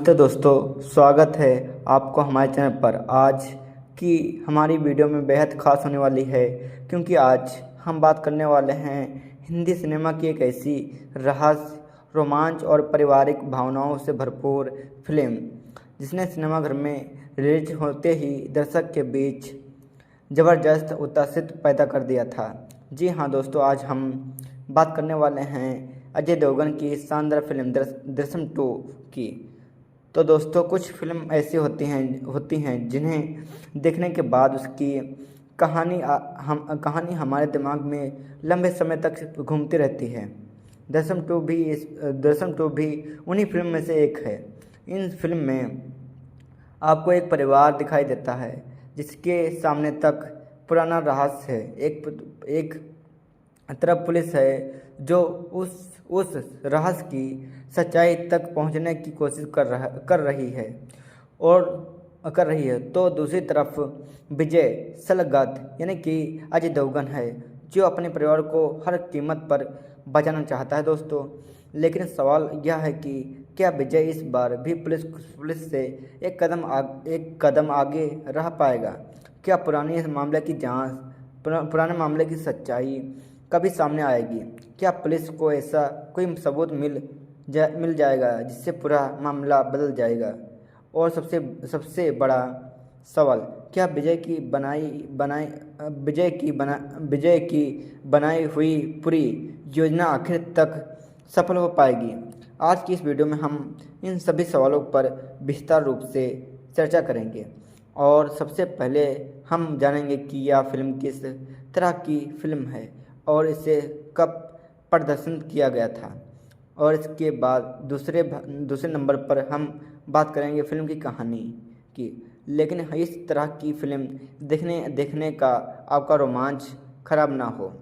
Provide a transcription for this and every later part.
नमस्ते दोस्तों, स्वागत है आपको हमारे चैनल पर। आज की हमारी वीडियो में बेहद ख़ास होने वाली है क्योंकि आज हम बात करने वाले हैं हिंदी सिनेमा की एक ऐसी रहस्य, रोमांच और पारिवारिक भावनाओं से भरपूर फिल्म जिसने सिनेमाघर में रिलीज होते ही दर्शक के बीच ज़बरदस्त उत्साह पैदा कर दिया था। जी हाँ दोस्तों, आज हम बात करने वाले हैं अजय देवगन की शानदार फिल्म दृश्यम 2 की। तो दोस्तों, कुछ फिल्म ऐसी होती हैं जिन्हें देखने के बाद उसकी कहानी हमारे दिमाग में लंबे समय तक घूमती रहती है। दृश्यम 2 भी उन्हीं फिल्म में से एक है। इन फिल्म में आपको एक परिवार दिखाई देता है जिसके सामने तक पुराना रहस्य है। एक तरफ पुलिस है जो उस रहस्य की सच्चाई तक पहुंचने की कोशिश कर रही है, तो दूसरी तरफ विजय सलगत यानी कि अजय देवगन है जो अपने परिवार को हर कीमत पर बचाना चाहता है दोस्तों। लेकिन सवाल यह है कि क्या विजय इस बार भी पुलिस से एक कदम आगे रह पाएगा? क्या पुराने मामले की सच्चाई कभी सामने आएगी? क्या पुलिस को ऐसा कोई सबूत मिल जाएगा जिससे पूरा मामला बदल जाएगा? और सबसे बड़ा सवाल, क्या विजय की बनाई हुई पूरी योजना आखिर तक सफल हो पाएगी? आज की इस वीडियो में हम इन सभी सवालों पर विस्तार रूप से चर्चा करेंगे। और सबसे पहले हम जानेंगे कि यह फिल्म किस तरह की फिल्म है और इसे कब प्रदर्शन किया गया था। और इसके बाद दूसरे नंबर पर हम बात करेंगे फिल्म की कहानी की। लेकिन इस तरह की फिल्म देखने का आपका रोमांच खराब ना हो।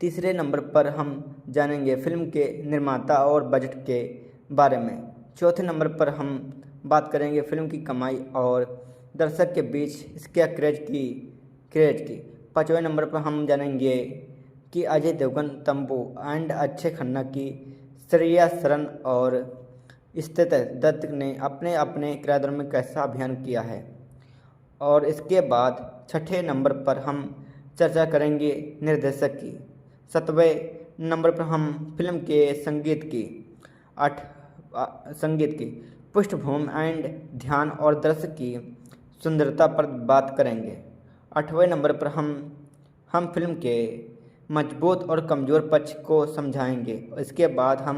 तीसरे नंबर पर हम जानेंगे फिल्म के निर्माता और बजट के बारे में। चौथे नंबर पर हम बात करेंगे फिल्म की कमाई और दर्शक के बीच इसके क्रेज की। पाँचवें नंबर पर हम जानेंगे कि अजय देवगन, तब्बू एंड अक्षय खन्ना की श्रेया सरन और स्थित दत्त ने अपने किरदारों में कैसा अभिनय किया है। और इसके बाद छठे नंबर पर हम चर्चा करेंगे निर्देशक की। सातवें नंबर पर हम फिल्म के संगीत की पृष्ठभूमि एंड ध्यान और दृश्य की सुंदरता पर बात करेंगे। आठवें नंबर पर हम फिल्म के मजबूत और कमज़ोर पक्ष को समझाएंगे। इसके बाद हम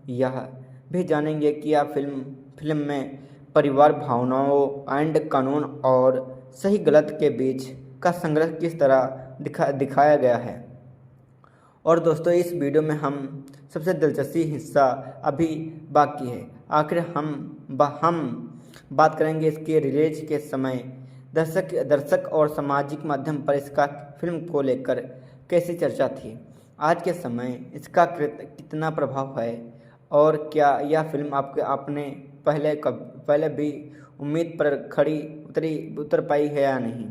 यह भी जानेंगे कि यह फिल्म में परिवार, भावनाओं एंड कानून और सही गलत के बीच का संघर्ष किस तरह दिखाया गया है। और दोस्तों, इस वीडियो में हम सबसे दिलचस्प हिस्सा अभी बाकी है। आखिर हम बात करेंगे इसके रिलीज के समय दर्शक और सामाजिक माध्यम पर इसका फिल्म को लेकर कैसी चर्चा थी। आज के समय इसका कितना प्रभाव है और क्या यह फिल्म आपने पहले भी उम्मीद पर खड़ी उतर पाई है या नहीं।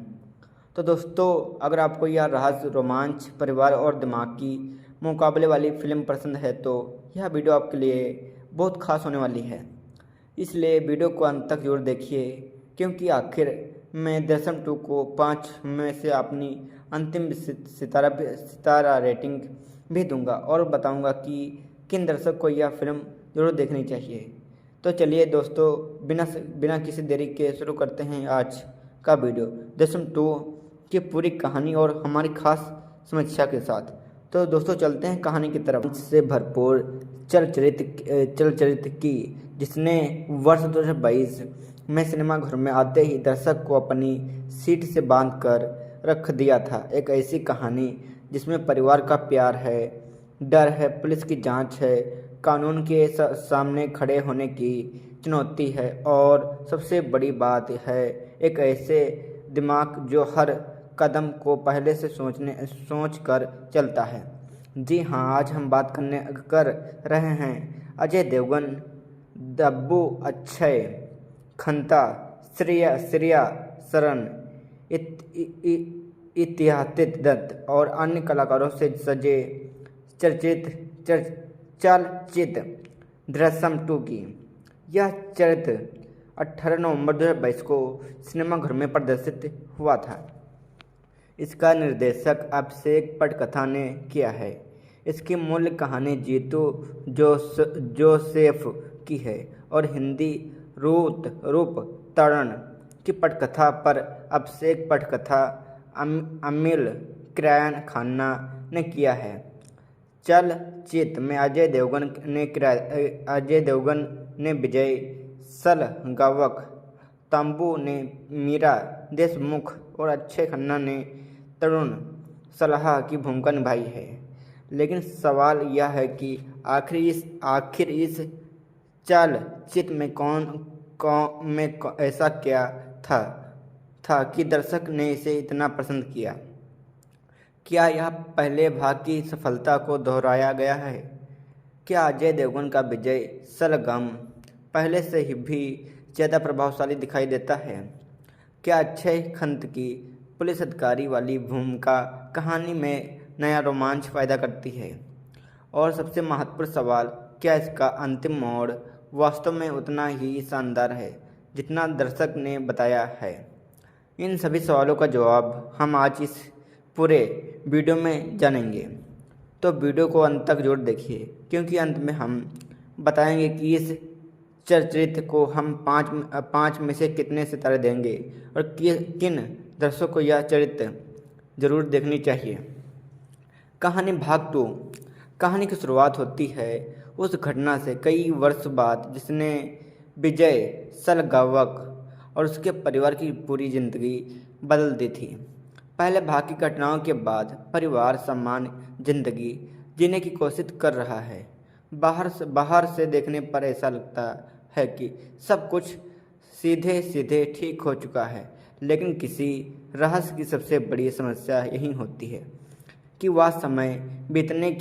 तो दोस्तों, अगर आपको यह रहस्य, रोमांच, परिवार और दिमागी मुकाबले वाली फिल्म पसंद है तो यह वीडियो आपके लिए बहुत खास होने वाली है। इसलिए वीडियो को अंत तक जरूर देखिए क्योंकि आखिर मैं दृश्यम 2 को 5 में से अपनी अंतिम सितारा रेटिंग भी दूंगा और बताऊंगा कि किन दर्शक को यह फिल्म जरूर देखनी चाहिए। तो चलिए दोस्तों, बिना किसी देरी के शुरू करते हैं आज का वीडियो दृश्यम 2 की पूरी कहानी और हमारी खास समीक्षा के साथ। तो दोस्तों, चलते हैं कहानी की तरफ। से भरपूर चलचित्र की जिसने वर्ष 2022 में सिनेमाघर में आते ही दर्शक को अपनी सीट से बांध कर रख दिया था। एक ऐसी कहानी जिसमें परिवार का प्यार है, डर है, पुलिस की जांच है, कानून के सामने खड़े होने की चुनौती है और सबसे बड़ी बात है एक ऐसे दिमाग जो हर कदम को पहले से सोच कर चलता है। जी हाँ, आज हम बात कर रहे हैं अजय देवगन, तब्बू, अक्षय खन्ना, श्रेया सरन, इत्यादि दत्त और अन्य कलाकारों से सजे चलचित्र दृश्यम 2 की। यह चरित्र 18 नवंबर 2022 को सिनेमाघर में प्रदर्शित हुआ था। इसका निर्देशक अभिषेक पटकथा ने किया है। इसकी मूल कहानी जीतू जोसेफ की है और हिंदी रूप तरण की पटकथा पर अभिषेक पटकथा अमिल क्रायन खन्ना ने किया है। चलचित्र में अजय देवगन ने विजय सलगावक, तंबू ने मीरा देशमुख और अक्षय खन्ना ने तरुण सलाह की भूमिका निभाई है। लेकिन सवाल यह है कि आखिर इस चलचित्र में ऐसा क्या था कि दर्शक ने इसे इतना पसंद किया। क्या यह पहले भाग की सफलता को दोहराया गया है? क्या अजय देवगन का विजय सलगम पहले से ही भी ज़्यादा प्रभावशाली दिखाई देता है? क्या अक्षय खन्ना की पुलिस अधिकारी वाली भूमिका कहानी में नया रोमांच पैदा करती है? और सबसे महत्वपूर्ण सवाल, क्या इसका अंतिम मोड़ वास्तव में उतना ही शानदार है जितना दर्शक ने बताया है? इन सभी सवालों का जवाब हम आज इस पूरे वीडियो में जानेंगे, तो वीडियो को अंत तक जरूर देखिए, क्योंकि अंत में हम बताएंगे कि इस चरित्र को हम पाँच में से कितने सितारे देंगे और किन दर्शकों को यह चरित्र जरूर देखनी चाहिए। कहानी भाग 2। कहानी की शुरुआत होती है उस घटना से कई वर्ष बाद जिसने विजय सलगावक और उसके परिवार की पूरी जिंदगी बदल दी थी। पहले भाग की घटनाओं के बाद परिवार सामान्य जिंदगी जीने की कोशिश कर रहा है। बाहर से देखने पर ऐसा लगता है कि सब कुछ सीधे सीधे ठीक हो चुका है, लेकिन किसी रहस्य की सबसे बड़ी समस्या यही होती है कि वह समय बीतने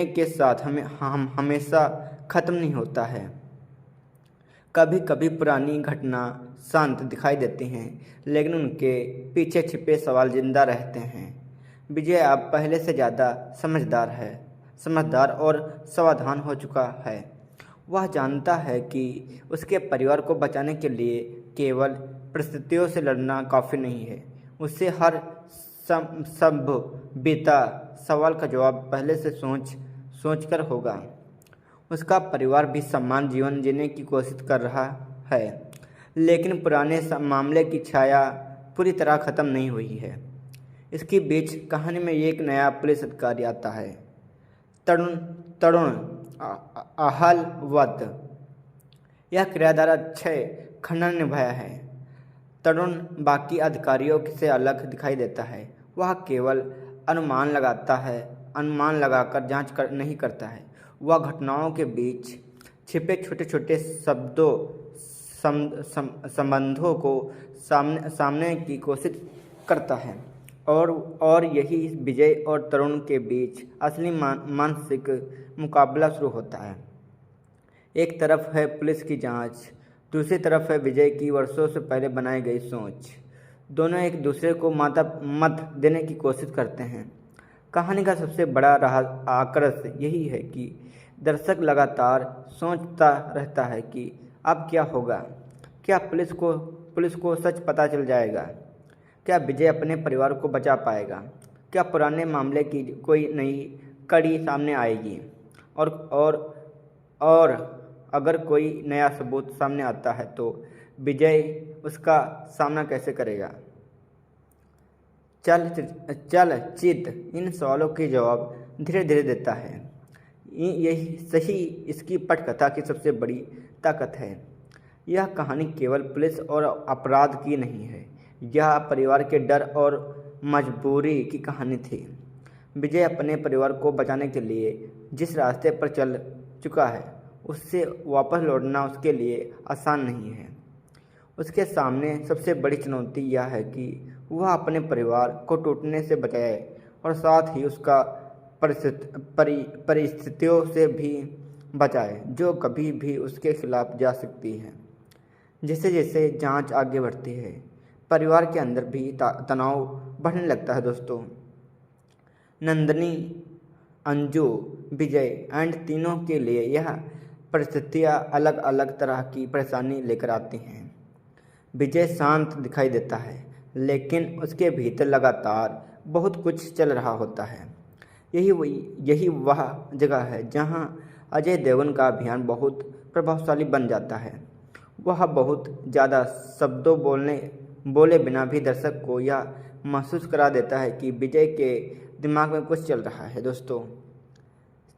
के साथ हम हमेशा ख़त्म नहीं होता है। कभी कभी पुरानी घटना शांत दिखाई देती हैं, लेकिन उनके पीछे छिपे सवाल जिंदा रहते हैं। विजय अब पहले से ज़्यादा समझदार और सावधान हो चुका है। वह जानता है कि उसके परिवार को बचाने के लिए केवल परिस्थितियों से लड़ना काफ़ी नहीं है। उसे हर संभावित सवाल का जवाब पहले से सोचकर होगा। उसका परिवार भी समान जीवन जीने की कोशिश कर रहा है, लेकिन पुराने मामले की छाया पूरी तरह ख़त्म नहीं हुई है। इसके बीच कहानी में एक नया पुलिस अधिकारी आता है, तरुण आहलवत। यह किरदार अक्षय खन्ना ने निभाया है। तरुण बाकी अधिकारियों से अलग दिखाई देता है। वह केवल अनुमान लगाकर जांच नहीं करता है। वह घटनाओं के बीच छिपे छोटे छोटे संबंधों को सामने की कोशिश करता है और यही विजय और तरुण के बीच असली मानसिक मुकाबला शुरू होता है। एक तरफ है पुलिस की जांच, दूसरी तरफ है विजय की वर्षों से पहले बनाई गई सोच। दोनों एक दूसरे को मत देने की कोशिश करते हैं। कहानी का सबसे बड़ा आकर्षण यही है कि दर्शक लगातार सोचता रहता है कि अब क्या होगा। क्या पुलिस को सच पता चल जाएगा? क्या विजय अपने परिवार को बचा पाएगा? क्या पुराने मामले की कोई नई कड़ी सामने आएगी? और अगर कोई नया सबूत सामने आता है तो विजय उसका सामना कैसे करेगा? चलचित्र इन सवालों के जवाब धीरे धीरे देता है। यही इसकी पटकथा की सबसे बड़ी ताकत है। यह कहानी केवल पुलिस और अपराध की नहीं है, यह परिवार के डर और मजबूरी की कहानी थी। विजय अपने परिवार को बचाने के लिए जिस रास्ते पर चल चुका है, उससे वापस लौटना उसके लिए आसान नहीं है। उसके सामने सबसे बड़ी चुनौती यह है कि वह अपने परिवार को टूटने से बचाए और साथ ही उसका परिस्थितियों से भी बचाए जो कभी भी उसके खिलाफ जा सकती है। जैसे जैसे जांच आगे बढ़ती है, परिवार के अंदर भी तनाव बढ़ने लगता है। दोस्तों, नंदिनी, अंजू, विजय एंड तीनों के लिए यह परिस्थितियाँ अलग अलग तरह की परेशानी लेकर आती हैं। विजय शांत दिखाई देता है, लेकिन उसके भीतर लगातार बहुत कुछ चल रहा होता है। यही वह जगह है जहां अजय देवगन का अभियान बहुत प्रभावशाली बन जाता है। वह बहुत ज़्यादा शब्दों बोले बिना भी दर्शक को यह महसूस करा देता है कि विजय के दिमाग में कुछ चल रहा है। दोस्तों,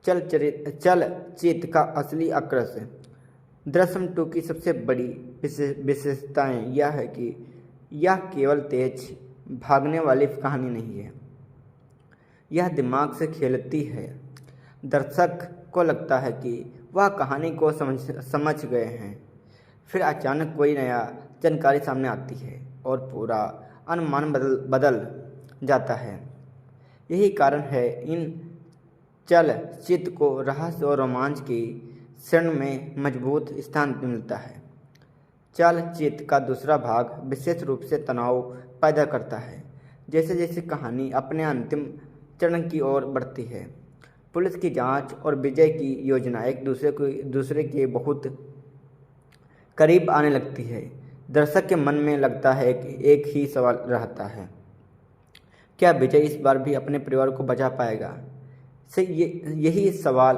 चलचित्र का असली आकर्षण दृश्यम 2 की सबसे बड़ी विशेषताएं यह है कि यह केवल तेज भागने वाली कहानी नहीं है, यह दिमाग से खेलती है। दर्शक को लगता है कि वह कहानी को समझ गए हैं, फिर अचानक कोई नया जानकारी सामने आती है और पूरा अनुमान बदल जाता है। यही कारण है इन चलचित्र को रहस्य और रोमांच की श्रेणी में मजबूत स्थान मिलता है। चलचित्र का दूसरा भाग विशेष रूप से तनाव पैदा करता है। जैसे जैसे कहानी अपने अंतिम चरण की ओर बढ़ती है, पुलिस की जांच और विजय की योजना एक दूसरे के बहुत करीब आने लगती है। दर्शक के मन में लगता है कि एक ही सवाल रहता है, क्या विजय इस बार भी अपने परिवार को बचा पाएगा? यही सवाल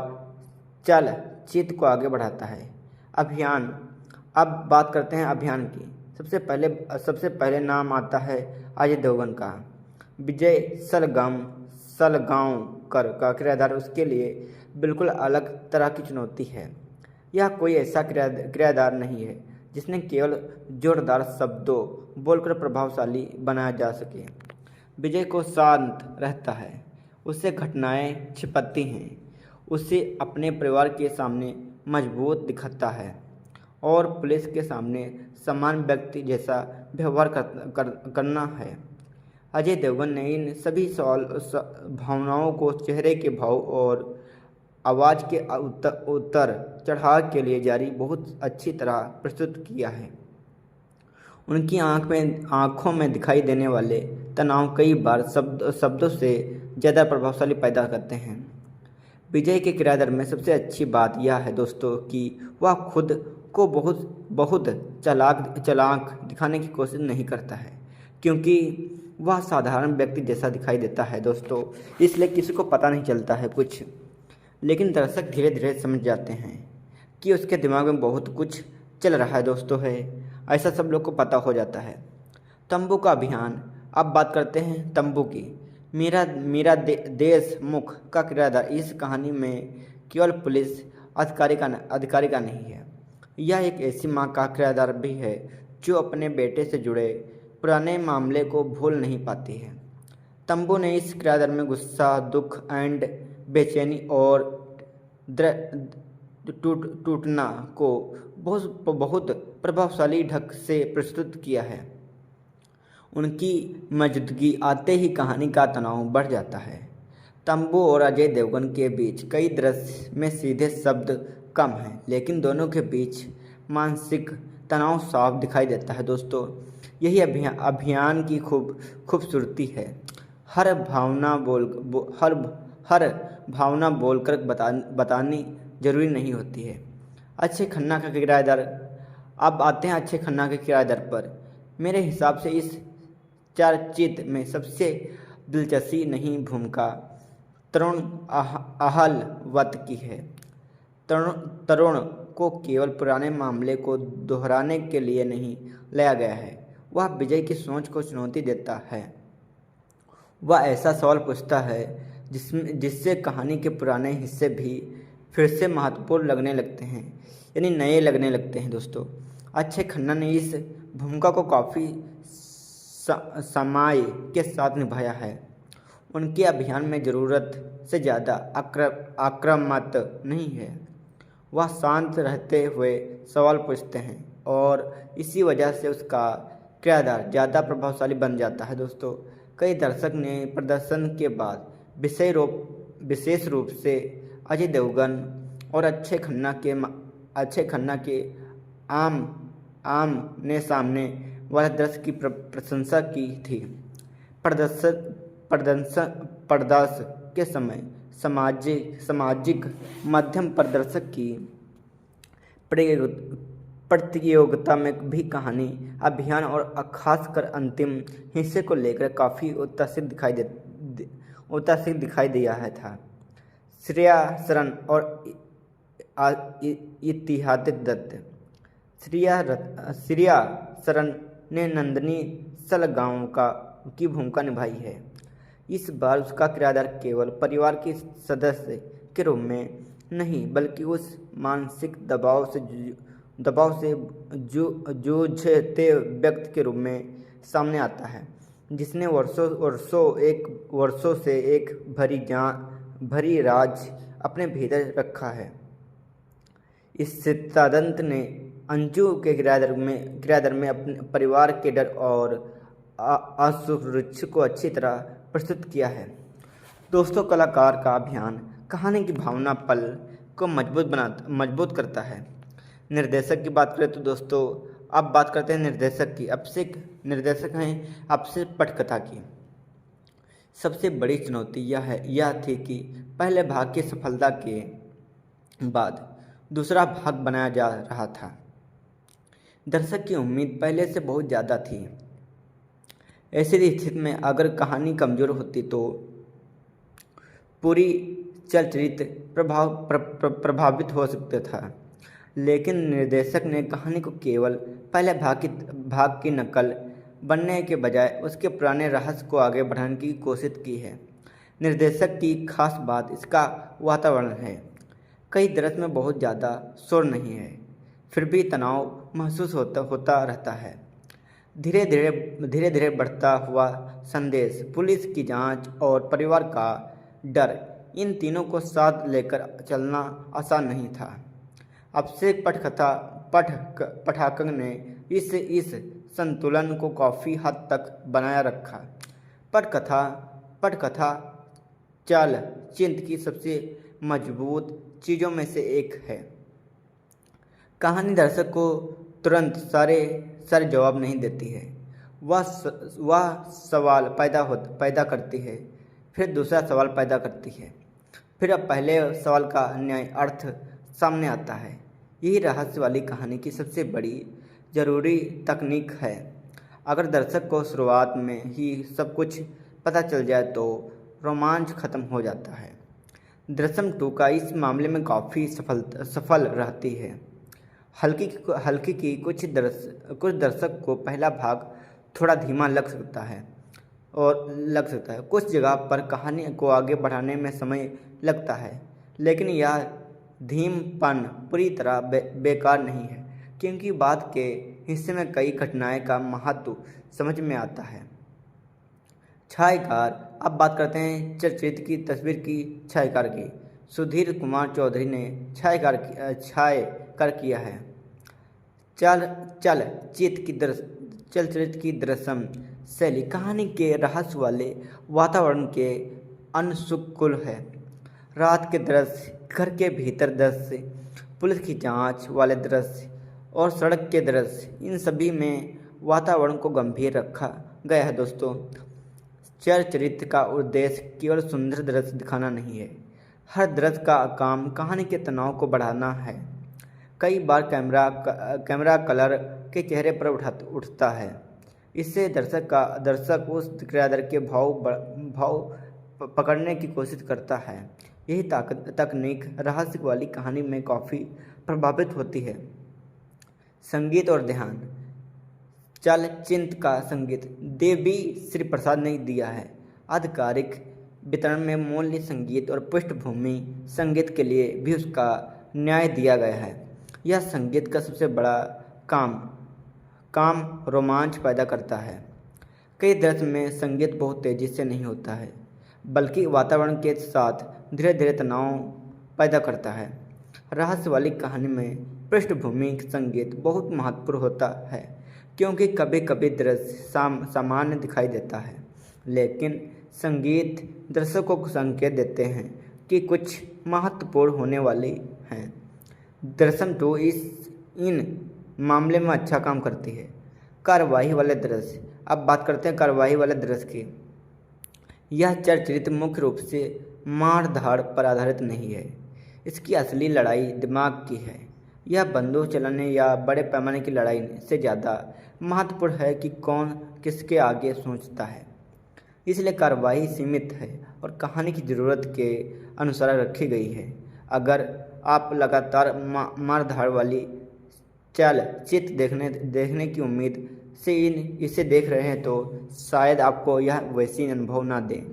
चलचित्र को आगे बढ़ाता है। अभियान। अब बात करते हैं अभियान की। सबसे पहले नाम आता है अजय देवगन का। विजय सलगांवकर का किरदार उसके लिए बिल्कुल अलग तरह की चुनौती है। यह कोई ऐसा किरदार नहीं है जिसने केवल जोरदार शब्दों बोलकर प्रभावशाली बनाया जा सके। विजय को शांत रहता है, उससे घटनाएं छिपती हैं, उसे अपने परिवार के सामने मजबूत दिखता है और पुलिस के सामने समान व्यक्ति जैसा व्यवहार करना है। अजय देवगन ने इन सभी भावनाओं को चेहरे के भाव और आवाज़ के उतर चढ़ाव के लिए जारी बहुत अच्छी तरह प्रस्तुत किया है। उनकी आँखों में दिखाई देने वाले तनाव कई बार शब्दों से ज़्यादा प्रभावशाली पैदा करते हैं। विजय के किरदार में सबसे अच्छी बात यह है दोस्तों कि वह खुद को बहुत चालाक दिखाने की कोशिश नहीं करता है, क्योंकि वह साधारण व्यक्ति जैसा दिखाई देता है दोस्तों, इसलिए किसी को पता नहीं चलता है कुछ। लेकिन दर्शक धीरे धीरे समझ जाते हैं कि उसके दिमाग में बहुत कुछ चल रहा है दोस्तों है, ऐसा सब लोग को पता हो जाता है। तंबू का अभियान। अब बात करते हैं तंबू की। मीरा देशमुख का किरदार इस कहानी में केवल पुलिस अधिकारी का नहीं है, यह एक ऐसी माँ का किरदार भी है जो अपने बेटे से जुड़े पुराने मामले को भूल नहीं पाती है। तंबू ने इस किरदार में गुस्सा, दुख एंड बेचैनी और टूटना को बहुत प्रभावशाली ढंग से प्रस्तुत किया है। उनकी मौजूदगी आते ही कहानी का तनाव बढ़ जाता है। तंबू और अजय देवगन के बीच कई दृश्य में सीधे शब्द कम हैं, लेकिन दोनों के बीच मानसिक तनाव साफ दिखाई देता है दोस्तों। यही अभियान की खूबसूरती है। हर भावना बोलकर बतानी जरूरी नहीं होती है। अक्षय खन्ना का किरदार। अब आते हैं अक्षय खन्ना के किरदार पर। मेरे हिसाब से इस चलचित्र में सबसे दिलचस्पी नहीं भूमिका तरुण अहलवत की है। तरुण को केवल पुराने मामले को दोहराने के लिए नहीं लाया गया है, वह विजय की सोच को चुनौती देता है। वह ऐसा सवाल पूछता है जिससे कहानी के पुराने हिस्से भी फिर से महत्वपूर्ण लगने लगते हैं, यानी नए लगने लगते हैं दोस्तों। अक्षय खन्ना ने इस भूमिका को काफ़ी समय के साथ निभाया है। उनके अभियान में ज़रूरत से ज़्यादा आक्रामक नहीं है। वह शांत रहते हुए सवाल पूछते हैं और इसी वजह से उसका किरदार ज़्यादा प्रभावशाली बन जाता है दोस्तों। कई दर्शक ने प्रदर्शन के बाद विशेष रूप से अजय देवगन और अक्षय खन्ना के आमने सामने वाले दृश्य की प्रशंसा की थी। प्रदर्शन के समय सामाजिक माध्यम पर दर्शक की प्रतियोगिता में भी कहानी अभियान और खासकर अंतिम हिस्से को लेकर काफ़ी उत्साहित दिखाई दिया है था। श्रेया सरन और इतिहाद दत्त। श्रेया सरन ने नंदिनी सलगांव की भूमिका निभाई है। इस बार उसका किरदार केवल परिवार के सदस्य के रूप में नहीं बल्कि उस मानसिक दबाव से जूझते व्यक्ति के रूप में सामने आता है जिसने वर्षों से एक भरी राज अपने भीतर रखा है। इस सिद्धांत ने अंजू के किरदार में अपने परिवार के डर और असुरक्षा को अच्छी तरह प्रस्तुत किया है। दोस्तों, कलाकार का अभियान कहानी की भावना पल को मजबूत करता है। निर्देशक की बात करें तो दोस्तों अब बात करते हैं निर्देशक की। निर्देशक हैं अभिषेक पटकथा की। सबसे बड़ी चुनौती यह थी कि पहले भाग की सफलता के बाद दूसरा भाग बनाया जा रहा था। दर्शक की उम्मीद पहले से बहुत ज़्यादा थी। ऐसी स्थिति में अगर कहानी कमज़ोर होती तो पूरी चलचित्र प्रभावित हो सकता था। लेकिन निर्देशक ने कहानी को केवल पहले भाग की नकल बनने के बजाय उसके पुराने रहस्य को आगे बढ़ाने की कोशिश की है। निर्देशक की खास बात इसका वातावरण है। कई दृश्य में बहुत ज़्यादा शोर नहीं है, फिर भी तनाव महसूस होता रहता है। धीरे धीरे बढ़ता हुआ संदेश, पुलिस की जांच और परिवार का डर, इन तीनों को साथ लेकर चलना आसान नहीं था। अभिषेक पटाकन ने इस संतुलन को काफ़ी हद तक बनाया रखा। पटकथा चलचित्र की सबसे मजबूत चीज़ों में से एक है। कहानी दर्शक को तुरंत सारे जवाब नहीं देती है। वह सवाल पैदा करती है, फिर दूसरा सवाल पैदा करती है, फिर अब पहले सवाल का न्याय अर्थ सामने आता है। यही रहस्य वाली कहानी की सबसे बड़ी ज़रूरी तकनीक है। अगर दर्शक को शुरुआत में ही सब कुछ पता चल जाए तो रोमांच खत्म हो जाता है। दृश्यम 2 का इस मामले में काफ़ी सफल रहती है। हल्की की कुछ दर्शक को पहला भाग थोड़ा धीमा लग सकता है। कुछ जगह पर कहानी को आगे बढ़ाने में समय लगता है, लेकिन यह धीमपन पूरी तरह बेकार नहीं है, क्योंकि बाद के हिस्से में कई घटनाएं का महत्व समझ में आता है। छायाकार, अब बात करते हैं चलचित्र की तस्वीर की छायाकार की। सुधीर कुमार चौधरी ने छायाकार किया है। चलचित्र की दृश्यम शैली कहानी के रहस्य वाले वातावरण के अनुकूल है। रात के दृश्य, घर के भीतर दृश्य, पुलिस की जांच वाले दृश्य और सड़क के दृश्य, इन सभी में वातावरण को गंभीर रखा गया है। दोस्तों, चलचित्र का उद्देश्य केवल सुंदर दृश्य दिखाना नहीं है। हर दृश्य का काम कहानी के तनाव को बढ़ाना है। कई बार कैमरा कलर के चेहरे पर उठता है। इससे दर्शक उस किरदार के भाव पकड़ने की कोशिश करता है। यही तकनीक रहस्य वाली कहानी में काफ़ी प्रभावित होती है। संगीत और ध्यान। चलचित्र का संगीत देवी श्री प्रसाद ने दिया है। आधिकारिक वितरण में मूल्य संगीत और पृष्ठभूमि संगीत के लिए भी उसका न्याय दिया गया है। यह संगीत का सबसे बड़ा काम रोमांच पैदा करता है। कई दृश्य में संगीत बहुत तेज़ी से नहीं होता है, बल्कि वातावरण के साथ धीरे धीरे तनाव पैदा करता है। रहस्य वाली कहानी में पृष्ठभूमि संगीत बहुत महत्वपूर्ण होता है, क्योंकि कभी कभी दृश्य सामान्य दिखाई देता है, लेकिन संगीत दर्शकों को संकेत देते हैं कि कुछ महत्वपूर्ण होने वाली हैं। दृश्यम 2 इन मामले में अच्छा काम करती है। कार्यवाही वाले दृश्य। अब बात करते हैं कार्यवाही वाले दृश्य की। यह चलचित्र मुख्य रूप से मार धाड़ पर आधारित नहीं है। इसकी असली लड़ाई दिमाग की है। यह बंदूक चलाने या बड़े पैमाने की लड़ाई से ज़्यादा महत्वपूर्ण है कि कौन किसके आगे सोचता है। इसलिए कार्रवाई सीमित है और कहानी की ज़रूरत के अनुसार रखी गई है। अगर आप लगातार मार धाड़ वाली चाल चित्र देखने की उम्मीद से इसे देख रहे हैं तो शायद आपको यह वैसी अनुभव ना दे।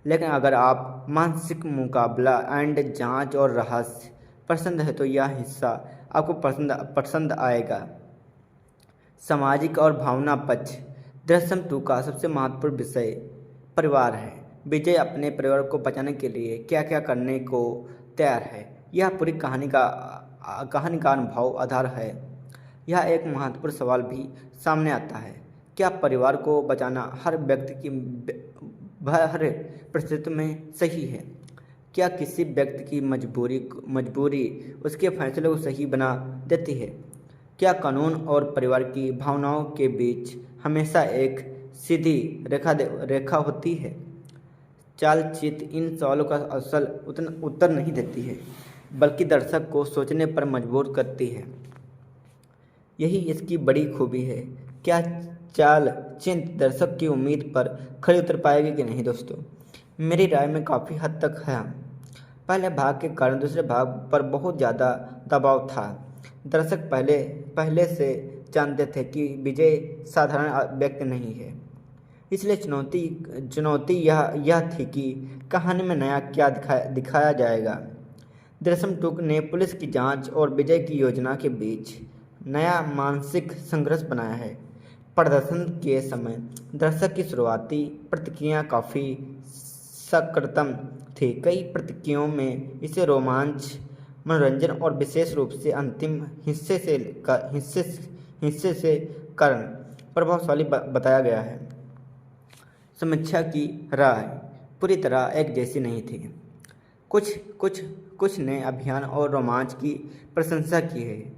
लेकिन अगर आप मानसिक मुकाबला एंड जांच और रहस्य पसंद है तो यह हिस्सा आपको पसंद आएगा। सामाजिक और भावना पक्ष। दृश्यम 2 का सबसे महत्वपूर्ण विषय परिवार है। विजय अपने परिवार को बचाने के लिए क्या क्या करने को तैयार है, यह पूरी कहानी का अनुभव आधार है। यह एक महत्वपूर्ण सवाल भी सामने आता है, क्या परिवार को बचाना हर व्यक्ति की हर परिस्थिति में सही है? क्या किसी व्यक्ति की मजबूरी उसके फैसले को सही बना देती है? क्या कानून और परिवार की भावनाओं के बीच हमेशा एक सीधी रेखा होती है? चलचित्र इन सवालों का असल उत्तर नहीं देती है, बल्कि दर्शक को सोचने पर मजबूर करती है। यही इसकी बड़ी खूबी है। क्या चलचित्र दर्शक की उम्मीद पर खरी उतर पाएगी कि नहीं दोस्तों? मेरी राय में काफ़ी हद तक है। पहले भाग के कारण दूसरे भाग पर बहुत ज़्यादा दबाव था। दर्शक पहले से जानते थे कि विजय साधारण व्यक्ति नहीं है। इसलिए चुनौती यह थी कि कहानी में नया क्या दिखाया जाएगा। दृश्यम 2 ने पुलिस की जांच और विजय की योजना के बीच नया मानसिक संघर्ष बनाया है। प्रदर्शन के समय दर्शक की शुरुआती प्रतिक्रिया काफ़ी सकारात्मक थी। कई प्रतिक्रियाओं में इसे रोमांच, मनोरंजन और विशेष रूप से अंतिम हिस्से से कारण प्रभावशाली बताया गया है। समीक्षा की राय पूरी तरह एक जैसी नहीं थी। कुछ ने अभियान और रोमांच की प्रशंसा की है,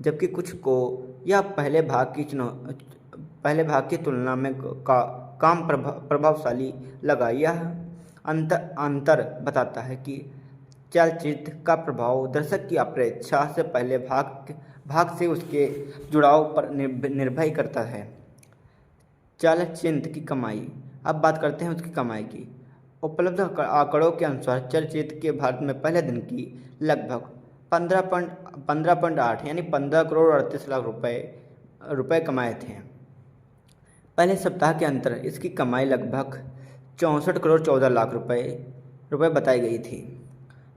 जबकि कुछ को यह पहले भाग की तुलना में कम प्रभावशाली लगा। यह अंतर बताता है कि चलचित्र का प्रभाव दर्शक की अपेक्षा से पहले भाग से उसके जुड़ाव पर निर्भर करता है। चलचित्र की कमाई। अब बात करते हैं उसकी कमाई की। उपलब्ध आंकड़ों के अनुसार चलचित्र के भारत में पहले दिन की लगभग 15.8 यानी 15 करोड़ 38 लाख रुपए कमाए थे। पहले सप्ताह के अंतर इसकी कमाई लगभग 64 करोड़ 14 लाख रुपए बताई गई थी।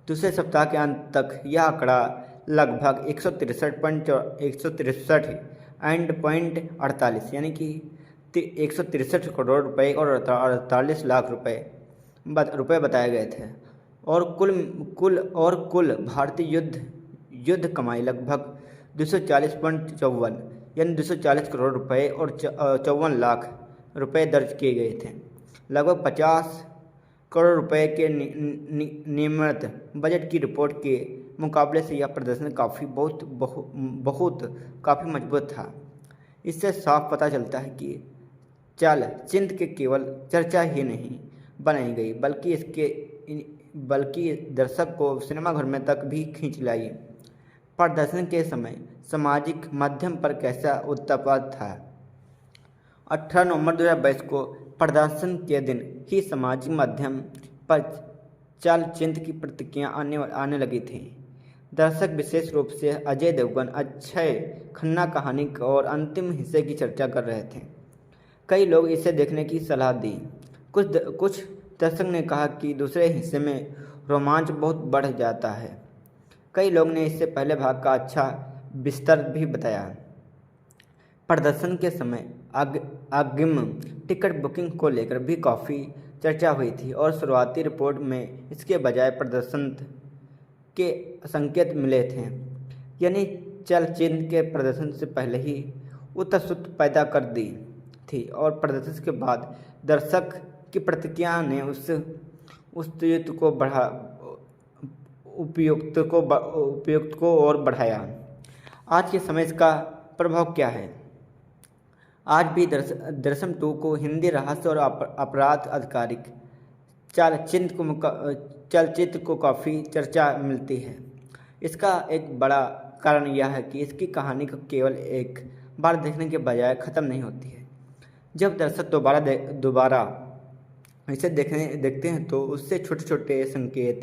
दूसरे सप्ताह के अंत तक यह आंकड़ा लगभग 163.48 यानी कि 163 करोड़ रुपए और 48 लाख रुपए बताए गए थे। और कुल भारतीय युद्ध कमाई लगभग 240.54 यानी 240 करोड़ रुपए और 54 लाख रुपए दर्ज किए गए थे। लगभग 50 करोड़ रुपए के नियमित बजट की रिपोर्ट के मुकाबले से यह प्रदर्शन काफ़ी मजबूत था। इससे साफ पता चलता है कि चलचित्र के केवल चर्चा ही नहीं बनाई गई, बल्कि दर्शक को सिनेमाघर में तक भी खींच लाई। प्रदर्शन के समय सामाजिक माध्यम पर कैसा उत्पाद था? 18 नवंबर 2022 को प्रदर्शन के दिन ही सामाजिक माध्यम पर चलचित्र की प्रतिक्रिया आने लगी थी। दर्शक विशेष रूप से अजय देवगन, अक्षय खन्ना कहानी और अंतिम हिस्से की चर्चा कर रहे थे। कई लोग इसे देखने की सलाह दी। कुछ दर्शक ने कहा कि दूसरे हिस्से में रोमांच बहुत बढ़ जाता है। कई लोग ने इससे पहले भाग का अच्छा विस्तार भी बताया। प्रदर्शन के समय अग्रिम टिकट बुकिंग को लेकर भी काफ़ी चर्चा हुई थी और शुरुआती रिपोर्ट में इसके बजाय प्रदर्शन के संकेत मिले थे, यानी चलचित्र के प्रदर्शन से पहले ही उत्सुकता पैदा कर दी थी और प्रदर्शन के बाद दर्शक की प्रतिक्रिया ने उस उपयुक्त को और बढ़ाया। आज के समय इसका प्रभाव क्या है? आज भी दृश्यम 2 को हिंदी रहस्य और अपराध आधारित चलचित्र को काफ़ी चर्चा मिलती है। इसका एक बड़ा कारण यह है कि इसकी कहानी को केवल एक बार देखने के बजाय ख़त्म नहीं होती है। जब दर्शक दोबारा इसे देखते हैं तो उससे छोटे छोटे संकेत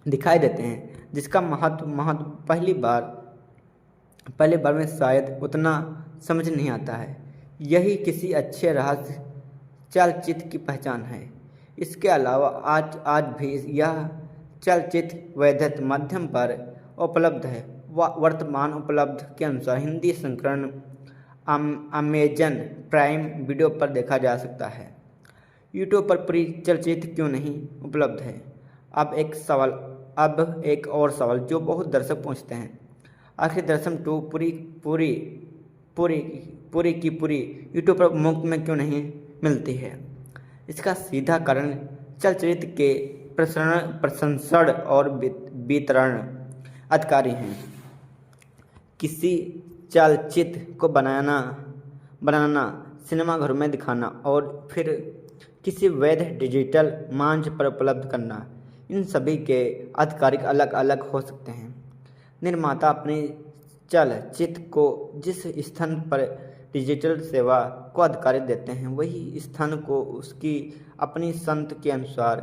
दिखाई देते हैं जिसका महत्व पहली बार में शायद उतना समझ नहीं आता है। यही किसी अच्छे रहस्य चलचित्र की पहचान है। इसके अलावा आज भी यह चलचित्र वैधता माध्यम पर उपलब्ध है। वर्तमान उपलब्ध के अनुसार हिंदी संस्करण अमेजन प्राइम वीडियो पर देखा जा सकता है। यूट्यूब पर पूरी चलचित्र क्यों नहीं उपलब्ध है? अब एक और सवाल जो बहुत दर्शक पूछते हैं, आखिर दृश्यम 2 पूरी की पूरी यूट्यूब पर मुफ्त में क्यों नहीं मिलती है? इसका सीधा कारण चलचित्र के प्रशंसक और वितरण अधिकारी हैं। किसी चलचित्र को बनाना, सिनेमाघरों में दिखाना और फिर किसी वैध डिजिटल मंच पर उपलब्ध करना, इन सभी के आधिकारिक अलग अलग हो सकते हैं। निर्माता अपने चलचित्र को जिस स्थान पर डिजिटल सेवा को आधिकारिक देते हैं वही स्थान को उसकी अपनी संत के अनुसार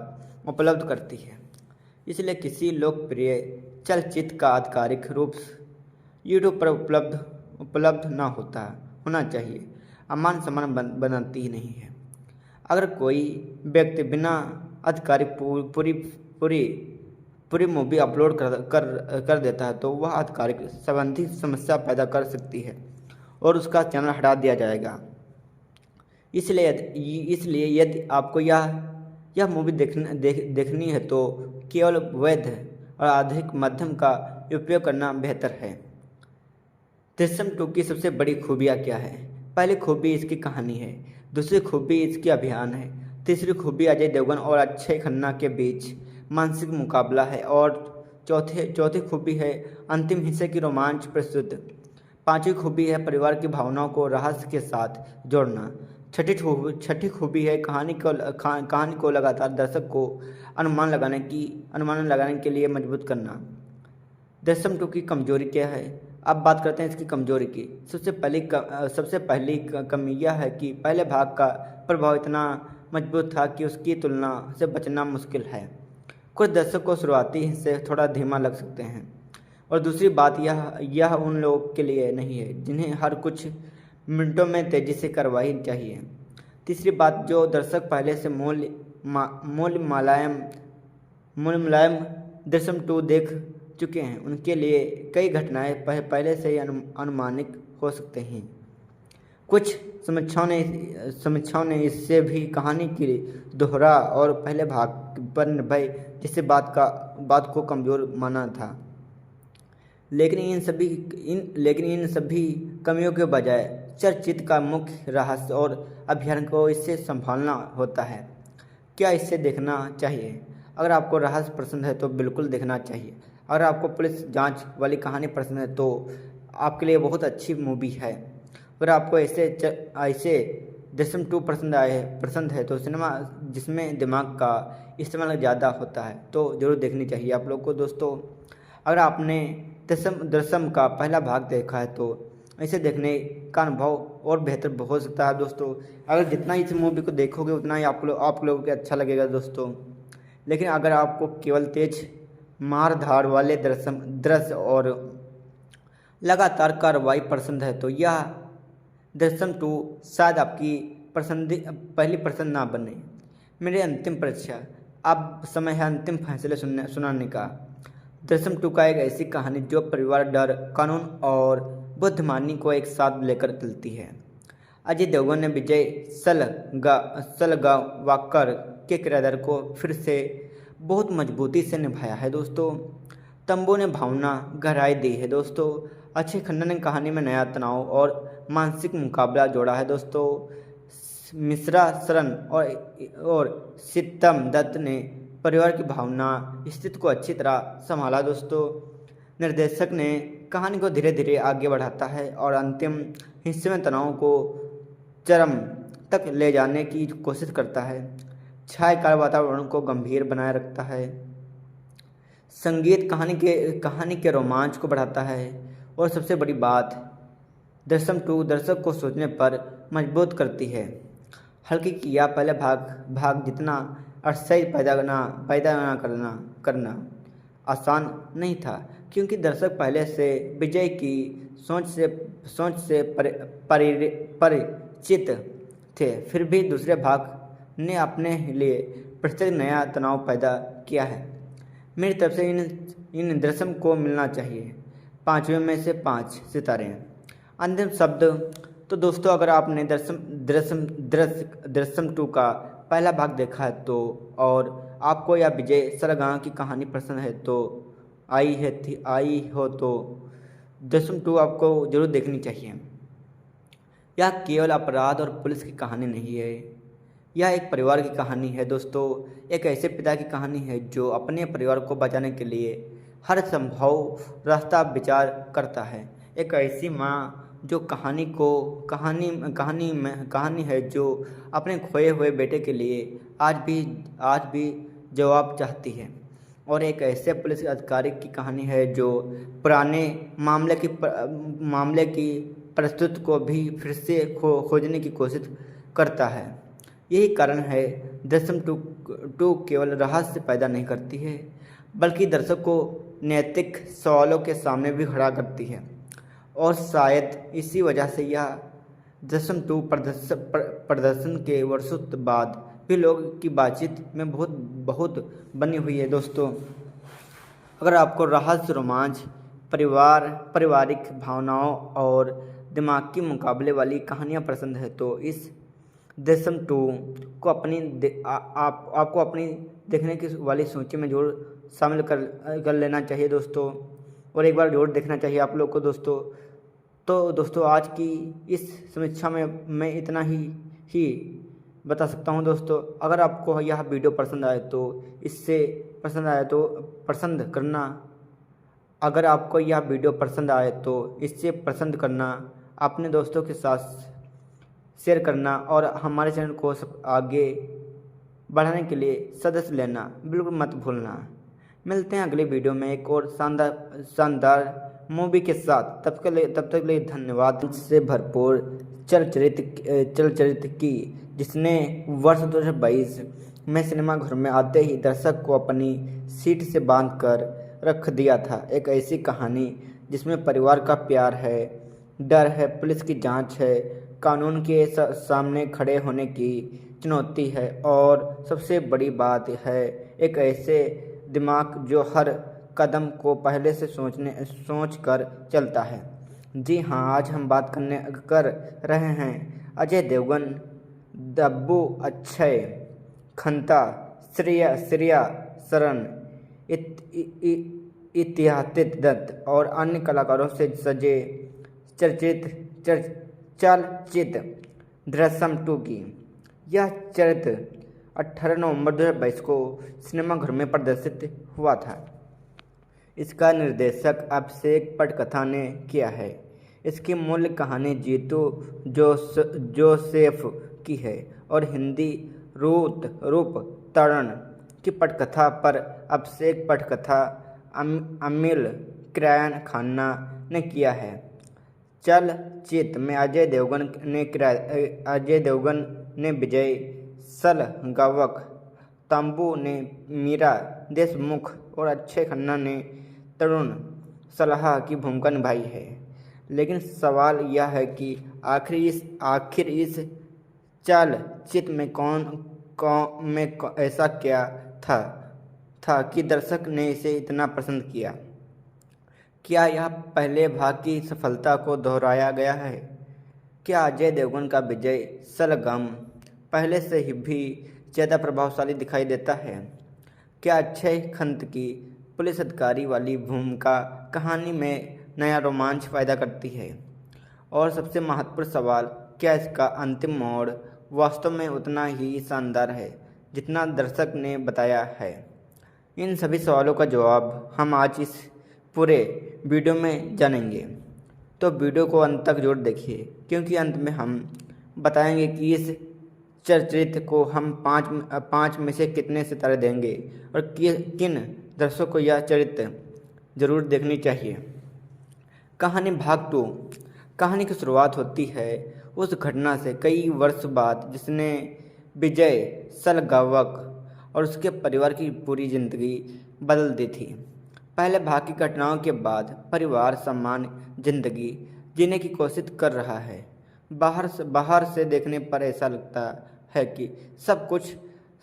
उपलब्ध करती है। इसलिए किसी लोकप्रिय चलचित्र का आधिकारिक रूप यूट्यूब पर उपलब्ध ना होना चाहिए अमान समान बनाती ही नहीं है। अगर कोई व्यक्ति बिना आधिकारिक पूरी मूवी अपलोड कर देता है तो वह आधिकारिक संबंधी समस्या पैदा कर सकती है और उसका चैनल हटा दिया जाएगा। इसलिए यदि आपको यह मूवी देखनी है तो केवल वैध और आधुनिक माध्यम का उपयोग करना बेहतर है। दृश्यम 2 की सबसे बड़ी खूबियाँ क्या है? पहली खूबी इसकी कहानी है, दूसरी खूबी इसकी अभियान है, तीसरी खूबी अजय देवगन और अक्षय खन्ना के बीच मानसिक मुकाबला है और चौथी खूबी है अंतिम हिस्से की रोमांच प्रस्तुत। पांचवी खूबी है परिवार की भावनाओं को रहस्य के साथ जोड़ना। छठी खूबी है कहानी को लगातार दर्शक को अनुमान लगाने के लिए मजबूत करना। दृश्यम 2 की कमजोरी क्या है? अब बात करते हैं इसकी कमजोरी की। सबसे पहली कमी यह है कि पहले भाग का प्रभाव इतना मजबूत था कि उसकी तुलना से बचना मुश्किल है। कुछ दर्शक को शुरुआती हिस्से थोड़ा धीमा लग सकते हैं और दूसरी बात यह उन लोगों के लिए नहीं है जिन्हें हर कुछ मिनटों में तेजी से कार्रवाई चाहिए। तीसरी बात, जो दर्शक पहले से मूल मुलायम दृश्यम 2 देख चुके हैं उनके लिए कई घटनाएं पहले से ही अनुमानित हो सकते हैं। कुछ समीक्षाओं ने इससे भी कहानी की दोहरा और पहले भाग पर निर्भय जैसे बात को कमजोर माना था। लेकिन इन सभी कमियों के बजाय चलचित्र का मुख्य रहस्य और अभियान को इससे संभालना होता है। क्या इसे देखना चाहिए? अगर आपको रहस्य पसंद है तो बिल्कुल देखना चाहिए। अगर आपको पुलिस जांच वाली कहानी पसंद है तो आपके लिए बहुत अच्छी मूवी है। अगर आपको ऐसे दृश्यम 2 पसंद है तो सिनेमा जिसमें दिमाग का इस्तेमाल ज़्यादा होता है तो ज़रूर देखनी चाहिए आप लोग को। दोस्तों, अगर आपने दृश्यम का पहला भाग देखा है तो इसे देखने का अनुभव और बेहतर हो सकता है। दोस्तों, अगर जितना इस मूवी को देखोगे उतना ही आप लोगों को अच्छा लगेगा दोस्तों। लेकिन अगर आपको केवल तेज मार धाड़ वाले दृश्य और लगातार कार्रवाई पसंद है तो यह दृश्यम 2 शायद आपकी पहली पसंद ना बने। मेरी अंतिम परीक्षा, अब समय है अंतिम फैसले सुनाने का। दृश्यम 2 का एक ऐसी कहानी जो परिवार, डर, कानून और बुद्धिमानी को एक साथ लेकर चलती है। अजय देवगन ने विजय सलगावाकर के किरदार को फिर से बहुत मजबूती से निभाया है दोस्तों। तंबू ने भावना गहराई दी है दोस्तों। अक्षय खन्ना ने कहानी में नया तनाव और मानसिक मुकाबला जोड़ा है दोस्तों। मिश्रा शरण और सितम दत्त ने परिवार की भावना स्थिति को अच्छी तरह संभाला दोस्तों। निर्देशक ने कहानी को धीरे धीरे आगे बढ़ाता है और अंतिम हिस्से में तनाव को चरम तक ले जाने की कोशिश करता है। छायाकार वातावरण को गंभीर बनाए रखता है। संगीत कहानी के रोमांच को बढ़ाता है और सबसे बड़ी बात, दृश्यम 2 दर्शक को सोचने पर मजबूर करती है। हल्की किया पहले भाग जितना अरसई पैदा ना करना आसान नहीं था, क्योंकि दर्शक पहले से विजय की सोच से परिचित थे। फिर भी दूसरे भाग ने अपने लिए प्रत्येक नया तनाव पैदा किया है। मेरी तरफ से इन दृश्यम को मिलना चाहिए 5वें में से 5 सितारे। अंतिम शब्द। तो दोस्तों, अगर आपने दृश्यम 2 का पहला भाग देखा है तो और आपको यह विजय सरगाह की कहानी पसंद है तो आई हो तो दृश्यम 2 आपको जरूर देखनी चाहिए। यह केवल अपराध और पुलिस की कहानी नहीं है, यह एक परिवार की कहानी है दोस्तों। एक ऐसे पिता की कहानी है जो अपने परिवार को बचाने के लिए हर संभव रास्ता विचार करता है। एक ऐसी माँ जो कहानी है जो अपने खोए हुए बेटे के लिए आज भी जवाब चाहती है। और एक ऐसे पुलिस अधिकारी की कहानी है जो पुराने मामले की प्रस्तुति को भी फिर से खोजने की कोशिश करता है। यही कारण है दृश्यम 2 केवल रहस्य पैदा नहीं करती है, बल्कि दर्शक को नैतिक सवालों के सामने भी खड़ा करती है। और शायद इसी वजह से यह दृश्यम 2 प्रदर्शन के वर्षों बाद भी लोगों की बातचीत में बहुत बनी हुई है दोस्तों। अगर आपको रहस्य, रोमांच, पारिवारिक भावनाओं और दिमाग के मुकाबले वाली कहानियाँ पसंद है तो इस दृश्यम 2 को आपको अपनी देखने की वाली सूची में जरूर शामिल कर लेना चाहिए दोस्तों, और एक बार जरूर देखना चाहिए आप लोग को दोस्तों। तो दोस्तों, आज की इस समीक्षा में मैं इतना ही बता सकता हूं दोस्तों। अगर आपको यह वीडियो पसंद आए तो इससे पसंद करना, अपने दोस्तों के साथ शेयर करना और हमारे चैनल को आगे बढ़ाने के लिए सदस्य लेना बिल्कुल मत भूलना। मिलते हैं अगले वीडियो में एक और शानदार मूवी के साथ। तब तक के लिए धन्यवाद। से भरपूर चलचित्र की जिसने वर्ष 2022 में सिनेमाघर में आते ही दर्शक को अपनी सीट से बांध कर रख दिया था। एक ऐसी कहानी जिसमें परिवार का प्यार है, डर है, पुलिस की जांच है, कानून के सामने खड़े होने की चुनौती है और सबसे बड़ी बात है एक ऐसे दिमाग जो हर कदम को पहले से सोच कर चलता है। जी हाँ, आज हम बात कर रहे हैं अजय देवगन, डब्बू, अक्षय खन्ना, श्रेया सरन, इत्यादि दत्त और अन्य कलाकारों से सजे चलचित्र दृश्यम 2 की। यह चरित्र 18 नवंबर 2022 को सिनेमाघर में प्रदर्शित हुआ था। इसका निर्देशक अभिषेक पटकथा ने किया है। इसकी मूल कहानी जीतू जोसेफ की है और हिंदी रूप तरण की पटकथा पर अभिषेक पटकथा अमिल खन्ना ने किया है। चलचित्र में अजय देवगन ने विजय सलगावक, तंबू ने मीरा देशमुख और अक्षय खन्ना ने तरुण सलाह की भूमिका निभाई है। लेकिन सवाल यह है कि आखिर इस चलचित्र में ऐसा क्या था कि दर्शक ने इसे इतना पसंद किया। क्या यह पहले भाग की सफलता को दोहराया गया है? क्या अजय देवगन का विजय सलगम पहले से ही भी ज़्यादा प्रभावशाली दिखाई देता है? क्या अक्षय खन्ना की पुलिस अधिकारी वाली भूमिका कहानी में नया रोमांच पैदा करती है? और सबसे महत्वपूर्ण सवाल, क्या इसका अंतिम मोड़ वास्तव में उतना ही शानदार है जितना दर्शक ने बताया है? इन सभी सवालों का जवाब हम आज इस पूरे वीडियो में जानेंगे, तो वीडियो को अंत तक जरूर देखिए, क्योंकि अंत में हम बताएंगे कि इस चलचित्र को हम 5 में से कितने सितारे देंगे और किन दर्शकों को यह चरित्र जरूर देखनी चाहिए। कहानी भाग 2। कहानी की शुरुआत होती है उस घटना से कई वर्ष बाद जिसने विजय सलगावक और उसके परिवार की पूरी जिंदगी बदल दी थी। पहले भाग की घटनाओं के बाद परिवार सामान्य जिंदगी जीने की कोशिश कर रहा है। बाहर से देखने पर ऐसा लगता है कि सब कुछ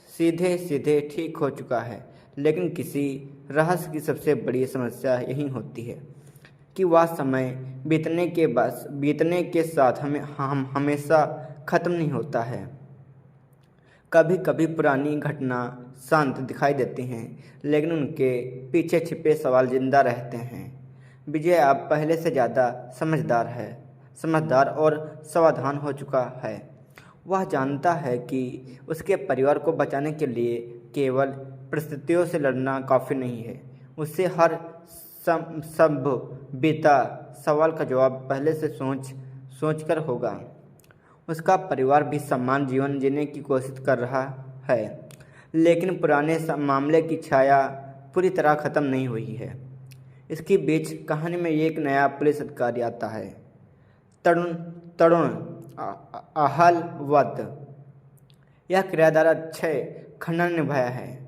सीधे सीधे ठीक हो चुका है, लेकिन किसी रहस्य की सबसे बड़ी समस्या यही होती है कि वह समय बीतने के साथ हम हमेशा खत्म नहीं होता है। कभी कभी पुरानी घटना शांत दिखाई देती हैं, लेकिन उनके पीछे छिपे सवाल जिंदा रहते हैं। विजय अब पहले से ज़्यादा समझदार और सावधान हो चुका है। वह जानता है कि उसके परिवार को बचाने के लिए केवल परिस्थितियों से लड़ना काफ़ी नहीं है। उससे हर संभावित सवाल का जवाब पहले से सोच कर होगा। उसका परिवार भी समान जीवन जीने की कोशिश कर रहा है, लेकिन पुराने मामले की छाया पूरी तरह खत्म नहीं हुई है। इसके बीच कहानी में एक नया पुलिस अधिकारी आता है, तरुण आहलवत। यह किरदार अक्षय खन्ना ने निभाया है।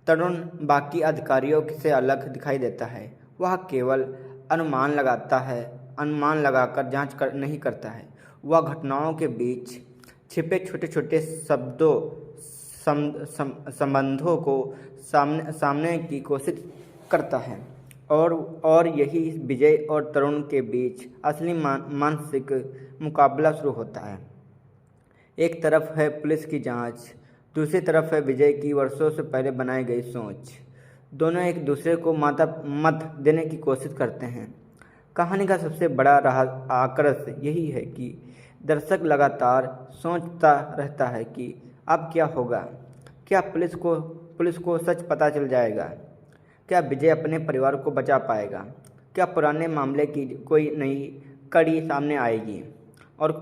तरुण बाकी अधिकारियों से अलग दिखाई देता है। वह केवल अनुमान लगाकर जांच नहीं करता है। वह घटनाओं के बीच छिपे छोटे छोटे संबंधों को सामने की कोशिश करता है और यही विजय और तरुण के बीच असली मानसिक मुकाबला शुरू होता है। एक तरफ है पुलिस की जांच, दूसरी तरफ है विजय की वर्षों से पहले बनाई गई सोच। दोनों एक दूसरे को मत देने की कोशिश करते हैं। कहानी का सबसे बड़ा आकर्षण यही है कि दर्शक लगातार सोचता रहता है कि अब क्या होगा। क्या पुलिस को सच पता चल जाएगा? क्या विजय अपने परिवार को बचा पाएगा? क्या पुराने मामले की कोई नई कड़ी सामने आएगी? और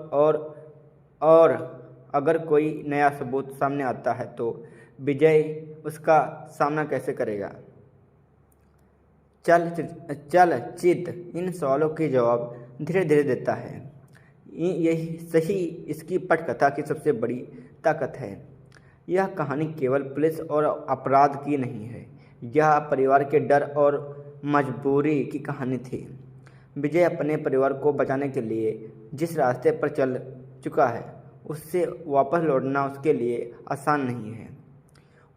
अगर कोई नया सबूत सामने आता है तो विजय उसका सामना कैसे करेगा? चलचित्र इन सवालों के जवाब धीरे धीरे देता है। यही इसकी पटकथा की सबसे बड़ी ताकत है। यह कहानी केवल पुलिस और अपराध की नहीं है, यह परिवार के डर और मजबूरी की कहानी थी। विजय अपने परिवार को बचाने के लिए जिस रास्ते पर चल चुका है, उससे वापस लौटना उसके लिए आसान नहीं है।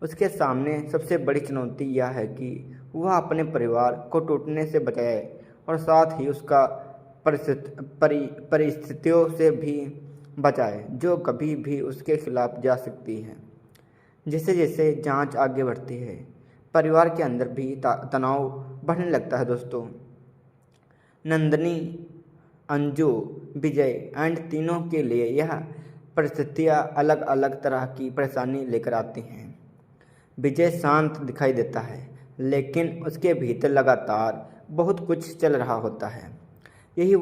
उसके सामने सबसे बड़ी चुनौती यह है कि वह अपने परिवार को टूटने से बचाए और साथ ही उसका परिस्थितियों से भी बचाए जो कभी भी उसके खिलाफ जा सकती है। जैसे जैसे जांच आगे बढ़ती है, परिवार के अंदर भी तनाव बढ़ने लगता है। दोस्तों, नंदिनी, अंजू, विजय एंड तीनों के लिए यह परिस्थितियाँ अलग अलग तरह की परेशानी लेकर आती हैं। विजय शांत दिखाई देता है, लेकिन उसके भीतर लगातार बहुत कुछ चल रहा होता है। यही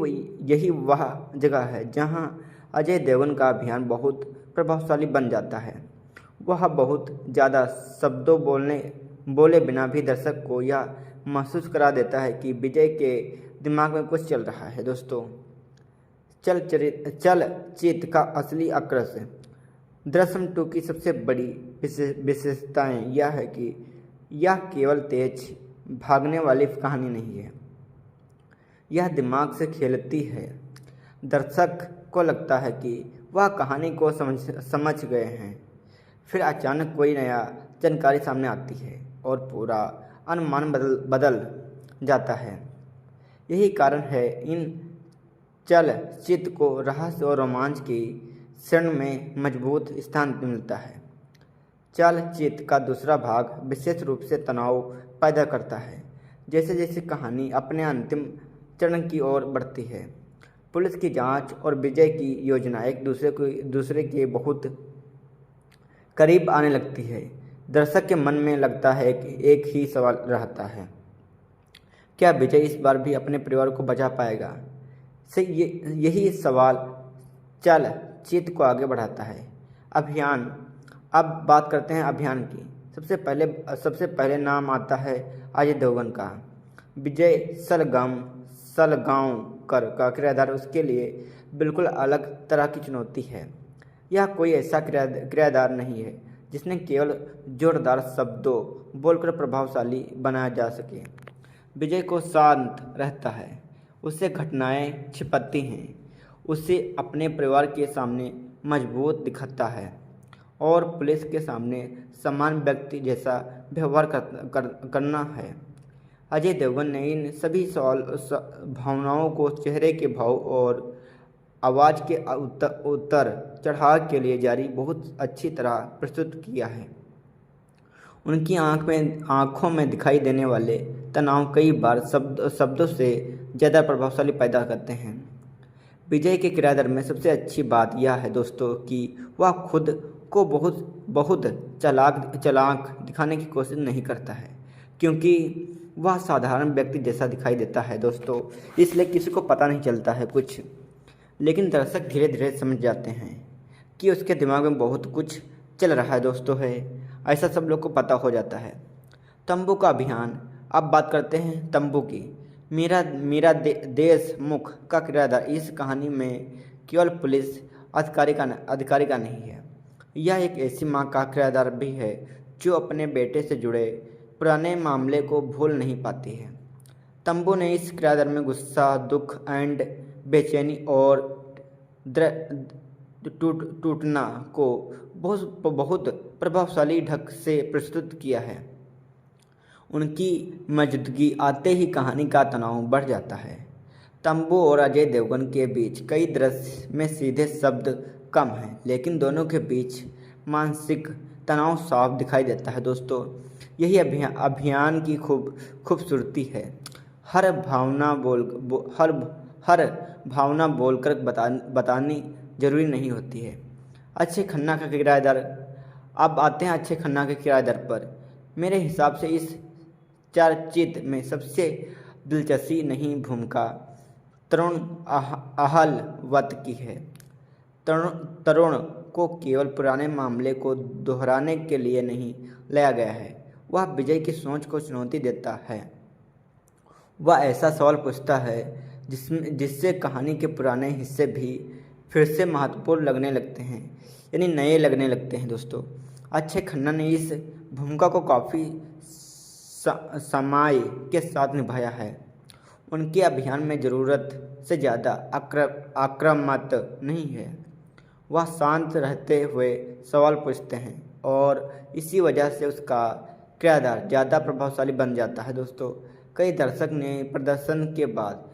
वह जगह है जहां अजय देवगन का अभियान बहुत प्रभावशाली बन जाता है। वह बहुत ज़्यादा शब्दों बोले बिना भी दर्शक को यह महसूस करा देता है कि विजय के दिमाग में कुछ चल रहा है। दोस्तों, चलचित्र का असली आकर्षण दृश्यम 2 की सबसे बड़ी विशेषताएं यह है कि यह केवल तेज भागने वाली कहानी नहीं है, यह दिमाग से खेलती है। दर्शक को लगता है कि वह कहानी को समझ गए हैं, फिर अचानक कोई नया जानकारी सामने आती है और पूरा अनुमान बदल जाता है। यही कारण है इन चलचित्र को रहस्य और रोमांच की श्रेणी में मजबूत स्थान मिलता है। चलचित्र का दूसरा भाग विशेष रूप से तनाव पैदा करता है। जैसे जैसे कहानी अपने अंतिम चरण की ओर बढ़ती है, पुलिस की जांच और विजय की योजना एक दूसरे के बहुत करीब आने लगती है। दर्शक के मन में लगता है कि एक ही सवाल रहता है, क्या विजय इस बार भी अपने परिवार को बचा पाएगा? यही सवाल चलचित्र को आगे बढ़ाता है। अब बात करते हैं अभियान की। सबसे पहले नाम आता है अजय देवगन का। विजय सलगांवकर का किरदार उसके लिए बिल्कुल अलग तरह की चुनौती है। यह कोई ऐसा किरदार नहीं है जिसने केवल जोरदार शब्दों बोलकर प्रभावशाली बनाया जा सके। विजय को शांत रहता है, उससे घटनाएं छिपती हैं, उसे अपने परिवार के सामने मजबूत दिखता है और पुलिस के सामने समान व्यक्ति जैसा व्यवहार करना है। अजय देवगन ने इन सभी भावनाओं को चेहरे के भाव और आवाज़ के उतर चढ़ाव के लिए जारी बहुत अच्छी तरह प्रस्तुत किया है। उनकी आँखों में दिखाई देने वाले तनाव कई बार शब्दों से ज़्यादा प्रभावशाली पैदा करते हैं। विजय के किरदार में सबसे अच्छी बात यह है दोस्तों कि वह खुद को बहुत चालाक दिखाने की कोशिश नहीं करता है, क्योंकि वह साधारण व्यक्ति जैसा दिखाई देता है दोस्तों, इसलिए किसी को पता नहीं चलता है कुछ। लेकिन दर्शक धीरे धीरे समझ जाते हैं कि उसके दिमाग में बहुत कुछ चल रहा है दोस्तों है, ऐसा सब लोग को पता हो जाता है। तंबू का अभियान। अब बात करते हैं तंबू की। मीरा देशमुख का किरदार इस कहानी में केवल पुलिस अधिकारी का नहीं है, यह एक ऐसी माँ का किरदार भी है जो अपने बेटे से जुड़े पुराने मामले को भूल नहीं पाती है। तंबू ने इस किरदार में गुस्सा, दुख एंड बेचैनी और टूटना को बहुत प्रभावशाली ढंग से प्रस्तुत किया है। उनकी मौजूदगी आते ही कहानी का तनाव बढ़ जाता है। तंबू और अजय देवगन के बीच कई दृश्य में सीधे शब्द कम हैं, लेकिन दोनों के बीच मानसिक तनाव साफ दिखाई देता है दोस्तों। यही अभियान की खूबसूरती है। हर भावना बोलकर बतानी जरूरी नहीं होती है। अक्षय खन्ना का किरदार। अब आते हैं अक्षय खन्ना के किरदार पर। मेरे हिसाब से इस चर्चित में सबसे दिलचस्पी नहीं भूमिका तरुण अहलवत की है। तरुण को केवल पुराने मामले को दोहराने के लिए नहीं लाया गया है, वह विजय की सोच को चुनौती देता है। वह ऐसा सवाल पूछता है जिससे कहानी के पुराने हिस्से भी फिर से महत्वपूर्ण लगने लगते हैं, यानी नए लगने लगते हैं दोस्तों। अक्षय खन्ना ने इस भूमिका को काफ़ी समय के साथ निभाया है। उनके अभियान में ज़रूरत से ज़्यादा आक्रामक नहीं है। वह शांत रहते हुए सवाल पूछते हैं और इसी वजह से उसका किरदार ज़्यादा प्रभावशाली बन जाता है दोस्तों। कई दर्शक ने प्रदर्शन के बाद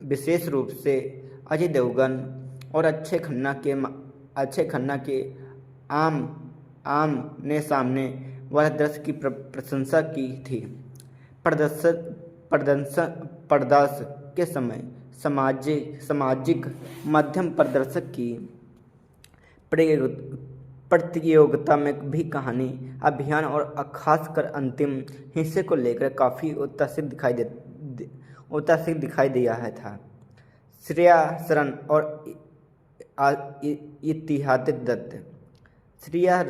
विशेष रूप से अजय देवगन और अक्षय खन्ना के आमने सामने वाले दृश्य की प्रशंसा की थी। प्रदर्शन के समय सामाजिक माध्यम प्रदर्शक की प्रतियोगिता में भी कहानी अभियान और खासकर अंतिम हिस्से को लेकर काफ़ी उत्साहित दिखाई दिया है था। श्रेया सरन और इतिहास दत्त। श्रेया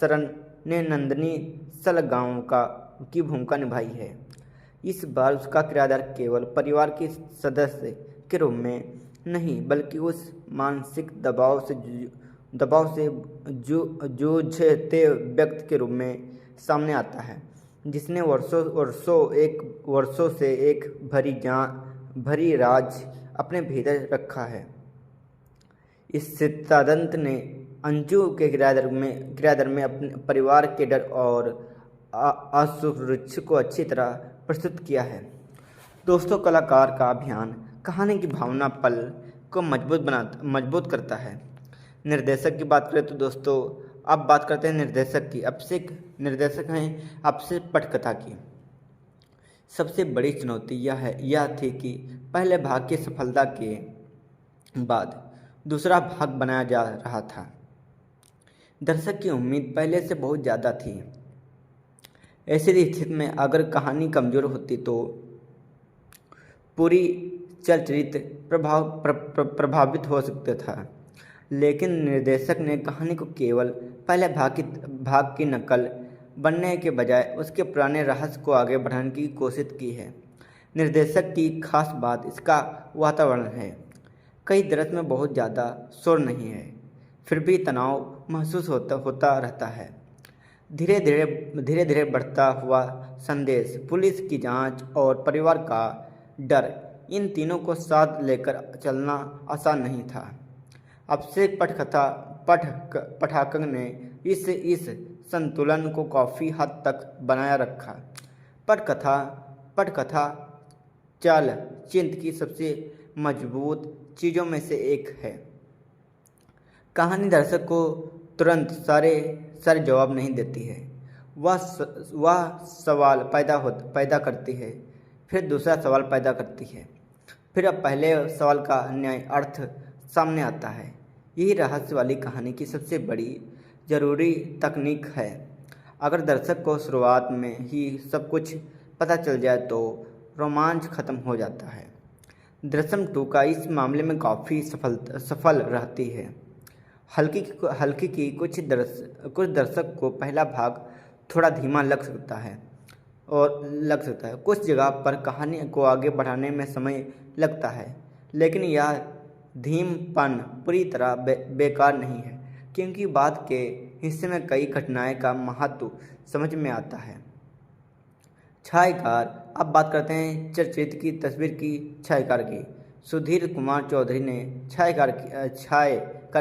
सरन ने नंदिनी सलगांवकर की भूमिका निभाई है। इस बार उसका किरदार केवल परिवार के सदस्य के रूप में नहीं, बल्कि उस मानसिक दबाव से जूझते व्यक्ति के रूप में सामने आता है जिसने वर्षों से एक भरी राज अपने भीतर रखा है। इस सिद्धांत ने अंजू के किरदार में अपने परिवार के डर और असुरक्षा को अच्छी तरह प्रस्तुत किया है। दोस्तों, कलाकार का अभियान कहानी की भावना पल को मजबूत करता है। निर्देशक की बात करें तो दोस्तों, अब बात करते हैं निर्देशक की। निर्देशक हैं अक्षय पटकथा की। सबसे बड़ी चुनौती यह थी कि पहले भाग की सफलता के बाद दूसरा भाग बनाया जा रहा था। दर्शक की उम्मीद पहले से बहुत ज़्यादा थी। ऐसी स्थिति में अगर कहानी कमज़ोर होती तो पूरी चरित्र प्रभावित हो सकता था। लेकिन निर्देशक ने कहानी को केवल पहले भाग की नकल बनने के बजाय उसके पुराने रहस्य को आगे बढ़ाने की कोशिश की है। निर्देशक की खास बात इसका वातावरण है। कई दृश्य में बहुत ज़्यादा शोर नहीं है, फिर भी तनाव महसूस होता रहता है। धीरे धीरे बढ़ता हुआ संदेश, पुलिस की जांच और परिवार का डर, इन तीनों को साथ लेकर चलना आसान नहीं था। अभिषेक पठाकक ने इस संतुलन को काफ़ी हद तक बनाया रखा। पटकथा चाल चिंत की सबसे मजबूत चीज़ों में से एक है। कहानी दर्शक को तुरंत सारे जवाब नहीं देती है। वह सवाल पैदा करती है, फिर दूसरा सवाल पैदा करती है, फिर अब पहले सवाल का न्याय अर्थ सामने आता है। यही रहस्य वाली कहानी की सबसे बड़ी ज़रूरी तकनीक है। अगर दर्शक को शुरुआत में ही सब कुछ पता चल जाए तो रोमांच खत्म हो जाता है। दृश्यम 2 का इस मामले में काफ़ी सफल रहती है। हल्की की कुछ दर्शक को पहला भाग थोड़ा धीमा लग सकता है। कुछ जगह पर कहानी को आगे बढ़ाने में समय लगता है, लेकिन यह धीमपन पूरी तरह बेकार नहीं है, क्योंकि बाद के हिस्से में कई घटनाएं का महत्व समझ में आता है। छायाकार, अब बात करते हैं चलचित्र की तस्वीर की छायाकार की। सुधीर कुमार चौधरी ने छायाकार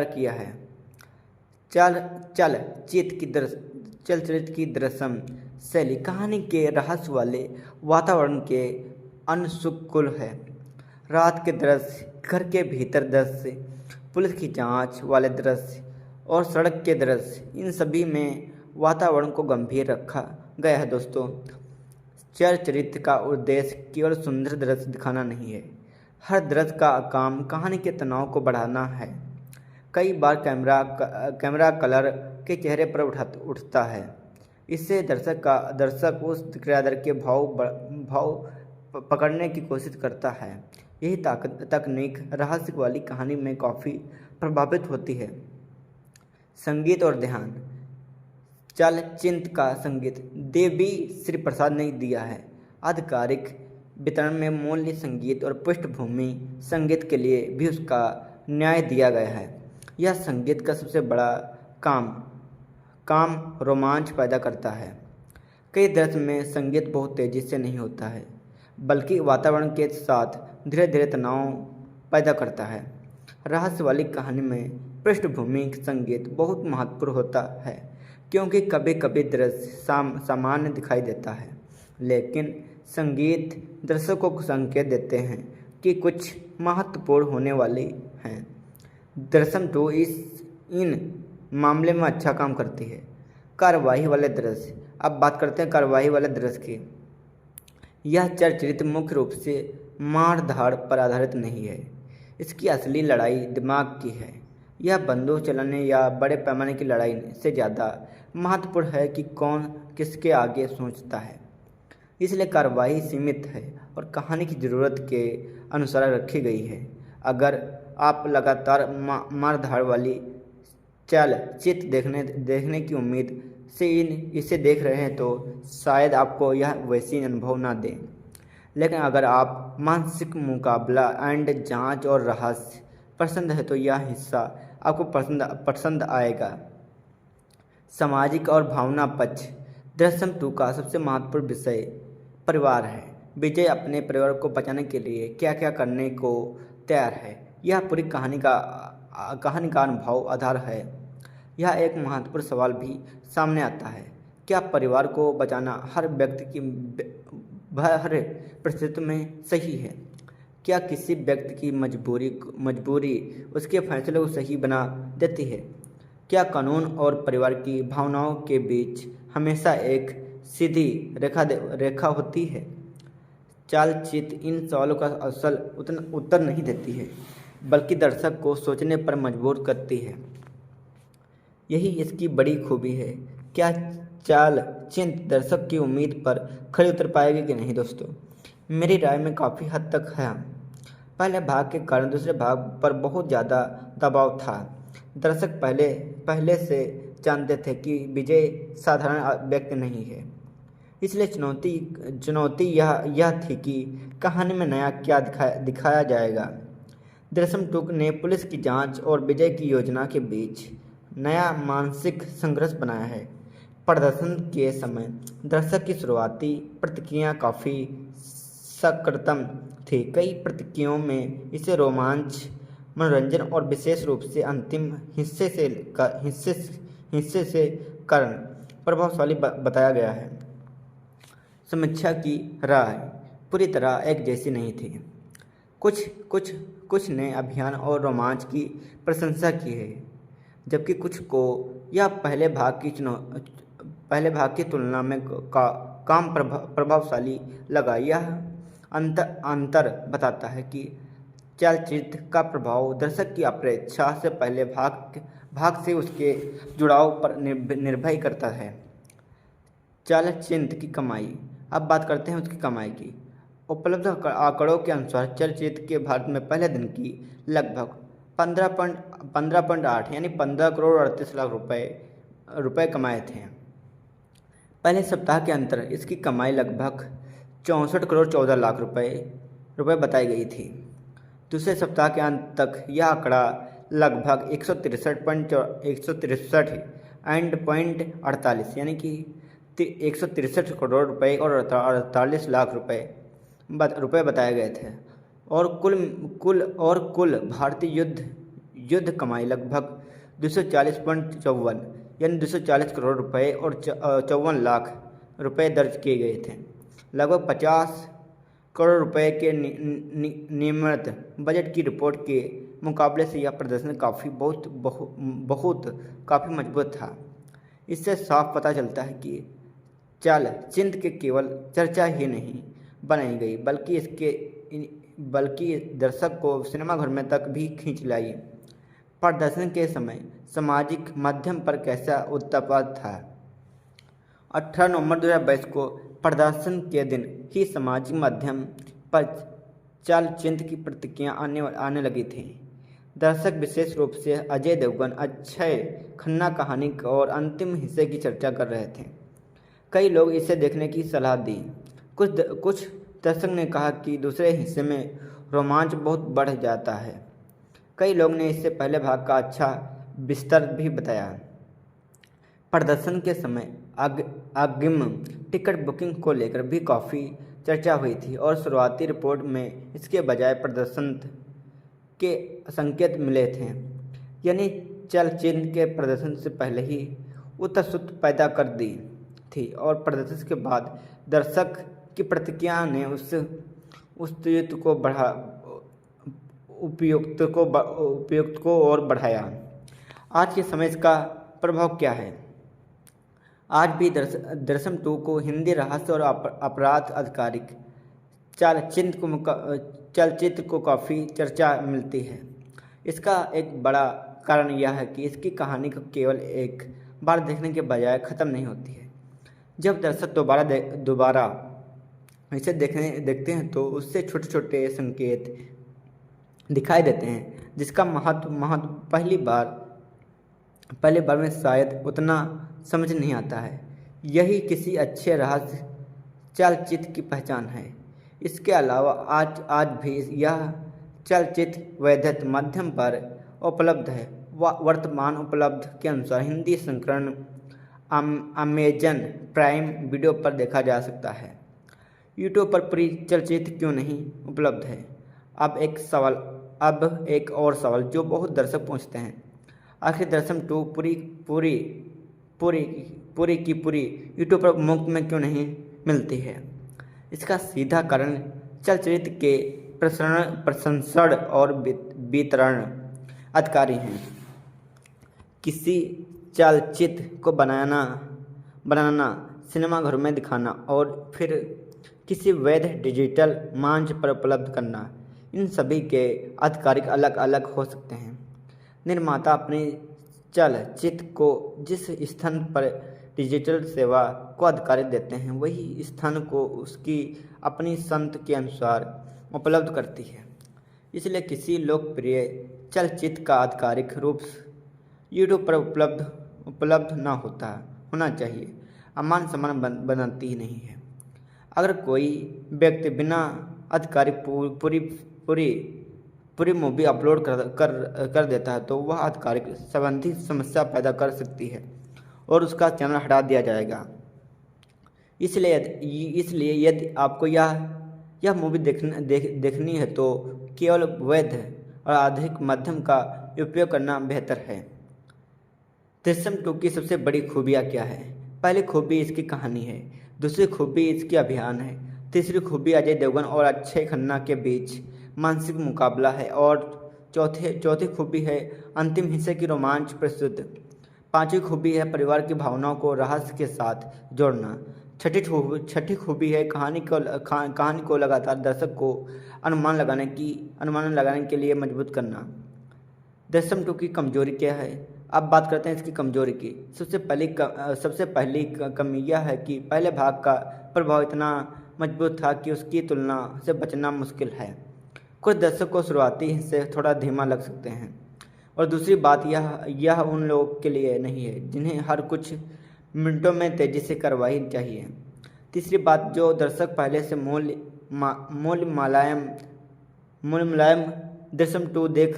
किया है। चलचित्र की दृश्यम शैली कहानी के रहस्य वाले वातावरण के अनुकूल है। रात के दृश्य, घर के भीतर दृश्य, पुलिस की जांच वाले दृश्य और सड़क के दृश्य, इन सभी में वातावरण को गंभीर रखा गया है। दोस्तों, चलचित्र का उद्देश्य केवल सुंदर दृश्य दिखाना नहीं है। हर दृश्य का काम कहानी के तनाव को बढ़ाना है। कई बार कैमरा कलर के चेहरे पर उठता है। इससे दर्शक उस किरदार के भाव पकड़ने की कोशिश करता है। यही तकनीक रहस्य वाली कहानी में काफ़ी प्रभावित होती है। संगीत और ध्यान। चलचित्र का संगीत देवी श्री प्रसाद ने दिया है। आधिकारिक वितरण में मूल्य संगीत और पृष्ठभूमि संगीत के लिए भी उसका न्याय दिया गया है। यह संगीत का सबसे बड़ा काम रोमांच पैदा करता है। कई दृश्य में संगीत बहुत तेज़ी से नहीं होता है, बल्कि वातावरण के साथ धीरे धीरे तनाव पैदा करता है। रहस्य वाली कहानी में पृष्ठभूमि संगीत बहुत महत्वपूर्ण होता है, क्योंकि कभी कभी दृश्य सामान्य दिखाई देता है, लेकिन संगीत दर्शकों को संकेत देते हैं कि कुछ महत्वपूर्ण होने वाली हैं। दृश्यम 2 इन मामले में अच्छा काम करती है। कार्यवाही वाले दृश्य। अब बात करते हैं कार्यवाही वाले दृश्य की। यह चलचित्र मुख्य रूप से मार धाड़ पर आधारित नहीं है। इसकी असली लड़ाई दिमाग की है। यह बंदूक चलाने या बड़े पैमाने की लड़ाई से ज़्यादा महत्वपूर्ण है कि कौन किसके आगे सोचता है। इसलिए कार्रवाई सीमित है और कहानी की ज़रूरत के अनुसार रखी गई है। अगर आप लगातार मार धाड़ वाली चलचित्र देखने की उम्मीद से इसे देख रहे हैं तो शायद आपको यह वैसी अनुभव ना दें। लेकिन अगर आप मानसिक मुकाबला एंड जांच और रहस्य पसंद है तो यह हिस्सा आपको पसंद आएगा। सामाजिक और भावना पक्ष। दृश्यम 2 का सबसे महत्वपूर्ण विषय परिवार है। विजय अपने परिवार को बचाने के लिए क्या क्या करने को तैयार है, यह पूरी कहानी का अनुभव आधार है। यह एक महत्वपूर्ण सवाल भी सामने आता है, क्या परिवार को बचाना हर व्यक्ति की हर परिस्थिति में सही है? क्या किसी व्यक्ति की मजबूरी उसके फैसले को सही बना देती है? क्या कानून और परिवार की भावनाओं के बीच हमेशा एक सीधी रेखा होती है? चलचित्र इन सवालों का असल उत्तर नहीं देती है, बल्कि दर्शक को सोचने पर मजबूर करती है। यही इसकी बड़ी खूबी है। क्या चलचित्र दर्शक की उम्मीद पर खरी उतर पाएगी कि नहीं? दोस्तों, मेरी राय में काफ़ी हद तक है। पहले भाग के कारण दूसरे भाग पर बहुत ज़्यादा दबाव था। दर्शक पहले से जानते थे कि विजय साधारण व्यक्ति नहीं है। इसलिए चुनौती यह थी कि कहानी में नया क्या दिखाया जाएगा। दृश्यम 2 ने पुलिस की जांच और विजय की योजना के बीच नया मानसिक संघर्ष बनाया है। प्रदर्शन के समय दर्शक की शुरुआती प्रतिक्रिया काफ़ी सकारात्मक थी। कई प्रतिक्रियाओं में इसे रोमांच, मनोरंजन और विशेष रूप से अंतिम हिस्से से कारण प्रभावशाली बताया गया है। समीक्षा की राय पूरी तरह एक जैसी नहीं थी। कुछ ने अभियान और रोमांच की प्रशंसा की है, जबकि कुछ को यह पहले भाग की तुलना में कम प्रभावशाली लगा। यह अंतर बताता है कि चलचित्र का प्रभाव दर्शक की अपेक्षा से पहले भाग से उसके जुड़ाव पर निर्भर करता है। चलचित्र की कमाई, अब बात करते हैं उसकी कमाई की। उपलब्ध आंकड़ों के अनुसार चलचित्र के भारत में पहले दिन की लगभग 15.8 यानी 15 करोड़ 38 लाख रुपए कमाए थे। पहले सप्ताह के अंतर इसकी कमाई लगभग 64 करोड़ 14 लाख रुपए बताई गई थी। दूसरे सप्ताह के अंत तक यह आंकड़ा लगभग 163.48 यानी कि 163 करोड़ रुपए और 48 लाख रुपए बताए गए थे। और कुल भारतीय युद्ध कमाई लगभग 240.54 यानी 240 करोड़ रुपए और 54 लाख रुपए दर्ज किए गए थे। लगभग 50 करोड़ रुपए के नियमित बजट की रिपोर्ट के मुकाबले से यह प्रदर्शन काफ़ी मजबूत था। इससे साफ पता चलता है कि चलचित्र के केवल चर्चा ही नहीं बनाई गई, बल्कि दर्शक को सिनेमाघर में तक भी खींच लाई। प्रदर्शन के समय सामाजिक माध्यम पर कैसा उत्पाद था। 18 नवंबर 2022 को प्रदर्शन के दिन ही सामाजिक माध्यम पर चलचित्र की प्रतिक्रिया आने लगी थी। दर्शक विशेष रूप से अजय देवगन, अक्षय खन्ना कहानी और अंतिम हिस्से की चर्चा कर रहे थे। कई लोग इसे देखने की सलाह दी। कुछ दर्शक ने कहा कि दूसरे हिस्से में रोमांच बहुत बढ़ जाता है। कई लोग ने इससे पहले भाग का अच्छा विस्तार भी बताया। प्रदर्शन के समय अग्रिम टिकट बुकिंग को लेकर भी काफ़ी चर्चा हुई थी और शुरुआती रिपोर्ट में इसके बजाय प्रदर्शन के संकेत मिले थे, यानी चलचित्र के प्रदर्शन से पहले ही उत्सुकता पैदा कर दी थी और प्रदर्शन के बाद दर्शक की प्रतिक्रिया ने उस उपयुक्त को और बढ़ाया। आज के समय इसका प्रभाव क्या है। आज भी दृश्यम 2 को हिंदी रहस्य और अपराध आधारित चलचित्र को काफ़ी चर्चा मिलती है। इसका एक बड़ा कारण यह है कि इसकी कहानी को केवल एक बार देखने के बजाय ख़त्म नहीं होती है। जब दर्शक दोबारा इसे देखते हैं तो उससे छोटे छोटे संकेत दिखाई देते हैं, जिसका महत्व पहली बार में शायद उतना समझ नहीं आता है। यही किसी अच्छे रहस्य चलचित्र की पहचान है। इसके अलावा आज भी यह चलचित्र वैध माध्यम पर उपलब्ध है। वर्तमान उपलब्ध के अनुसार हिंदी संस्करण अमेजन प्राइम वीडियो पर देखा जा सकता है। यूट्यूब पर पूरी चलचित्र क्यों नहीं उपलब्ध है। अब एक और सवाल जो बहुत दर्शक पूछते हैं, आखिर दृश्यम 2 पूरी यूट्यूब पर मुफ्त में क्यों नहीं मिलती है। इसका सीधा कारण चलचित्र के प्रशंसक और वितरण अधिकारी हैं। किसी चलचित्र को बनाना, सिनेमाघरों में दिखाना और फिर किसी वैध डिजिटल मंच पर उपलब्ध करना, इन सभी के अधिकारी अलग अलग हो सकते हैं। निर्माता अपने चलचित्र को जिस स्थान पर डिजिटल सेवा को अधिकार देते हैं, वही स्थान को उसकी अपनी संत के अनुसार उपलब्ध करती है। इसलिए किसी लोकप्रिय चलचित्र का आधिकारिक रूप यूट्यूब पर उपलब्ध ना होना चाहिए अमान सम्मान बनाती ही नहीं है। अगर कोई व्यक्ति बिना अधिकारी पूरी पूरी पूरी मूवी अपलोड कर देता है तो वह आधिकारिक संबंधी समस्या पैदा कर सकती है और उसका चैनल हटा दिया जाएगा। इसलिए यदि आपको यह मूवी देखनी है तो केवल वैध और अधिक माध्यम का उपयोग करना बेहतर है। दृश्यम 2 की सबसे बड़ी खूबियाँ क्या है? पहली खूबी इसकी कहानी है, दूसरी खूबी इसकी अभियान है, तीसरी खूबी अजय देवगन और अक्षय खन्ना के बीच मानसिक मुकाबला है और चौथी खूबी है अंतिम हिस्से की रोमांच प्रस्तुत। पांचवी खूबी है परिवार की भावनाओं को रहस्य के साथ जोड़ना। छठी खूबी है कहानी को लगातार दर्शक को अनुमान लगाने के लिए मजबूत करना। दृश्यम 2 की कमजोरी क्या है? अब बात करते हैं इसकी कमजोरी की। सबसे पहली कमी यह है कि पहले भाग का प्रभाव इतना मजबूत था कि उसकी तुलना से बचना मुश्किल है। कुछ दर्शक को शुरुआती हिस्से थोड़ा धीमा लग सकते हैं और दूसरी बात यह उन लोगों के लिए नहीं है जिन्हें हर कुछ मिनटों में तेजी से कार्रवाई चाहिए। तीसरी बात, जो दर्शक पहले से मूल मुलायम दृश्यम 2 देख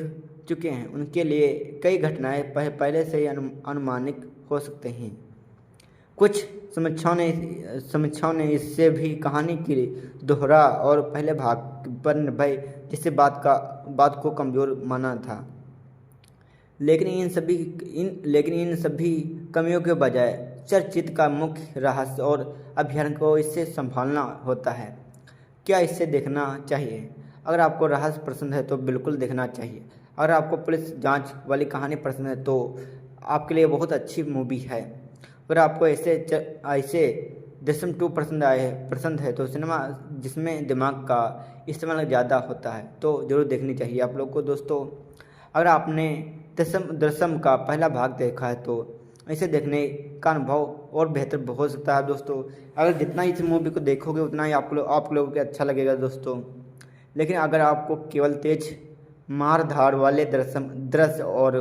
चुके हैं उनके लिए कई घटनाएं पहले से ही अनुमानित हो सकते हैं। कुछ समीक्षाओं ने इससे भी कहानी की दोहरा और पहले भाग पर निर्भय जैसे बात को कमजोर माना था। लेकिन इन सभी कमियों के बजाय चर्चित का मुख्य रहस्य और अभियान को इससे संभालना होता है। क्या इससे देखना चाहिए? अगर आपको रहस्य पसंद है तो बिल्कुल देखना चाहिए। अगर आपको पुलिस जांच वाली कहानी पसंद है तो आपके लिए बहुत अच्छी मूवी है। अगर आपको ऐसे दृश्यम 2 पसंद है तो सिनेमा जिसमें दिमाग का इस्तेमाल ज़्यादा होता है तो ज़रूर देखनी चाहिए आप लोग को। दोस्तों, अगर आपने दृश्यम का पहला भाग देखा है तो इसे देखने का अनुभव और बेहतर हो सकता है। दोस्तों, अगर जितना इस मूवी को देखोगे उतना ही आप लोगों को अच्छा लगेगा दोस्तों। लेकिन अगर आपको केवल तेज मार धाड़ वाले दृश्य और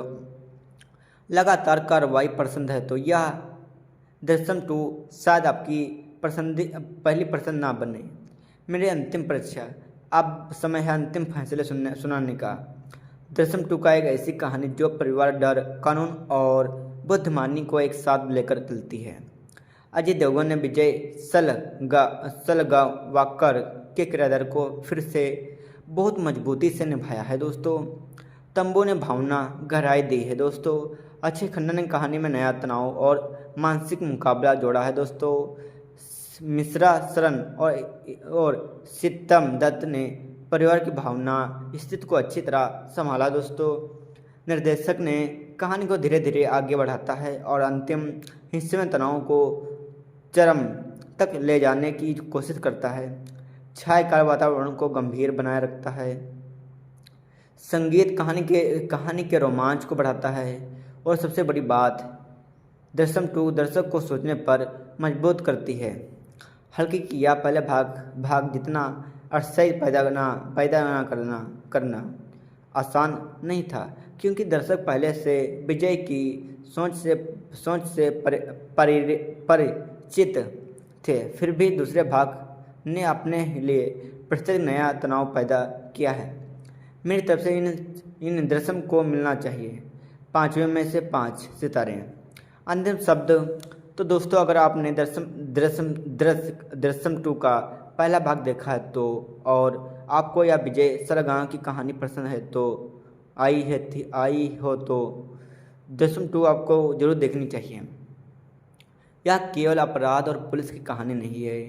लगातार कार्रवाई पसंद है तो यह दृश्यम 2 शायद आपकी पहली पसंद ना बने। मेरी अंतिम परीक्षा, अब समय है अंतिम फैसले सुनाने का। दृश्यम 2 का एक ऐसी कहानी जो परिवार, डर, कानून और बुद्धिमानी को एक साथ लेकर चलती है। अजय देवगन ने विजय सलगावाकर के किरदार को फिर से बहुत मजबूती से निभाया है दोस्तों। तंबू ने भावना गहराई दी है दोस्तों। अक्षय खन्ना ने कहानी में नया तनाव और मानसिक मुकाबला जोड़ा है दोस्तों। मिश्रा शरण और सितम दत्त ने परिवार की भावना स्थिति को अच्छी तरह संभाला दोस्तों। निर्देशक ने कहानी को धीरे धीरे आगे बढ़ाता है और अंतिम हिस्से में तनाव को चरम तक ले जाने की कोशिश करता है। छायाकार वातावरण को गंभीर बनाए रखता है। संगीत कहानी के रोमांच को बढ़ाता है और सबसे बड़ी बात, दृश्यम 2 दर्शक को सोचने पर मजबूर करती है। हल्की किया पहले भाग जितना अरसई पैदा ना करना आसान नहीं था क्योंकि दर्शक पहले से विजय की सोच से परिचित थे। फिर भी दूसरे भाग ने अपने लिए प्रत्येक नया तनाव पैदा किया है। मेरी तरफ से इन दृश्यम को मिलना चाहिए 5 में से 5 सितारे। अंतिम शब्द तो दोस्तों, अगर आपने दृश्यम 2 का पहला भाग देखा है तो और आपको यह विजय सलगांव की कहानी पसंद है तो आई हो तो दृश्यम 2 आपको जरूर देखनी चाहिए। यह केवल अपराध और पुलिस की कहानी नहीं है,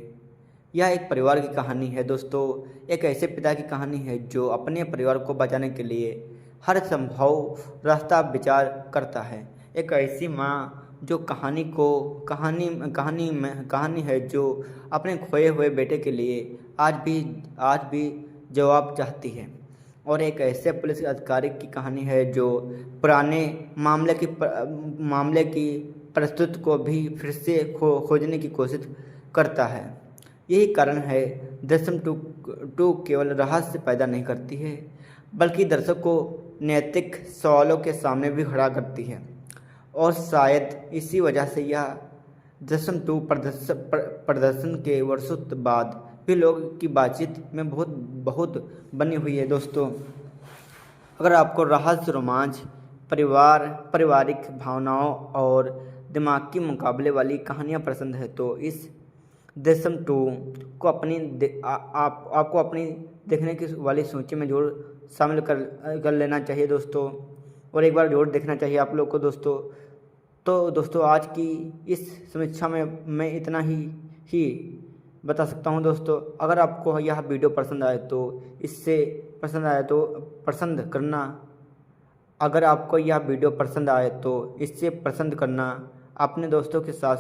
यह एक परिवार की कहानी है दोस्तों। एक ऐसे पिता की कहानी है जो अपने परिवार को बचाने के लिए हर संभव रास्ता विचार करता है। एक ऐसी माँ जो कहानी है जो अपने खोए हुए बेटे के लिए आज भी जवाब चाहती है। और एक ऐसे पुलिस अधिकारी की कहानी है जो पुराने मामले की प्रस्तुति को भी फिर से खोजने की कोशिश करता है। यही कारण है दृश्यम 2 केवल रहस्य पैदा नहीं करती है बल्कि दर्शक को नैतिक सवालों के सामने भी खड़ा करती है। और शायद इसी वजह से यह दशम टू प्रदर्शन के वर्षों बाद भी लोगों की बातचीत में बहुत बहुत बनी हुई है। दोस्तों, अगर आपको रहस्य, रोमांच, पारिवारिक भावनाओं और दिमाग के मुकाबले वाली कहानियाँ पसंद है तो इस दशम टू को आपको अपनी देखने की वाली सूची में जरूर शामिल कर लेना चाहिए दोस्तों, और एक बार जरूर देखना चाहिए आप लोग को दोस्तों। तो दोस्तों, आज की इस समीक्षा में मैं इतना ही बता सकता हूं दोस्तों। अगर आपको यह वीडियो पसंद आए तो इससे पसंद करना, अपने दोस्तों के साथ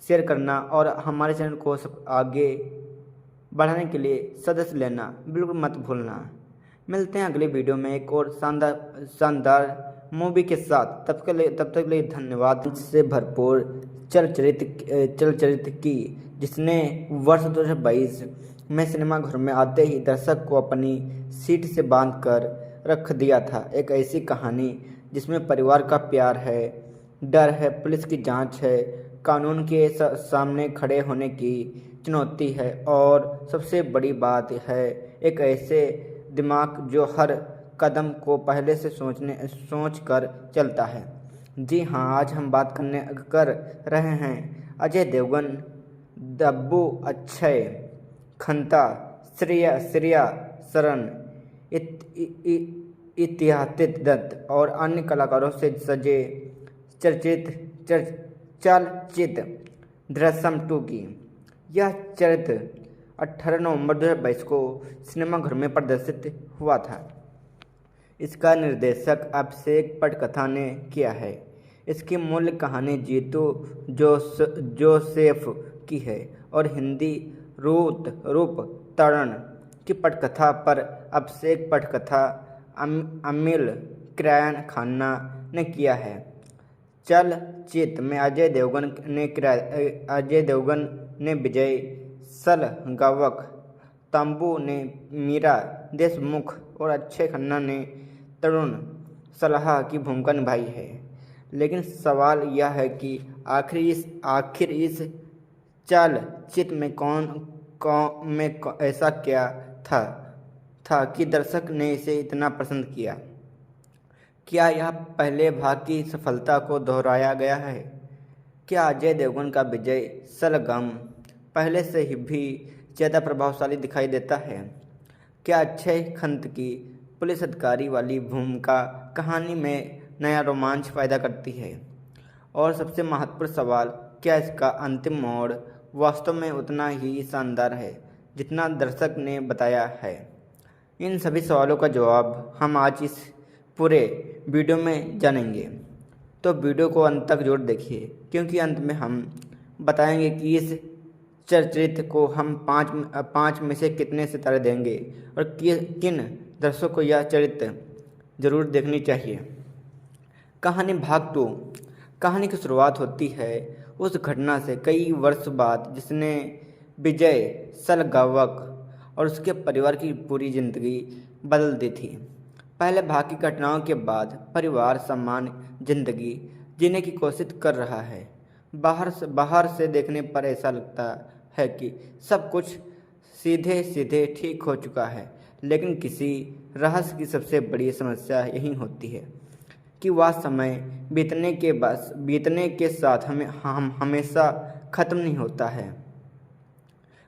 शेयर करना और हमारे चैनल को आगे बढ़ाने के लिए सदस्य लेना बिल्कुल मत भूलना। मिलते हैं अगले वीडियो में एक और शानदार मूवी के साथ। तब तक के लिए धन्यवाद। से भरपूर चलचित्र की जिसने वर्ष 2022 में सिनेमाघर में आते ही दर्शक को अपनी सीट से बांध कर रख दिया था। एक ऐसी कहानी जिसमें परिवार का प्यार है, डर है, पुलिस की जांच है, कानून के सामने खड़े होने की चुनौती है और सबसे बड़ी बात है एक ऐसे दिमाग जो हर कदम को पहले से सोच कर चलता है। जी हाँ, आज हम बात कर रहे हैं अजय देवगन, डब्बू, अक्षय खन्ना, श्रेया सरन, इत्यादि दत्त और अन्य कलाकारों से सजे चलचित्र दृश्यम 2 की। यह चरित्र 18 नवंबर 2022 को सिनेमाघर में प्रदर्शित हुआ था। इसका निर्देशक अभिषेक पटकथा ने किया है। इसकी मूल कहानी जीतू जोसेफ की है और हिंदी रूप तरण की पटकथा पर अभिषेक पटकथा अमिल खन्ना ने किया है। चलचित्र में अजय देवगन ने विजय सलगावक, तंबू ने मीरा देशमुख और अक्षय खन्ना ने तरुण सलाह की भूमिका निभाई है। लेकिन सवाल यह है कि आखिर इस चलचित्र में ऐसा क्या था कि दर्शक ने इसे इतना पसंद किया। क्या यह पहले भाग की सफलता को दोहराया गया है? क्या अजय देवगन का विजय सलगम पहले से ही भी ज़्यादा प्रभावशाली दिखाई देता है? क्या अक्षय खन्ना की पुलिस अधिकारी वाली भूमिका कहानी में नया रोमांच पैदा करती है? और सबसे महत्वपूर्ण सवाल, क्या इसका अंतिम मोड़ वास्तव में उतना ही शानदार है जितना दर्शक ने बताया है? इन सभी सवालों का जवाब हम आज इस पूरे वीडियो में जानेंगे, तो वीडियो को अंत तक जरूर देखिए, क्योंकि अंत में हम बताएंगे कि इस चलचित्र को हम पाँच में से कितने सितारे देंगे और किन दर्शकों को यह चरित्र जरूर देखनी चाहिए। कहानी भाग 2। कहानी की शुरुआत होती है उस घटना से कई वर्ष बाद जिसने विजय सलगावक और उसके परिवार की पूरी जिंदगी बदल दी थी। पहले भाग की घटनाओं के बाद परिवार सामान्य जिंदगी जीने की कोशिश कर रहा है। बाहर से देखने पर ऐसा लगता है कि सब कुछ सीधे ठीक हो चुका है, लेकिन किसी रहस्य की सबसे बड़ी समस्या यही होती है कि वह समय बीतने के साथ हम हमेशा ख़त्म नहीं होता है।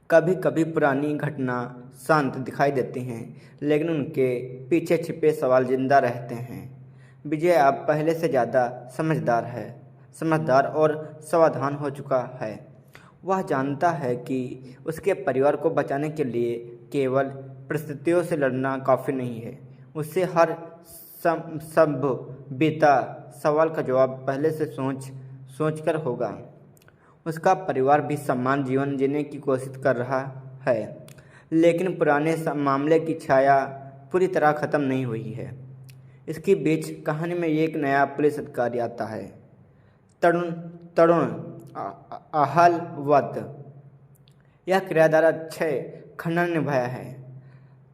कभी कभी पुरानी घटना शांत दिखाई देती हैं, लेकिन उनके पीछे छिपे सवाल जिंदा रहते हैं। विजय अब पहले से ज़्यादा समझदार और सावधान हो चुका है। वह जानता है कि उसके परिवार को बचाने के लिए केवल परिस्थितियों से लड़ना काफ़ी नहीं है। उसे हर संभावित सवाल का जवाब पहले से सोचकर होगा। उसका परिवार भी समान जीवन जीने की कोशिश कर रहा है, लेकिन पुराने मामले की छाया पूरी तरह ख़त्म नहीं हुई है। इसके बीच कहानी में एक नया पुलिस अधिकारी आता है, तरुण आहलवत। यह किरदार अक्षय खन्ना ने निभाया है।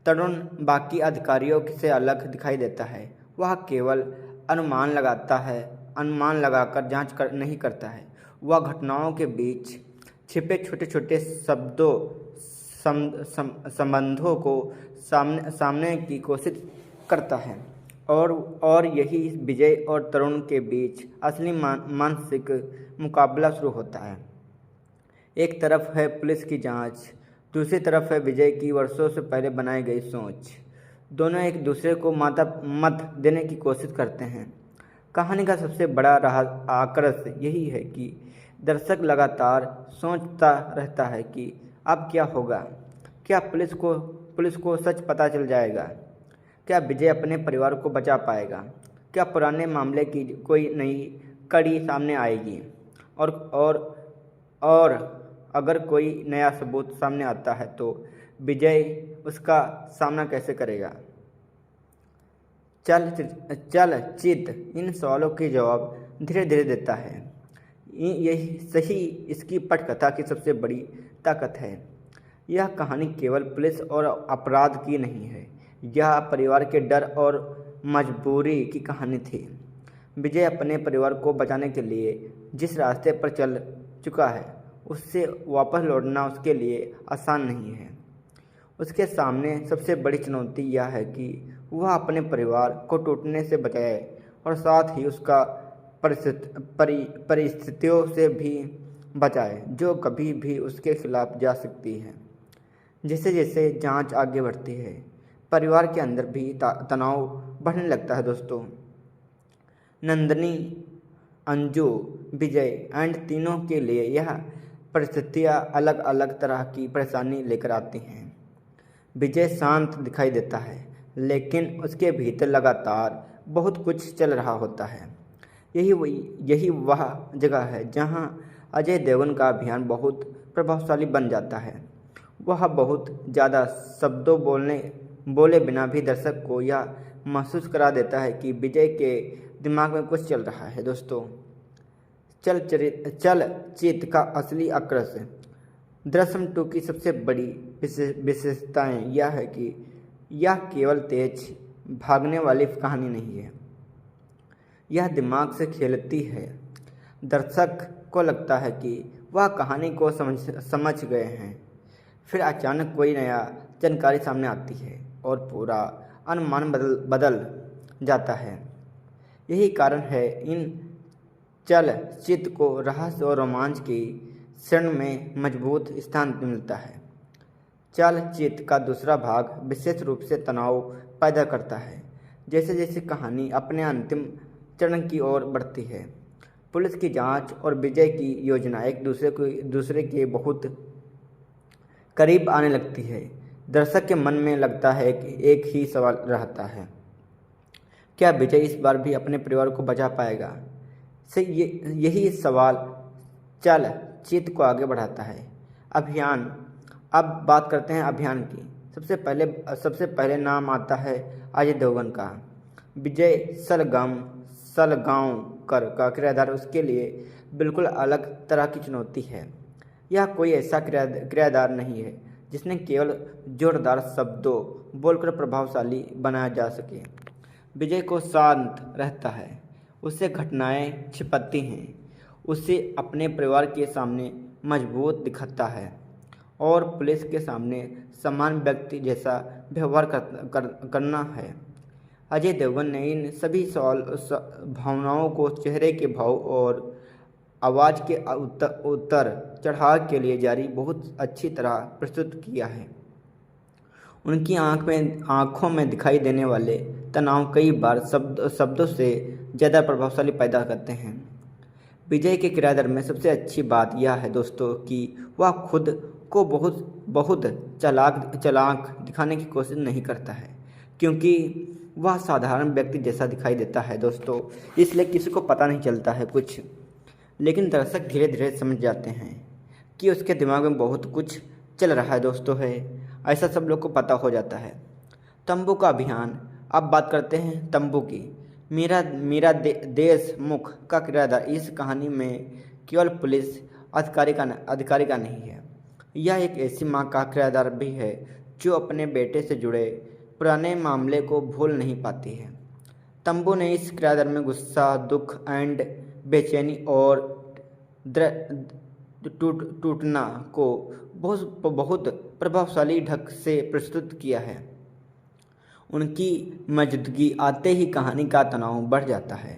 तरुण बाकी अधिकारियों से अलग दिखाई देता है। वह केवल अनुमान लगाता है अनुमान लगाकर नहीं करता है। वह घटनाओं के बीच छिपे छोटे छोटे संबंधों को सामने की कोशिश करता है और यही विजय और तरुण के बीच असली मानसिक मुकाबला शुरू होता है। एक तरफ है पुलिस की जांच, दूसरी तरफ है विजय की वर्षों से पहले बनाई गई सोच। दोनों एक दूसरे को मत देने की कोशिश करते हैं। कहानी का सबसे बड़ा आकर्षण यही है कि दर्शक लगातार सोचता रहता है कि अब क्या होगा। क्या पुलिस को सच पता चल जाएगा? क्या विजय अपने परिवार को बचा पाएगा? क्या पुराने मामले की कोई नई कड़ी सामने आएगी? और अगर कोई नया सबूत सामने आता है तो विजय उसका सामना कैसे करेगा? चलचित्र इन सवालों के जवाब धीरे धीरे देता है। यही सही इसकी पटकथा की सबसे बड़ी ताकत है। यह कहानी केवल पुलिस और अपराध की नहीं है, यह परिवार के डर और मजबूरी की कहानी थी। विजय अपने परिवार को बचाने के लिए जिस रास्ते पर चल चुका है उससे वापस लौटना उसके लिए आसान नहीं है। उसके सामने सबसे बड़ी चुनौती यह है कि वह अपने परिवार को टूटने से बचाए और साथ ही उसका परिस्थितियों से भी बचाए जो कभी भी उसके खिलाफ जा सकती है। जैसे जैसे जांच आगे बढ़ती है, परिवार के अंदर भी तनाव बढ़ने लगता है दोस्तों। नंदिनी, अंजू, विजय एंड तीनों के लिए यह परिस्थितियाँ अलग अलग तरह की परेशानी लेकर आती हैं। विजय शांत दिखाई देता है, लेकिन उसके भीतर लगातार बहुत कुछ चल रहा होता है। यही वह जगह है जहां अजय देवगन का अभियान बहुत प्रभावशाली बन जाता है। वह बहुत ज़्यादा शब्दों बोले बिना भी दर्शक को यह महसूस करा देता है कि विजय के दिमाग में कुछ चल रहा है दोस्तों। चलचित्र का असली आकर्षण दृश्यम 2 की सबसे बड़ी विशेषताएं यह है कि यह केवल तेज भागने वाली कहानी नहीं है, यह दिमाग से खेलती है। दर्शक को लगता है कि वह कहानी को समझ गए हैं, फिर अचानक कोई नया जानकारी सामने आती है और पूरा अनुमान बदल जाता है। यही कारण है इन चलचित्र को रहस्य और रोमांच की क्षण में मजबूत स्थान मिलता है। चलचित्र का दूसरा भाग विशेष रूप से तनाव पैदा करता है। जैसे जैसे कहानी अपने अंतिम चरण की ओर बढ़ती है, पुलिस की जांच और विजय की योजना एक दूसरे के बहुत करीब आने लगती है। दर्शक के मन में लगता है कि एक ही सवाल रहता है, क्या विजय इस बार भी अपने परिवार को बचा पाएगा? यही सवाल चलचित्र को आगे बढ़ाता है। अभियान, अब बात करते हैं अभियान की। सबसे पहले नाम आता है अजय देवगन का। विजय सलगांवकर का किरदार उसके लिए बिल्कुल अलग तरह की चुनौती है। यह कोई ऐसा किरदार नहीं है जिसने केवल जोरदार शब्दों बोलकर प्रभावशाली बनाया जा सके। विजय को शांत रहता है, उससे घटनाएं छिपती हैं, उसे अपने परिवार के सामने मजबूत दिखता है और पुलिस के सामने समान व्यक्ति जैसा व्यवहार करना है। अजय देवगन ने इन सभी भावनाओं को चेहरे के भाव और आवाज़ के उतर चढ़ाव के लिए जारी बहुत अच्छी तरह प्रस्तुत किया है। उनकी आँखों में दिखाई देने वाले तनाव कई बार शब्दों से ज़्यादा प्रभावशाली पैदा करते हैं। विजय के किरदार में सबसे अच्छी बात यह है दोस्तों कि वह खुद को बहुत चालाक दिखाने की कोशिश नहीं करता है, क्योंकि वह साधारण व्यक्ति जैसा दिखाई देता है दोस्तों, इसलिए किसी को पता नहीं चलता है कुछ। लेकिन दर्शक धीरे धीरे समझ जाते हैं कि उसके दिमाग में बहुत कुछ चल रहा है दोस्तों है, ऐसा सब लोग को पता हो जाता है। तंबू का अभियान, अब बात करते हैं तंबू की। मीरा देशमुख का किरदार इस कहानी में केवल पुलिस अधिकारी का नहीं है, यह एक ऐसी माँ का किरदार भी है जो अपने बेटे से जुड़े पुराने मामले को भूल नहीं पाती है। तंबू ने इस किरदार में गुस्सा, दुख एंड बेचैनी और टूटना को बहुत बहुत प्रभावशाली ढंग से प्रस्तुत किया है। उनकी मौजूदगी आते ही कहानी का तनाव बढ़ जाता है।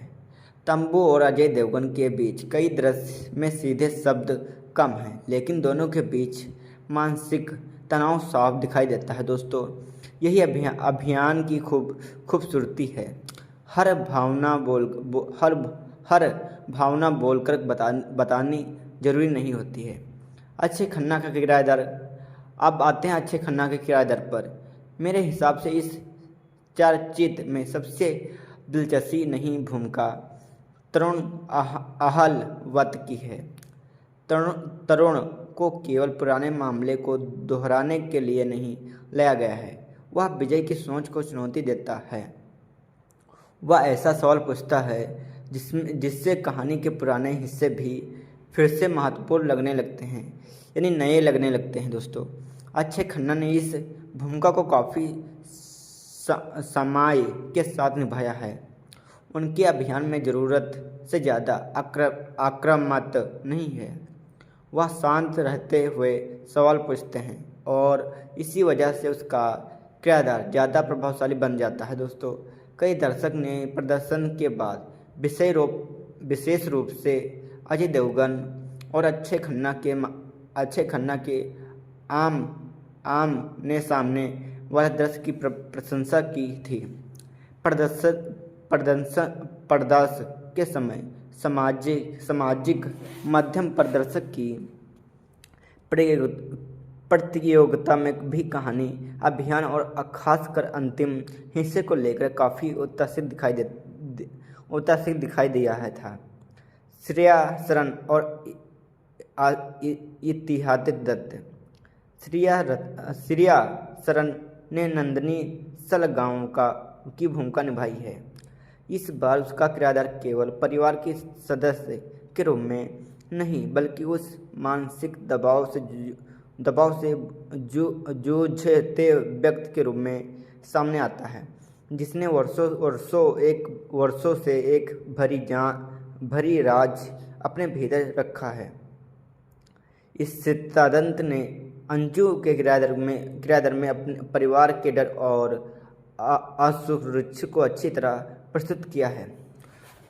तंबू और अजय देवगन के बीच कई दृश्य में सीधे शब्द कम हैं, लेकिन दोनों के बीच मानसिक तनाव साफ दिखाई देता है। दोस्तों, यही अभियान की खूबसूरती है। हर भावना बोलकर बतानी जरूरी नहीं होती है। अक्षय खन्ना का किरदार। अब आते हैं अक्षय खन्ना के किरदार पर। मेरे हिसाब से इस चर्चित में सबसे दिलचस्पी नहीं भूमिका तरुण अहलवत की है। तरुण को केवल पुराने मामले को दोहराने के लिए नहीं लाया गया है, वह विजय की सोच को चुनौती देता है। वह ऐसा सवाल पूछता है जिससे कहानी के पुराने हिस्से भी फिर से महत्वपूर्ण लगने लगते हैं, यानी नए लगने लगते हैं। दोस्तों, अक्षय खन्ना ने इस भूमिका को काफ़ी समाय के साथ निभाया है। उनके अभियान में ज़रूरत से ज़्यादा आक्रामक नहीं है। वह शांत रहते हुए सवाल पूछते हैं और इसी वजह से उसका किरदार ज़्यादा प्रभावशाली बन जाता है। दोस्तों, कई दर्शक ने प्रदर्शन के बाद विशेष रूप से अजय देवगन और अक्षय खन्ना के आमने सामने वाले दृश्य की प्रशंसा की थी। प्रदर्शन के समय सामाजिक मध्यम प्रदर्शक की प्रतियोगिता में भी कहानी अभियान और खासकर अंतिम हिस्से को लेकर काफ़ी उत्साहित दिखाई दिया है था। श्रेया शरण और इतिहाद दत्त। श्रेया शरण ने नंदिनी सलगांव की भूमिका निभाई है। इस बार उसका किरदार केवल परिवार के सदस्य के रूप में नहीं, बल्कि उस मानसिक दबाव से जूझते व्यक्ति के रूप में सामने आता है जिसने वर्षों से एक भरी राज अपने भीतर रखा है। इस सिद्धांत ने अंजू के किरदार में अपने परिवार के डर और असुरक्षा को अच्छी तरह प्रस्तुत किया है।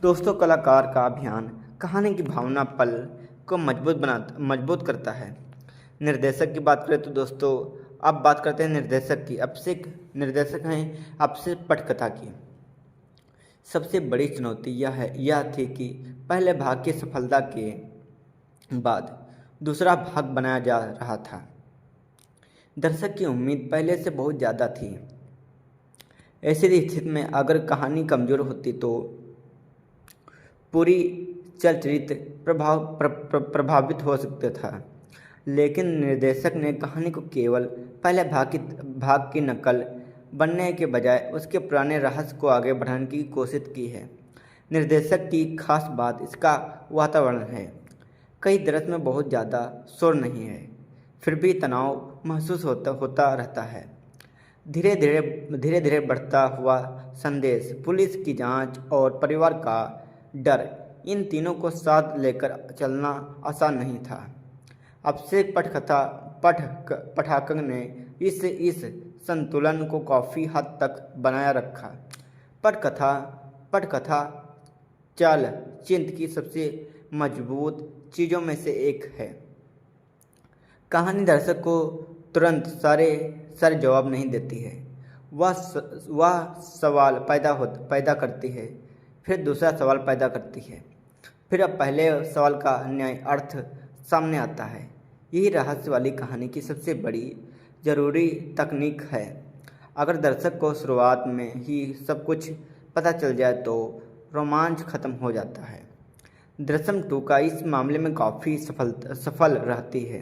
दोस्तों, कलाकार का अभियान कहानी की भावना पल को मजबूत करता है। निर्देशक की बात करें तो दोस्तों, अब बात करते हैं निर्देशक की। निर्देशक हैं अक्षय पटकथा की। सबसे बड़ी चुनौती यह थी कि पहले भाग की सफलता के बाद दूसरा भाग बनाया जा रहा था। दर्शक की उम्मीद पहले से बहुत ज़्यादा थी। ऐसी स्थिति में अगर कहानी कमज़ोर होती तो पूरी चलचित्र प्रभावित हो सकता था। लेकिन निर्देशक ने कहानी को केवल पहले भाग की नकल बनने के बजाय उसके पुराने रहस्य को आगे बढ़ाने की कोशिश की है। निर्देशक की खास बात इसका वातावरण है। कई दृश्य में बहुत ज़्यादा शोर नहीं है, फिर भी तनाव महसूस होता रहता है। धीरे धीरे बढ़ता हुआ संदेश, पुलिस की जांच और परिवार का डर, इन तीनों को साथ लेकर चलना आसान नहीं था। अक्षय पटाखक ने इस संतुलन को काफ़ी हद तक बनाया रखा। पटकथा चलचित्र की सबसे मजबूत चीज़ों में से एक है। कहानी दर्शक को तुरंत सारे जवाब नहीं देती है। वह सवाल पैदा करती है, फिर दूसरा सवाल पैदा करती है, फिर अब पहले सवाल का न्याय अर्थ सामने आता है। यही रहस्य वाली कहानी की सबसे बड़ी ज़रूरी तकनीक है। अगर दर्शक को शुरुआत में ही सब कुछ पता चल जाए तो रोमांच खत्म हो जाता है। दृश्यम 2 का इस मामले में काफ़ी सफल रहती है।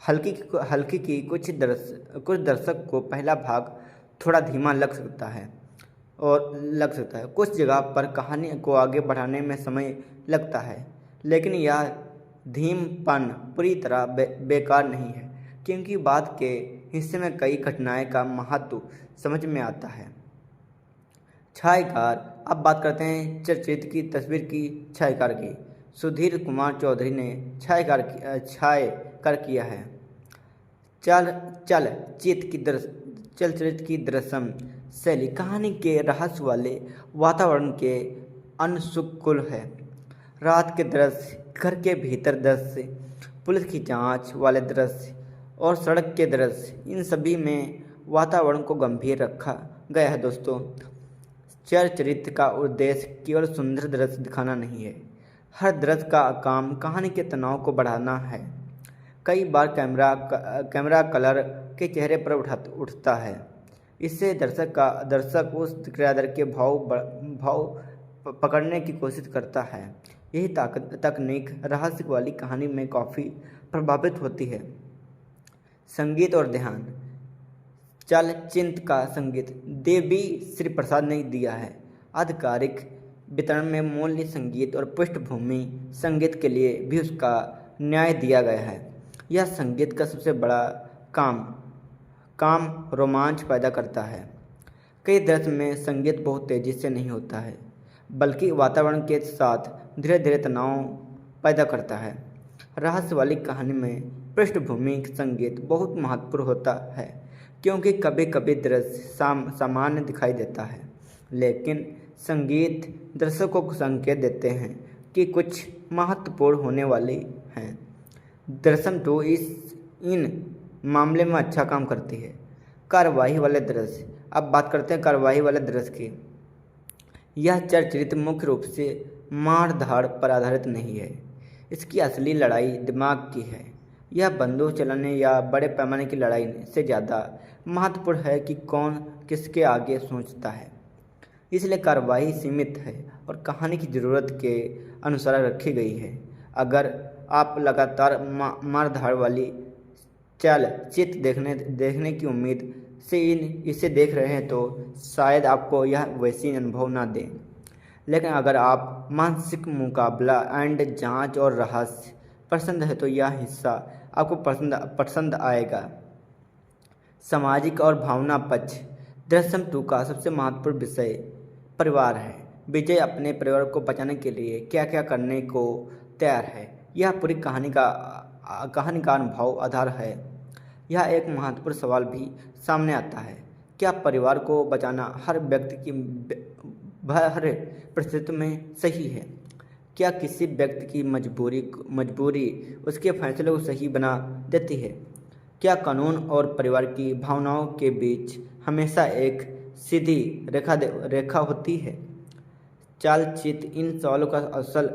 हल्की की कुछ दर्शक को पहला भाग थोड़ा धीमा लग सकता है। कुछ जगह पर कहानी को आगे बढ़ाने में समय लगता है, लेकिन यह धीमपन पूरी तरह बेकार नहीं है, क्योंकि बाद के हिस्से में कई घटनाएं का महत्व समझ में आता है। छायाकार। अब बात करते हैं चलचित्र की तस्वीर की छायाकार की। सुधीर कुमार चौधरी ने छायाकार किया है। चल चलचित्र की दृश्यम शैली कहानी के रहस्य वाले वातावरण के अनुकूल है। रात के दृश्य, घर के भीतर दृश्य, पुलिस की जांच वाले दृश्य और सड़क के दृश्य, इन सभी में वातावरण को गंभीर रखा गया है दोस्तों। चलचित्र का उद्देश्य केवल सुंदर दृश्य दिखाना नहीं है, हर दृश्य का काम कहानी के तनाव को बढ़ाना है। कई बार कैमरा कलर के चेहरे पर उठता है। इससे दर्शक उस किरदार के भाव पकड़ने की कोशिश करता है। यही तकनीक रहस्य वाली कहानी में काफ़ी प्रभावित होती है। संगीत और ध्यान। चलचित्र का संगीत देवी श्री प्रसाद ने दिया है। आधिकारिक वितरण में मूल्य संगीत और पृष्ठभूमि संगीत के लिए भी उसका न्याय दिया गया है। यह संगीत का सबसे बड़ा काम रोमांच पैदा करता है। कई दृश्य में संगीत बहुत तेज़ी से नहीं होता है, बल्कि वातावरण के साथ धीरे धीरे तनाव पैदा करता है। रहस्य वाली कहानी में पृष्ठभूमि संगीत बहुत महत्वपूर्ण होता है, क्योंकि कभी कभी दृश्य सामान्य दिखाई देता है, लेकिन संगीत दर्शकों को संकेत देते हैं कि कुछ महत्वपूर्ण होने वाली हैं। दृश्यम 2 इन मामले में अच्छा काम करती है। कार्यवाही वाले दृश्य। अब बात करते हैं कार्यवाही वाले दृश्य की। यह चलचित्र मुख्य रूप से मार धाड़ पर आधारित नहीं है। इसकी असली लड़ाई दिमाग की है। यह बंदूक चलाने या बड़े पैमाने की लड़ाई से ज़्यादा महत्वपूर्ण है कि कौन किसके आगे सोचता है। इसलिए कार्रवाई सीमित है और कहानी की ज़रूरत के अनुसार रखी गई है। अगर आप लगातार मार धाड़ वाली चलचित्र देखने की उम्मीद से इसे देख रहे हैं तो शायद आपको यह वैसी अनुभव ना दें। लेकिन अगर आप मानसिक मुकाबला एंड जांच और रहस्य पसंद है तो यह हिस्सा आपको पसंद आएगा। सामाजिक और भावना पक्ष। दृश्यम 2 का सबसे महत्वपूर्ण विषय परिवार है। विजय अपने परिवार को बचाने के लिए क्या क्या करने को तैयार है, यह पूरी कहानी का अनुभव आधार है। यह एक महत्वपूर्ण सवाल भी सामने आता है, क्या परिवार को बचाना हर व्यक्ति की हर परिस्थिति में सही है? क्या किसी व्यक्ति की मजबूरी उसके फैसले को सही बना देती है? क्या कानून और परिवार की भावनाओं के बीच हमेशा एक सीधी रेखा होती है? चलचित्र इन सवालों का असल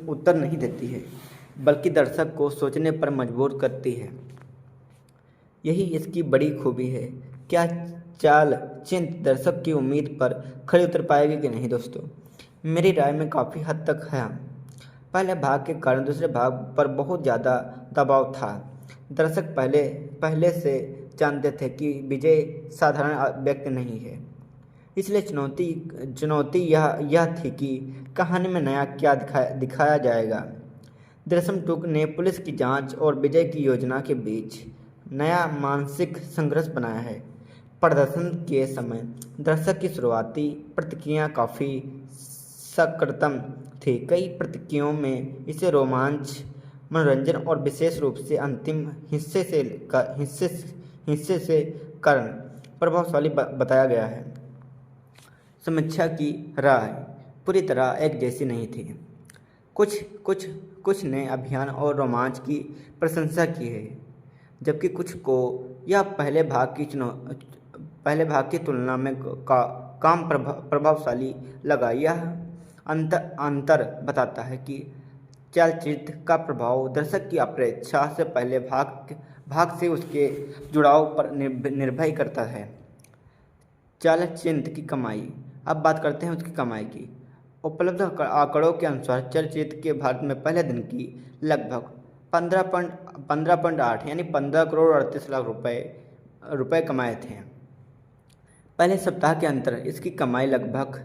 उत्तर नहीं देती है, बल्कि दर्शक को सोचने पर मजबूर करती है। यही इसकी बड़ी खूबी है। क्या चलचित्र दर्शक की उम्मीद पर खरी उतर पाएगी कि नहीं दोस्तों? मेरी राय में काफ़ी हद तक है। पहले भाग के कारण दूसरे भाग पर बहुत ज़्यादा दबाव था। दर्शक पहले से जानते थे कि विजय साधारण व्यक्ति नहीं है। इसलिए चुनौती यह थी कि कहानी में नया क्या दिखाया जाएगा। दृश्यम 2 ने पुलिस की जांच और विजय की योजना के बीच नया मानसिक संघर्ष बनाया है। प्रदर्शन के समय दर्शक की शुरुआती प्रतिक्रिया काफ़ी सकारात्मक थी। कई प्रतिक्रियाओं में इसे रोमांच, मनोरंजन और विशेष रूप से अंतिम हिस्से से कारण प्रभावशाली बताया गया है। समीक्षा की राय पूरी तरह एक जैसी नहीं थी। कुछ ने अभियान और रोमांच की प्रशंसा की है, जबकि कुछ को यह पहले भाग की तुलना में कम प्रभावशाली लगा। यह अंतर बताता है कि चलचित्र का प्रभाव दर्शक की अपेक्षा से पहले भाग से उसके जुड़ाव पर निर्भर करता है। चलचित्र की कमाई। अब बात करते हैं उसकी कमाई की। उपलब्ध आंकड़ों के अनुसार चलचित्र के भारत में पहले दिन की लगभग 15.8 यानी 15 करोड़ 38 लाख रुपए कमाए थे। पहले सप्ताह के अंतर इसकी कमाई लगभग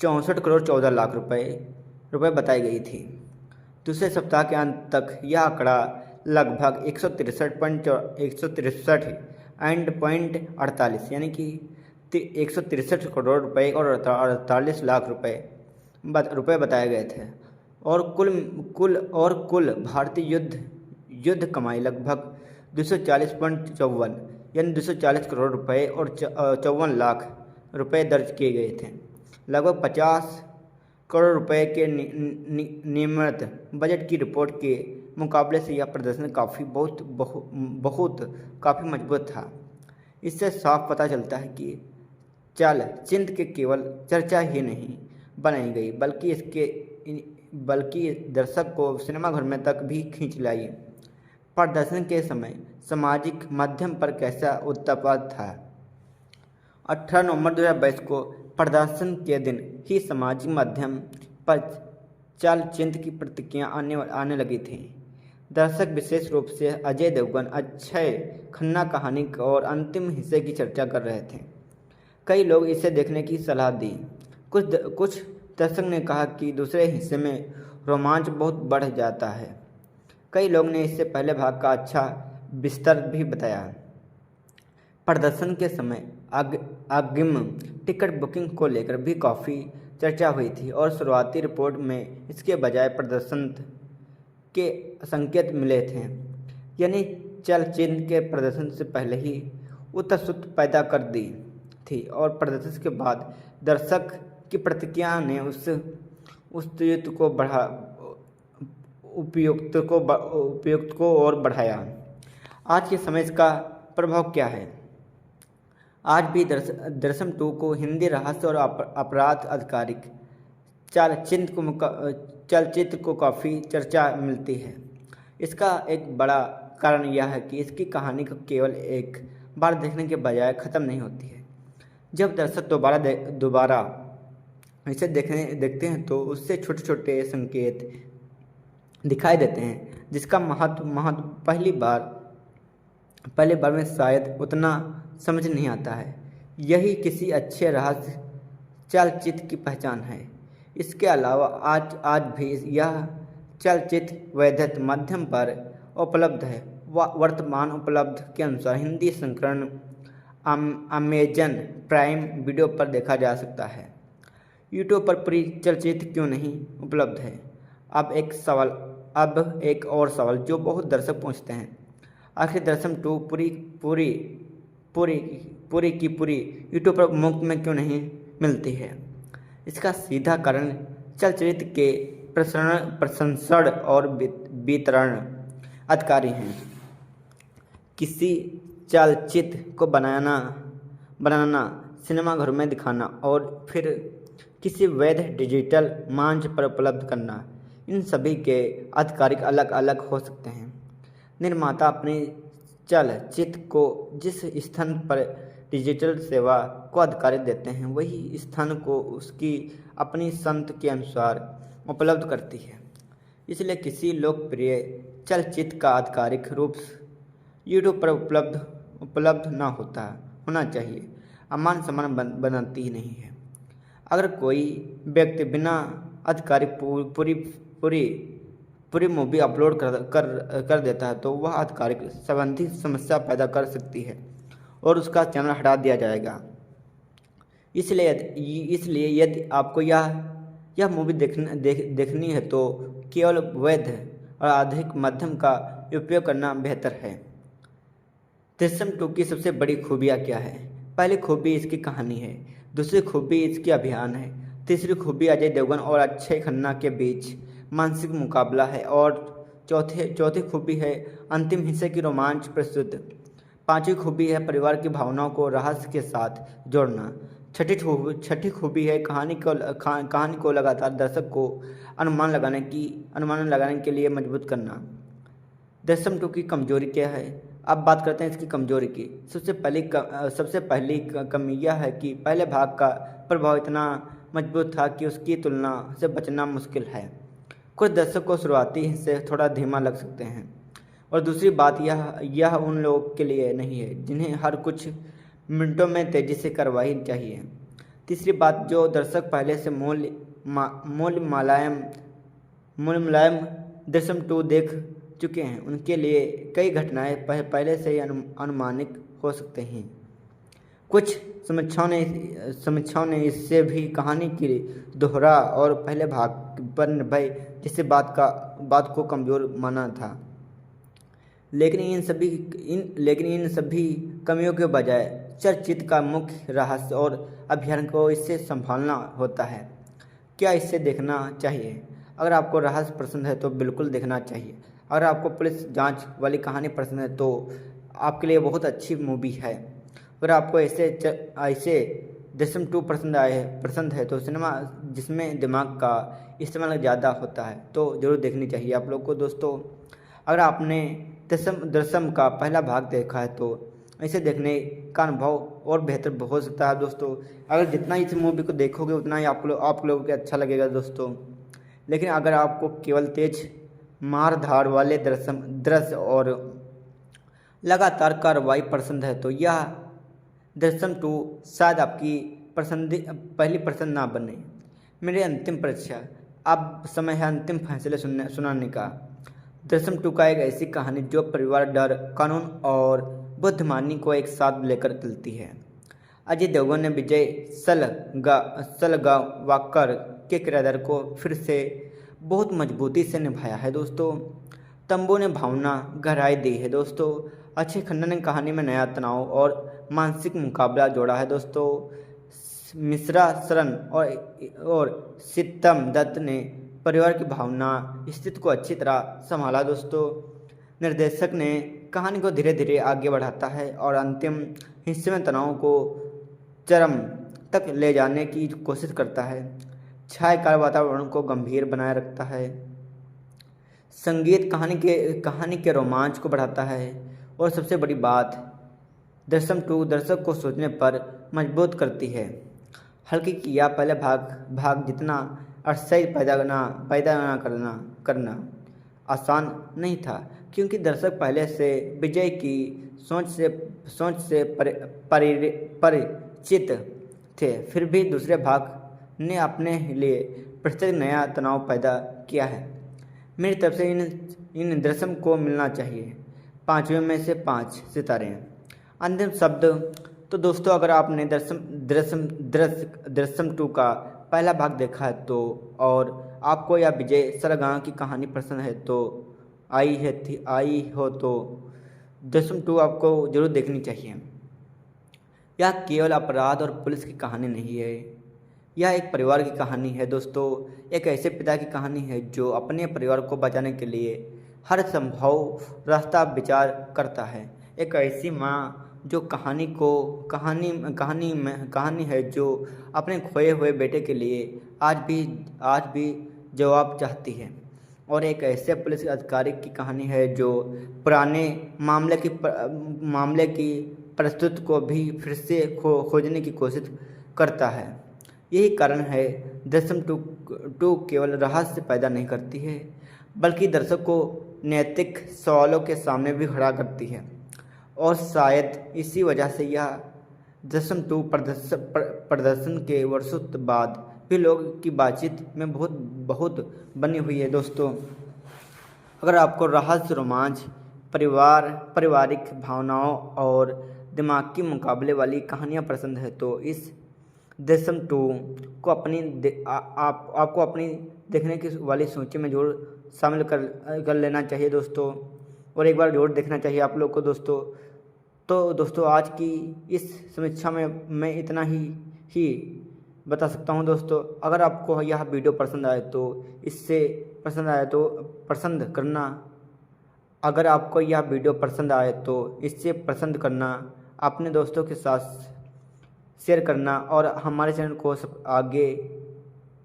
64 करोड़ 14 लाख रुपए बताई गई थी। दूसरे सप्ताह के अंत तक यह आंकड़ा लगभग 163.48 यानी कि 163 करोड़ रुपए और 48 लाख रुपए बताए गए थे। और कुल भारतीय युद्ध कमाई लगभग 240.54 यानी 240 करोड़ रुपए और 54 लाख रुपए दर्ज किए गए थे। लगभग 50 करोड़ रुपए के नियमित बजट की रिपोर्ट के मुकाबले से यह प्रदर्शन काफ़ी मजबूत था। इससे साफ पता चलता है कि चिंत के केवल चर्चा ही नहीं बनाई गई बल्कि दर्शक को सिनेमाघर में तक भी खींच लाई। प्रदर्शन के समय सामाजिक माध्यम पर कैसा उत्पाद था। 18 नवंबर 2022 को प्रदर्शन के दिन ही सामाजिक माध्यम पर चलचित्र की प्रतिक्रिया आने लगी थी। दर्शक विशेष रूप से अजय देवगन, अक्षय खन्ना कहानी और अंतिम हिस्से की चर्चा कर रहे थे। कई लोग इसे देखने की सलाह दी। कुछ दर्शक ने कहा कि दूसरे हिस्से में रोमांच बहुत बढ़ जाता है। कई लोग ने इससे पहले भाग का अच्छा बिस्तर भी बताया। प्रदर्शन के समय अग्रिम टिकट बुकिंग को लेकर भी काफ़ी चर्चा हुई थी और शुरुआती रिपोर्ट में इसके बजाय प्रदर्शन के संकेत मिले थे, यानी चलचित्र के प्रदर्शन से पहले ही उत्सुकता पैदा कर दी थी और प्रदर्शन के बाद दर्शक की प्रतिक्रिया ने उस उपयुक्त को और बढ़ाया। आज के समय इसका प्रभाव क्या है। आज भी दृश्यम 2 को हिंदी रहस्य और अपराध आधारित चलचित्र को काफ़ी चर्चा मिलती है। इसका एक बड़ा कारण यह है कि इसकी कहानी को केवल एक बार देखने के बजाय ख़त्म नहीं होती है। जब दर्शक दोबारा इसे देखते हैं तो उससे छोटे छोटे संकेत दिखाई देते हैं जिसका महत्व पहली बार में शायद उतना समझ नहीं आता है। यही किसी अच्छे रहस्य चलचित्र की पहचान है। इसके अलावा आज भी यह चलचित्र वैधता माध्यम पर उपलब्ध है। वर्तमान उपलब्ध के अनुसार हिंदी संस्करण अमेजन प्राइम वीडियो पर देखा जा सकता है। यूट्यूब पर पूरी चलचित्र क्यों नहीं उपलब्ध है। अब एक और सवाल जो बहुत दर्शक पूछते हैं, आखिर दृश्यम 2 पूरी यूट्यूब पर मुफ्त में क्यों नहीं मिलती है। इसका सीधा कारण चलचित्र के प्रशंसक और वितरण अधिकारी हैं। किसी चलचित्र को बनाना सिनेमाघरों में दिखाना और फिर किसी वैध डिजिटल मंच पर उपलब्ध करना, इन सभी के अधिकारी अलग अलग हो सकते हैं। निर्माता अपने चलचित्र को जिस स्थान पर डिजिटल सेवा को अधिकार देते हैं वही स्थान को उसकी अपनी संत के अनुसार उपलब्ध करती है। इसलिए किसी लोकप्रिय चलचित्र का आधिकारिक रूप यूट्यूब पर उपलब्ध होना चाहिए अमान समान बनाती ही नहीं है। अगर कोई व्यक्ति बिना आधिकारिक पूरी मूवी अपलोड कर देता है तो वह आधिकारिक संबंधी समस्या पैदा कर सकती है और उसका चैनल हटा दिया जाएगा। इसलिए यदि आपको यह मूवी देखनी है तो केवल वैध और अधिक माध्यम का उपयोग करना बेहतर है। दृश्यम 2 की सबसे बड़ी खूबियाँ क्या है। पहली खूबी इसकी कहानी है, दूसरी खूबी इसकी अभियान है, तीसरी खूबी अजय देवगन और अक्षय खन्ना के बीच मानसिक मुकाबला है और चौथी खूबी है अंतिम हिस्से की रोमांच प्रस्तुत। पांचवी खूबी है परिवार की भावनाओं को रहस्य के साथ जोड़ना। छठी खूबी है कहानी को लगातार दर्शक को अनुमान लगाने के लिए मजबूत करना। दृश्यम 2 की कमजोरी क्या है। अब बात करते हैं इसकी कमजोरी की। सबसे पहली कमी यह है कि पहले भाग का प्रभाव इतना मजबूत था कि उसकी तुलना से बचना मुश्किल है। कुछ दर्शक को शुरुआती हिस्से थोड़ा धीमा लग सकते हैं और दूसरी बात यह उन लोगों के लिए नहीं है जिन्हें हर कुछ मिनटों में तेजी से कार्रवाई चाहिए। तीसरी बात, जो दर्शक पहले से मूल्य मुलायम दृश्यम 2 देख चुके हैं उनके लिए कई घटनाएं पहले से ही अनुमानित हो सकते हैं। कुछ समीक्षाओं ने इससे भी कहानी की दोहरा और पहले भाग पर निर्भय जिससे बात को कमज़ोर माना था। लेकिन इन सभी कमियों के बजाय चलचित्र का मुख्य रहस्य और अभियान को इससे संभालना होता है। क्या इसे देखना चाहिए? अगर आपको रहस्य पसंद है तो बिल्कुल देखना चाहिए। अगर आपको पुलिस जांच वाली कहानी पसंद है तो आपके लिए बहुत अच्छी मूवी है। अगर आपको ऐसे दृश्यम 2 पसंद है तो सिनेमा जिसमें दिमाग का इस्तेमाल ज़्यादा होता है तो ज़रूर देखनी चाहिए आप लोग को दोस्तों। अगर आपने दृश्यम का पहला भाग देखा है तो इसे देखने का अनुभव और बेहतर हो सकता है दोस्तों। अगर जितना इस मूवी को देखोगे उतना ही आप लोगों को अच्छा लगेगा दोस्तों। लेकिन अगर आपको केवल तेज मार धाड़ वाले दृश्य और लगातार कार्रवाई पसंद है तो यह दृश्यम 2 शायद आपकी पहली पसंद ना बने। मेरी अंतिम परीक्षा, अब समय है अंतिम फैसले सुनाने का। दृश्यम 2 का एक ऐसी कहानी जो परिवार, डर, कानून और बुद्धिमानी को एक साथ लेकर चलती है। अजय देवगन ने विजय सलगावाकर के किरदार को फिर से बहुत मजबूती से निभाया है दोस्तों। तंबू ने भावना गहराई दी है दोस्तों। अक्षय खन्ना ने कहानी में नया तनाव और मानसिक मुकाबला जोड़ा है दोस्तों। मिश्रा शरण और सितम दत्त ने परिवार की भावना स्थिति को अच्छी तरह संभाला दोस्तों। निर्देशक ने कहानी को धीरे धीरे आगे बढ़ाता है और अंतिम हिस्से में तनाव को चरम तक ले जाने की कोशिश करता है। छायाकार वातावरण को गंभीर बनाए रखता है। संगीत कहानी के रोमांच को बढ़ाता है और सबसे बड़ी बात, दृश्यम 2 दर्शक को सोचने पर मजबूर करती है। हल्की किया पहले भाग जितना अरसई पैदा ना करना आसान नहीं था क्योंकि दर्शक पहले से विजय की सोच से परिचित थे। फिर भी दूसरे भाग ने अपने लिए प्रत्येक नया तनाव पैदा किया है। मेरी तरफ से इन दृश्यम को मिलना चाहिए 5 में से 5 सितारे। अंतिम शब्द तो दोस्तों, अगर आपने दृश्यम 2 का पहला भाग देखा है तो और आपको यह विजय सलगांव की कहानी पसंद है तो आई हो तो दृश्यम 2 आपको जरूर देखनी चाहिए। यह केवल अपराध और पुलिस की कहानी नहीं है, यह एक परिवार की कहानी है दोस्तों। एक ऐसे पिता की कहानी है जो अपने परिवार को बचाने के लिए हर संभव रास्ता विचार करता है। एक ऐसी माँ जो कहानी है जो अपने खोए हुए बेटे के लिए आज भी जवाब चाहती है। और एक ऐसे पुलिस अधिकारी की कहानी है जो पुराने मामले की प्रस्तुति को भी फिर से खोजने की कोशिश करता है। यही कारण है दृश्यम 2 केवल रहस्य पैदा नहीं करती है बल्कि दर्शक को नैतिक सवालों के सामने भी खड़ा करती है। और शायद इसी वजह से यह दृश्यम 2 प्रदर्शन के वर्षों बाद भी लोगों की बातचीत में बहुत बनी हुई है दोस्तों। अगर आपको रहस्य, रोमांच, पारिवारिक भावनाओं और दिमागी मुकाबले वाली कहानियाँ पसंद है तो इस दृश्यम 2 को आपको अपनी देखने की वाली सूची में जरूर शामिल कर लेना चाहिए दोस्तों। और एक बार जरूर देखना चाहिए आप लोग को दोस्तों। तो दोस्तों, आज की इस समीक्षा में मैं इतना ही बता सकता हूं दोस्तों। अगर आपको यह वीडियो पसंद आए तो इससे पसंद करना, अपने दोस्तों के साथ शेयर करना और हमारे चैनल को आगे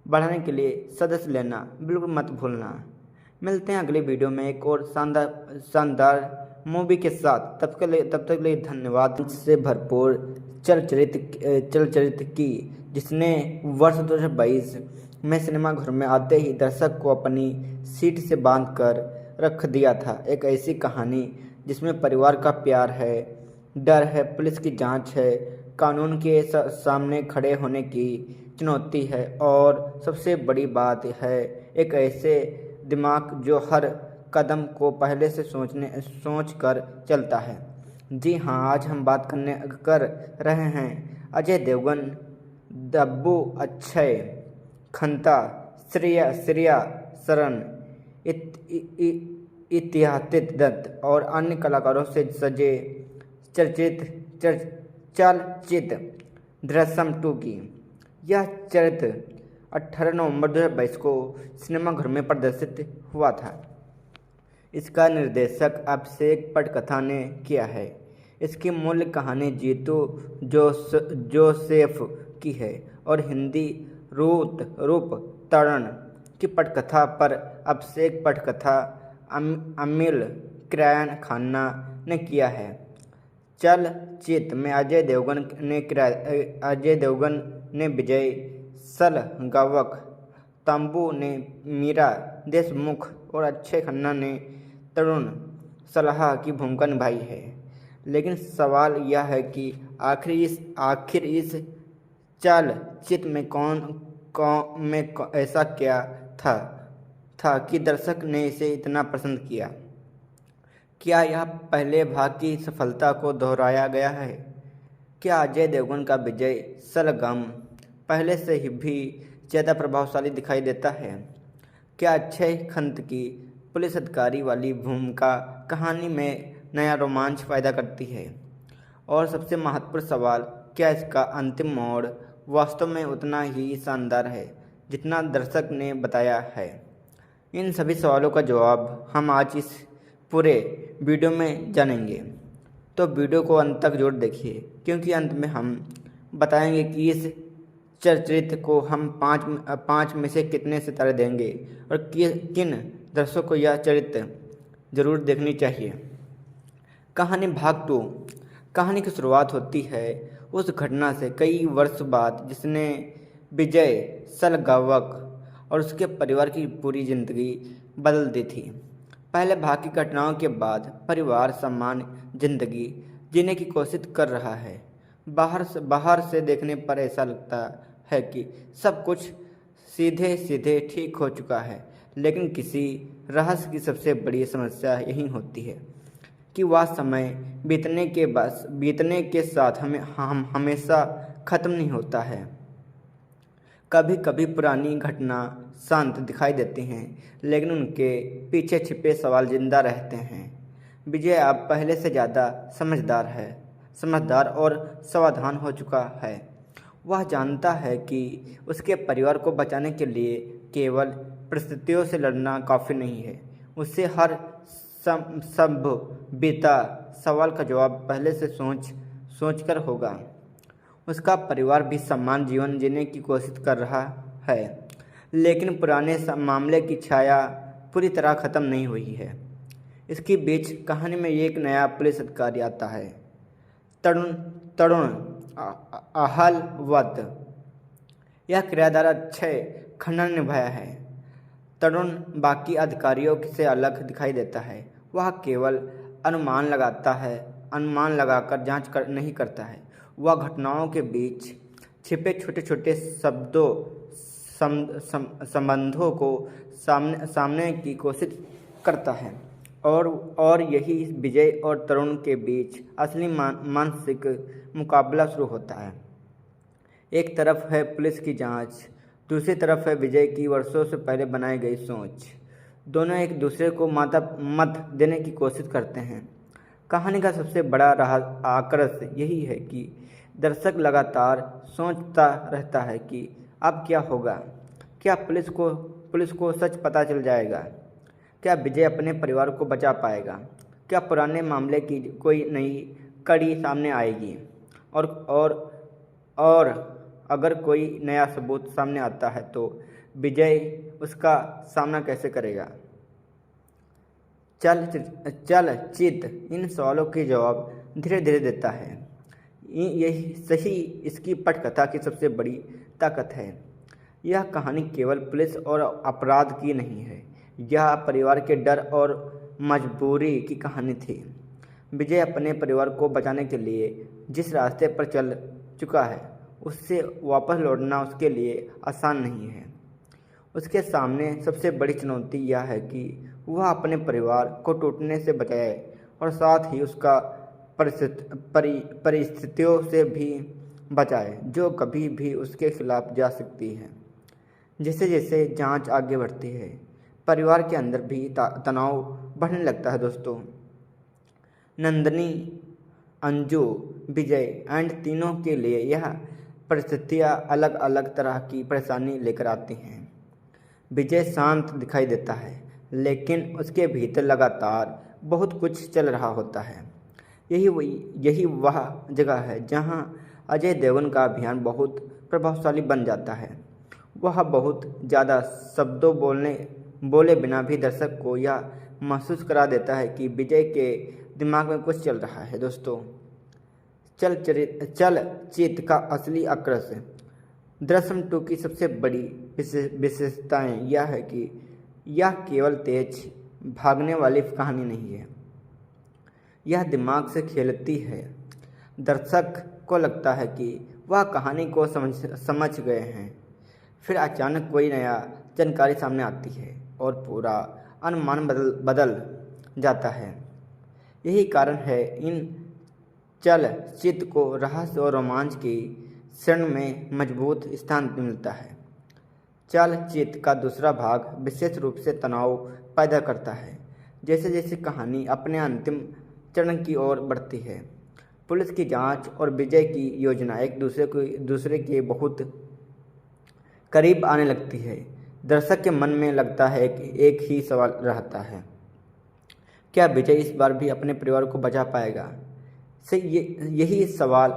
बढ़ाने के लिए सदस्य लेना बिल्कुल मत भूलना। मिलते हैं अगले वीडियो में एक और शानदार मूवी के साथ। तब तक लिए धन्यवाद। से भरपूर चलचित्र की जिसने वर्ष 2022 में सिनेमाघर में आते ही दर्शक को अपनी सीट से बांध कर रख दिया था। एक ऐसी कहानी जिसमें परिवार का प्यार है, डर है, पुलिस की जांच है, कानून के सामने खड़े होने की चुनौती है और सबसे बड़ी बात है एक ऐसे दिमाग जो हर कदम को पहले से सोच कर चलता है। जी हाँ, आज हम बात कर रहे हैं अजय देवगन, डब्बू, अक्षय खन्ना, श्रेया सरन, इत्यादित्य दत्त और अन्य कलाकारों से सजे चलचित्र दृश्यम 2 की। यह चरित्र 18 नवंबर 2022 को सिनेमाघर में प्रदर्शित हुआ था। इसका निर्देशक अभिषेक पटकथा ने किया है। इसकी मूल कहानी जीतू जोसेफ की है और हिंदी रूप तरण की पटकथा पर अभिषेक पटकथा अमिल क्रायन खन्ना ने किया है। चलचित्र में अजय देवगन ने विजय सलगावक, तंबू ने मीरा देशमुख और अक्षय खन्ना ने तरुण सलाह की भूमिका निभाई है। लेकिन सवाल यह है कि आखिर इस चलचित्र में ऐसा क्या था कि दर्शक ने इसे इतना पसंद किया। क्या यह पहले भाग की सफलता को दोहराया गया है? क्या अजय देवगन का विजय सलगम पहले से ही भी ज़्यादा प्रभावशाली दिखाई देता है? क्या अक्षय खन्ना की पुलिस अधिकारी वाली भूमिका कहानी में नया रोमांच पैदा करती है? और सबसे महत्वपूर्ण सवाल, क्या इसका अंतिम मोड़ वास्तव में उतना ही शानदार है जितना दर्शक ने बताया है? इन सभी सवालों का जवाब हम आज इस पूरे वीडियो में जानेंगे, तो वीडियो को अंत तक जरूर देखिए, क्योंकि अंत में हम बताएंगे कि इस चरित्र को हम पाँच में से कितने सितारे देंगे और किन दर्शकों को यह चरित्र जरूर देखनी चाहिए। कहानी भाग 2। कहानी की शुरुआत होती है उस घटना से कई वर्ष बाद जिसने विजय सलगावक और उसके परिवार की पूरी जिंदगी बदल दी थी। पहले भाग की घटनाओं के बाद परिवार सामान्य जिंदगी जीने की कोशिश कर रहा है। बाहर से देखने पर ऐसा लगता है कि सब कुछ सीधे सीधे ठीक हो चुका है, लेकिन किसी रहस्य की सबसे बड़ी समस्या यही होती है कि वह समय बीतने के साथ हम हमेशा ख़त्म नहीं होता है। कभी कभी पुरानी घटना शांत दिखाई देती हैं, लेकिन उनके पीछे छिपे सवाल जिंदा रहते हैं। विजय अब पहले से ज़्यादा समझदार और सावधान हो चुका है। वह जानता है कि उसके परिवार को बचाने के लिए केवल परिस्थितियों से लड़ना काफ़ी नहीं है। उसे हर संभावित सवाल का जवाब पहले से सोचकर होगा। उसका परिवार भी समान जीवन जीने की कोशिश कर रहा है, लेकिन पुराने मामले की छाया पूरी तरह ख़त्म नहीं हुई है। इसके बीच कहानी में एक नया पुलिस अधिकारी आता है, तरुण आहलवत। यह किरदार अक्षय खन्ना ने निभाया है। तरुण बाकी अधिकारियों से अलग दिखाई देता है। वह केवल अनुमान लगाकर जांच नहीं करता है। वह घटनाओं के बीच छिपे छोटे छोटे संबंधों को सामने की कोशिश करता है और यही विजय और तरुण के बीच असली मानसिक मुकाबला शुरू होता है। एक तरफ है पुलिस की जांच, दूसरी तरफ है विजय की वर्षों से पहले बनाई गई सोच। दोनों एक दूसरे को मत देने की कोशिश करते हैं। कहानी का सबसे बड़ा आकर्षण यही है कि दर्शक लगातार सोचता रहता है कि अब क्या होगा। क्या पुलिस को सच पता चल जाएगा? क्या विजय अपने परिवार को बचा पाएगा? क्या पुराने मामले की कोई नई कड़ी सामने आएगी? और अगर कोई नया सबूत सामने आता है तो विजय उसका सामना कैसे करेगा? चलचित्र इन सवालों के जवाब धीरे धीरे देता है। यही सही इसकी पटकथा की सबसे बड़ी ताकत है। यह कहानी केवल पुलिस और अपराध की नहीं है, यह परिवार के डर और मजबूरी की कहानी थी। विजय अपने परिवार को बचाने के लिए जिस रास्ते पर चल चुका है, उससे वापस लौटना उसके लिए आसान नहीं है। उसके सामने सबसे बड़ी चुनौती यह है कि वह अपने परिवार को टूटने से बचाए और साथ ही उसका परिस्थितियों से भी बचाए जो कभी भी उसके खिलाफ जा सकती है। जैसे जैसे जांच आगे बढ़ती है, परिवार के अंदर भी तनाव बढ़ने लगता है दोस्तों। नंदिनी, अंजू, विजय एंड तीनों के लिए यह परिस्थितियाँ अलग अलग तरह की परेशानी लेकर आती हैं। विजय शांत दिखाई देता है, लेकिन उसके भीतर लगातार बहुत कुछ चल रहा होता है। यही वह जगह है जहां अजय देवगन का अभियान बहुत प्रभावशाली बन जाता है। वह बहुत ज़्यादा शब्दों बोले बिना भी दर्शक को यह महसूस करा देता है कि विजय के दिमाग में कुछ चल रहा है दोस्तों। चलचित्र का असली आकर्षण दृश्यम 2 की सबसे बड़ी विशेषताएं यह है कि यह केवल तेज भागने वाली कहानी नहीं है, यह दिमाग से खेलती है। दर्शक को लगता है कि वह कहानी को समझ गए हैं, फिर अचानक कोई नया जानकारी सामने आती है और पूरा अनुमान बदल जाता है। यही कारण है इन चलचित्र को रहस्य और रोमांच की श्रेणी में मजबूत स्थान मिलता है। चलचित्र का दूसरा भाग विशेष रूप से तनाव पैदा करता है। जैसे जैसे कहानी अपने अंतिम चरण की ओर बढ़ती है, पुलिस की जांच और विजय की योजना एक दूसरे के बहुत करीब आने लगती है। दर्शक के मन में लगता है कि एक ही सवाल रहता है, क्या विजय इस बार भी अपने परिवार को बचा पाएगा? यही सवाल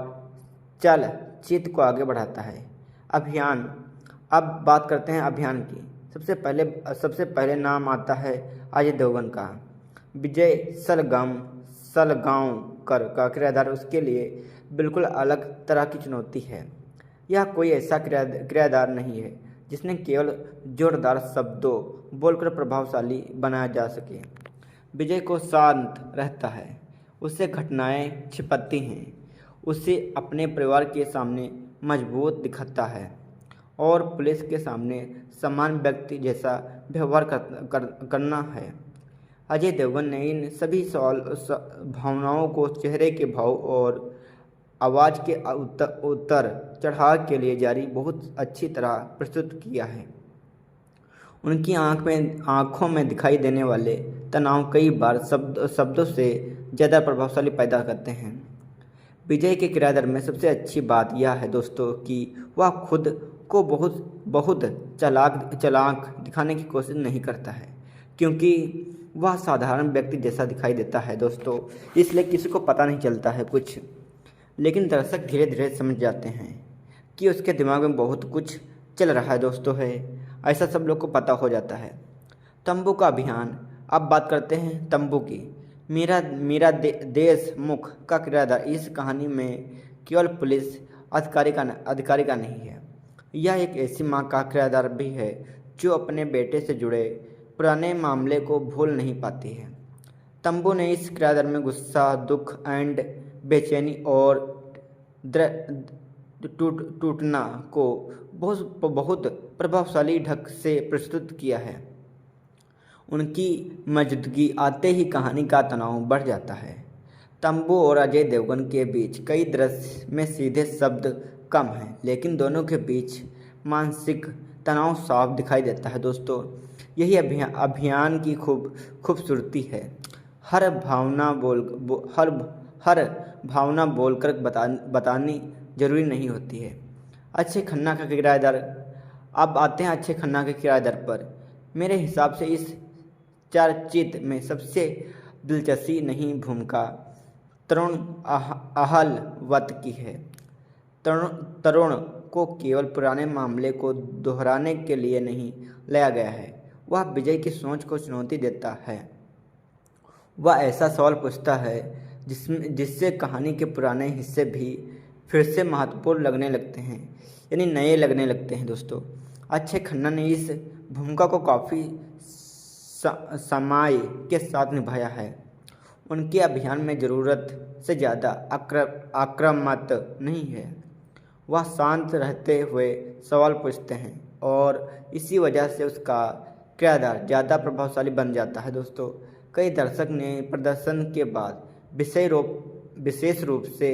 चलचित्र को आगे बढ़ाता है। अभियान, अब बात करते हैं अभियान की। सबसे पहले नाम आता है अजय देवगन का। विजय सलगांवकर का किरदार उसके लिए बिल्कुल अलग तरह की चुनौती है। यह कोई ऐसा किरदार नहीं है जिसने केवल जोरदार शब्दों बोलकर प्रभावशाली बनाया जा सके। विजय को शांत रहता है, उससे घटनाएं छिपती हैं, उसे अपने परिवार के सामने मजबूत दिखता है और पुलिस के सामने समान व्यक्ति जैसा व्यवहार करना है। अजय देवगन ने इन सभी भावनाओं को चेहरे के भाव और आवाज़ के उतर चढ़ाव के लिए जारी बहुत अच्छी तरह प्रस्तुत किया है। उनकी आँखों में दिखाई देने वाले तनाव कई बार शब्दों से ज़्यादा प्रभावशाली पैदा करते हैं। विजय के किरदार में सबसे अच्छी बात यह है दोस्तों कि वह खुद को बहुत चालाक दिखाने की कोशिश नहीं करता है, क्योंकि वह साधारण व्यक्ति जैसा दिखाई देता है दोस्तों, इसलिए किसी को पता नहीं चलता है कुछ। लेकिन दर्शक धीरे धीरे समझ जाते हैं कि उसके दिमाग में बहुत कुछ चल रहा है दोस्तों है, ऐसा सब लोग को पता हो जाता है। तंबू का अभियान, अब बात करते हैं तंबू की। मीरा देशमुख का किरदार इस कहानी में केवल पुलिस अधिकारी का नहीं है, यह एक ऐसी माँ का किरदार भी है जो अपने बेटे से जुड़े पुराने मामले को भूल नहीं पाती है। तंबू ने इस किरदार में गुस्सा, दुख एंड बेचैनी और टूटना को बहुत प्रभावशाली ढंग से प्रस्तुत किया है। उनकी मौजूदगी आते ही कहानी का तनाव बढ़ जाता है। तंबू और अजय देवगन के बीच कई दृश्य में सीधे शब्द कम हैं, लेकिन दोनों के बीच मानसिक तनाव साफ दिखाई देता है दोस्तों। यही अभियान की खूबसूरती है। हर भावना बोलकर बतानी जरूरी नहीं होती है। अक्षय खन्ना का किरदार, अब आते हैं अक्षय खन्ना के किरदार पर। मेरे हिसाब से इस चलचित्र में सबसे दिलचस्पी नहीं भूमिका तरुण अहलवत की है। तरुण को केवल पुराने मामले को दोहराने के लिए नहीं लाया गया है, वह विजय की सोच को चुनौती देता है। वह ऐसा सवाल पूछता है जिससे कहानी के पुराने हिस्से भी फिर से महत्वपूर्ण लगने लगते हैं, यानी नए लगने लगते हैं दोस्तों। अक्षय खन्ना ने इस भूमिका को काफ़ी समय के साथ निभाया है। उनके अभियान में ज़रूरत से ज़्यादा आक्रामक नहीं है, वह शांत रहते हुए सवाल पूछते हैं और इसी वजह से उसका किरदार ज़्यादा प्रभावशाली बन जाता है दोस्तों। कई दर्शक ने प्रदर्शन के बाद विशेष रूप से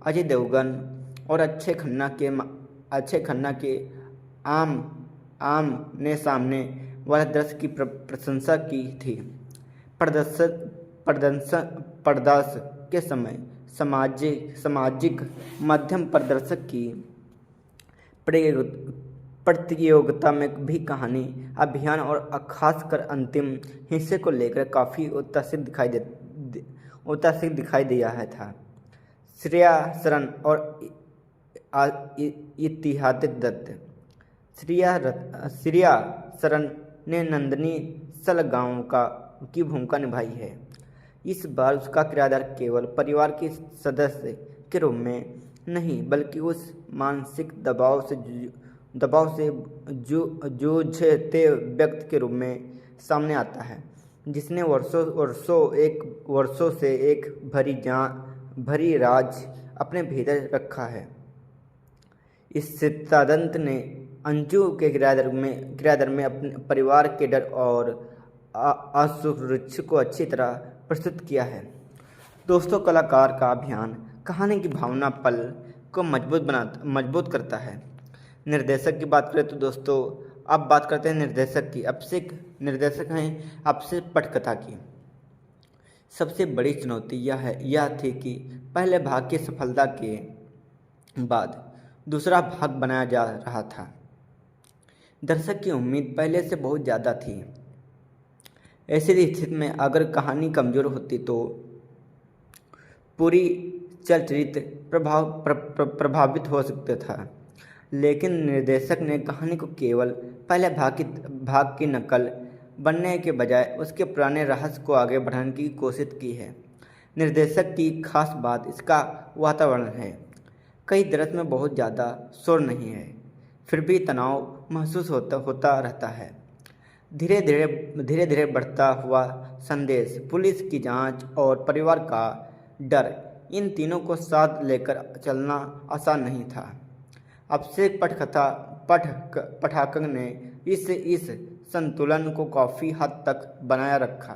अजय देवगन और अक्षय खन्ना के आम आमने सामने वाले दृश्य की प्रशंसा की थी। प्रदर्शन के समय सामाजिक माध्यम प्रदर्शक की प्रतियोगिता में भी कहानी अभियान और खासकर अंतिम हिस्से को लेकर काफ़ी उत्साहित दिखाई दिया है था। श्रेया सरन और इतिहास दत्त। श्रेया सरन ने नंदिनी सलगांव की भूमिका निभाई है। इस बार उसका किरदार केवल परिवार के सदस्य के रूप में नहीं बल्कि उस मानसिक दबाव से जूझते व्यक्ति के रूप में सामने आता है जिसने वर्षों से एक भरी राज अपने भीतर रखा है। इस सिद्धांत ने अंजू के किरदार में अपने परिवार के डर और असुरक्षा को अच्छी तरह प्रस्तुत किया है। दोस्तों, कलाकार का अभियान कहानी की भावना पल को मजबूत करता है। निर्देशक की बात करें तो दोस्तों अब बात करते हैं निर्देशक की। निर्देशक हैं अक्षय पटकथा की। सबसे बड़ी चुनौती यह थी कि पहले भाग की सफलता के बाद दूसरा भाग बनाया जा रहा था। दर्शक की उम्मीद पहले से बहुत ज़्यादा थी। ऐसी स्थिति में अगर कहानी कमज़ोर होती तो पूरी चलचित्र प्रभावित हो सकता था। लेकिन निर्देशक ने कहानी को केवल पहले भाग की नकल बनने के बजाय उसके पुराने रहस्य को आगे बढ़ाने की कोशिश की है। निर्देशक की खास बात इसका वातावरण है। कई दृश्य में बहुत ज़्यादा शोर नहीं है, फिर भी तनाव महसूस होता रहता है। धीरे धीरे बढ़ता हुआ संदेश, पुलिस की जांच और परिवार का डर, इन तीनों को साथ लेकर चलना आसान नहीं था। अभिषेक पठाकक ने इस संतुलन को काफ़ी हद तक बनाया रखा।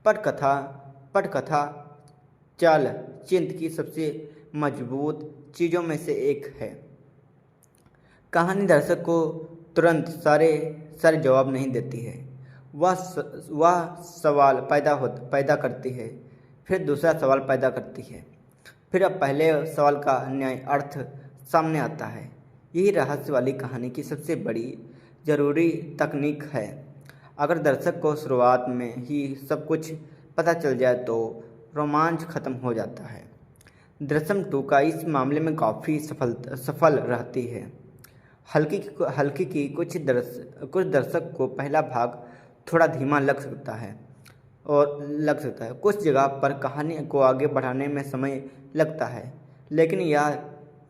पटकथा चलचित्र की सबसे मजबूत चीज़ों में से एक है। कहानी दर्शक को तुरंत सारे जवाब नहीं देती है। वह सवाल पैदा करती है, फिर दूसरा सवाल पैदा करती है, फिर अब पहले सवाल का न्याय अर्थ सामने आता है। यही रहस्य वाली कहानी की सबसे बड़ी ज़रूरी तकनीक है। अगर दर्शक को शुरुआत में ही सब कुछ पता चल जाए तो रोमांच खत्म हो जाता है। दृश्यम 2 का इस मामले में काफ़ी सफल रहती है। हल्की की कुछ दर्शक को पहला भाग थोड़ा धीमा लग सकता है। कुछ जगह पर कहानी को आगे बढ़ाने में समय लगता है, लेकिन यह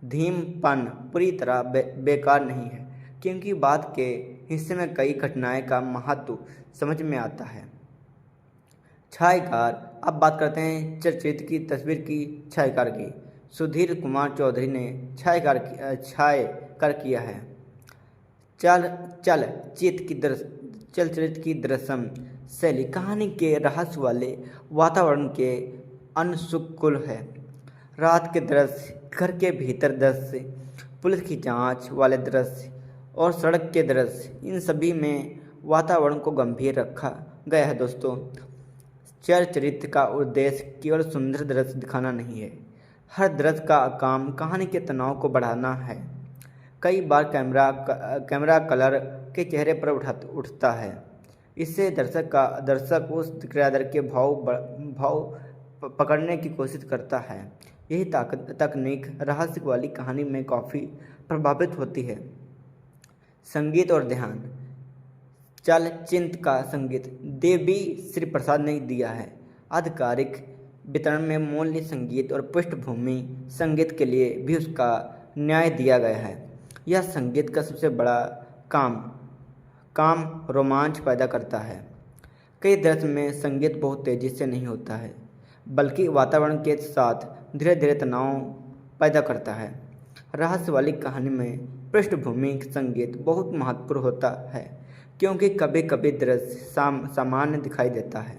धीमपन पूरी तरह बेकार नहीं है, क्योंकि बाद के हिस्से में कई घटनाएं का महत्व समझ में आता है। छायाकार, अब बात करते हैं चलचित्र की तस्वीर की छायाकार की। सुधीर कुमार चौधरी ने छायाकार किया है। चलचित्र की दृश्यम शैली कहानी के रहस्य वाले वातावरण के अनुकूल है। रात के दृश्य, घर के भीतर दृश्य, पुलिस की जांच वाले दृश्य और सड़क के दृश्य, इन सभी में वातावरण को गंभीर रखा गया है। दोस्तों, चलचित्र का उद्देश्य केवल सुंदर दृश्य दिखाना नहीं है, हर दृश्य का काम कहानी के तनाव को बढ़ाना है। कई बार कैमरा कलर के चेहरे पर उठता है। इससे दर्शक उस किरदार के भाव पकड़ने की कोशिश करता है। यही तकनीक रहस्य वाली कहानी में काफ़ी प्रभावित होती है। संगीत और ध्यान। चलचित्र का संगीत देवी श्री प्रसाद ने दिया है। आधिकारिक वितरण में मूल्य संगीत और पृष्ठभूमि संगीत के लिए भी उसका न्याय दिया गया है। यह संगीत का सबसे बड़ा काम रोमांच पैदा करता है। कई दृश्य में संगीत बहुत तेज़ी से नहीं होता है, बल्कि वातावरण के साथ धीरे धीरे तनाव पैदा करता है। रहस्य वाली कहानी में पृष्ठभूमि संगीत बहुत महत्वपूर्ण होता है, क्योंकि कभी कभी दृश्य सामान्य दिखाई देता है,